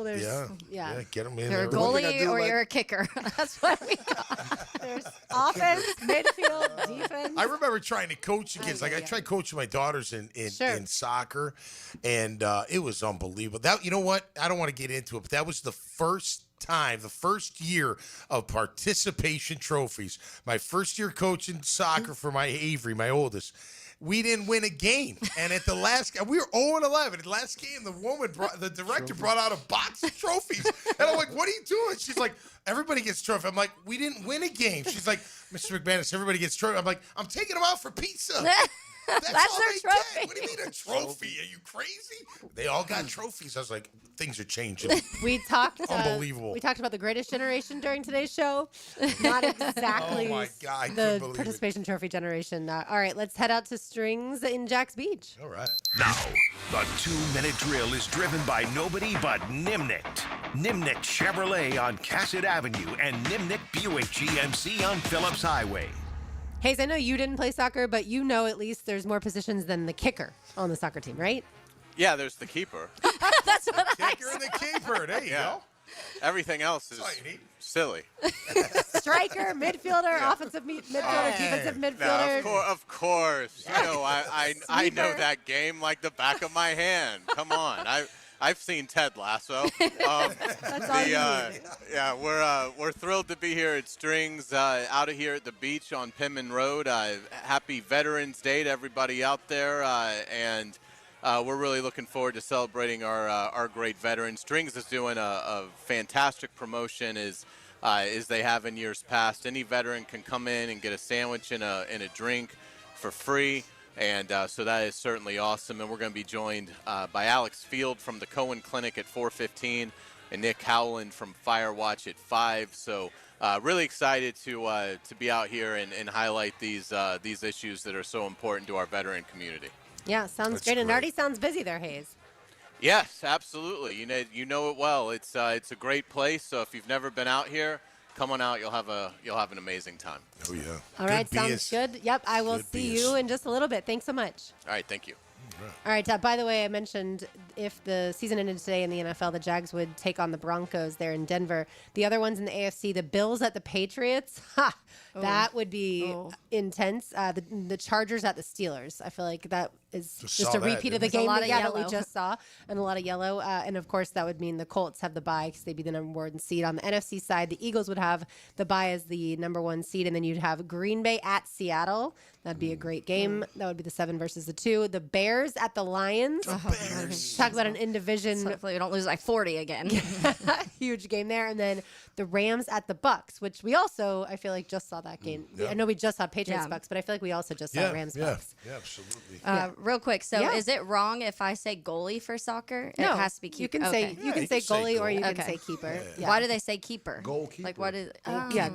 there's- yeah, get them in You're a there. One thing I goalie do or like- you're a kicker. That's what we got. There's offense, midfield, defense. I remember trying to coach the kids. Like I tried coaching my daughters in soccer, and it was unbelievable. That, you know what? I don't want to get into it, but that was the first time, the first year of participation trophies. My first year coaching soccer for my Avery, my oldest. We didn't win a game, and at the last, we were 0-11. At the last game, the director brought out a box of trophies, and I'm like, "What are you doing?" She's like, "Everybody gets trophy." I'm like, "We didn't win a game." She's like, "Mr. McManus, everybody gets trophy." I'm like, "I'm taking them out for pizza." That's all their they trophy. get. What do you mean a trophy? Are you crazy? They all got trophies. I was like, things are changing. We talked. Unbelievable. We talked about the greatest generation during today's show. Not exactly Oh my God, I couldn't the believe it. participation trophy generation. All right, let's head out to Strings in Jack's Beach. All right. Now, the 2-minute drill is driven by nobody but Nimnicht. Nimnicht Chevrolet on Cassett Avenue and Nimnicht Buick GMC on Phillips Highway. Hayes, I know you didn't play soccer, but you know at least there's more positions than the kicker on the soccer team, right? Yeah, there's the keeper. That's what I Kicker and the keeper. There you go. Everything else is silly. Striker, midfielder, offensive midfielder, defensive midfielder. No, of course. You know, I know that game like the back of my hand. Come on. I've seen Ted Lasso. That's all you need. Yeah, we're thrilled to be here at Strings, out of here at the beach on Penman Road. Happy Veterans Day to everybody out there, and we're really looking forward to celebrating our great veterans. Strings is doing a fantastic promotion as they have in years past. Any veteran can come in and get a sandwich and a drink for free. And so that is certainly awesome. And we're going to be joined by Alex Field from the Cohen Clinic at 4:15 and Nick Howland from Firewatch at 5. So really excited to be out here and highlight these issues that are so important to our veteran community. Yeah, sounds great. And it already sounds busy there, Hayes. Yes, absolutely. You know it well. It's a great place. So if you've never been out here, come on out. You'll have an amazing time. Oh yeah. All right, sounds good. Yep, I will see you in just a little bit. Thanks so much. All right, thank you. All right. By the way, I mentioned if the season ended today in the NFL, the Jags would take on the Broncos there in Denver. The other ones in the AFC, the Bills at the Patriots. That would be intense. The Chargers at the Steelers. I feel like that is just a repeat of the game that we just saw, and a lot of yellow. And of course, that would mean the Colts have the bye because they'd be the number one seed. On the NFC side, the Eagles would have the bye as the number one seed, and then you'd have Green Bay at Seattle. That'd be a great game. That would be the 7 versus the 2. The Bears at the Lions. Talk about an in-division. So hopefully we don't lose like 40 again. Huge game there. And then the Rams at the Bucks, which we also, I feel like, just saw that game. I know we just saw Patriots Bucks, but I feel like we also just saw Rams Bucks. Yeah, absolutely. Real quick, so is it wrong if I say goalie for soccer? No, it has to be keeper. You can say goalie or you can say keeper. Why do they say keeper? Goalkeeper. Like what is?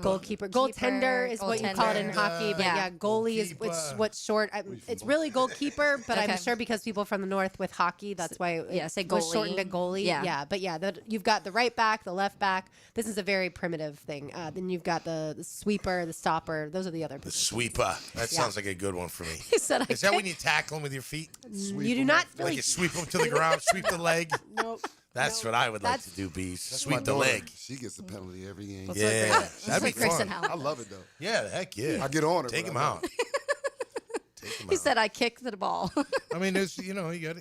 Goalkeeper. Goaltender is what you call it in hockey, but goalie is what's short. It's really goalkeeper, but I'm sure because people from the north with hockey, that's why it was shortened to goalie. But you've got the right back, the left back. This is a very primitive thing. Then you've got the sweeper, the stopper. Those are the other. The sweeper. That sounds like a good one for me. Is that when you tackle them with your feet? You do not. Like you sweep them to the ground, sweep the leg. Nope. That's what I would like to do, Bees. Sweep the leg. She gets the penalty every game. That'd be fun. I love it, though. Yeah, heck yeah. I get on it. Take him out. He said I kicked the ball. I mean,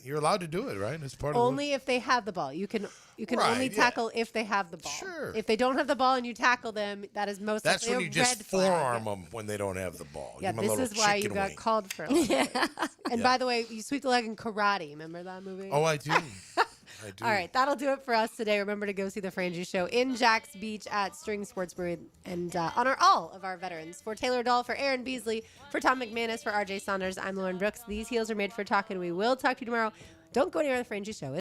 you're allowed to do it, right? It's part of only if they have the ball. You can only tackle if they have the ball. Sure. If they don't have the ball and you tackle them, that is most That's likely when you a just red flag. forearm them when they don't have the ball. Yeah, this is why you got called for. And by the way, you sweep the leg in karate. Remember that movie? Oh, I do. All right, that'll do it for us today. Remember to go see the Frangie Show in Jax Beach at String Sports Brewery and honor all of our veterans. For Taylor Dahl, for Aaron Beasley, for Tom McManus, for RJ Saunders, I'm Lauren Brooks. These heels are made for talking. We will talk to you tomorrow. Don't go anywhere. The Frangie Show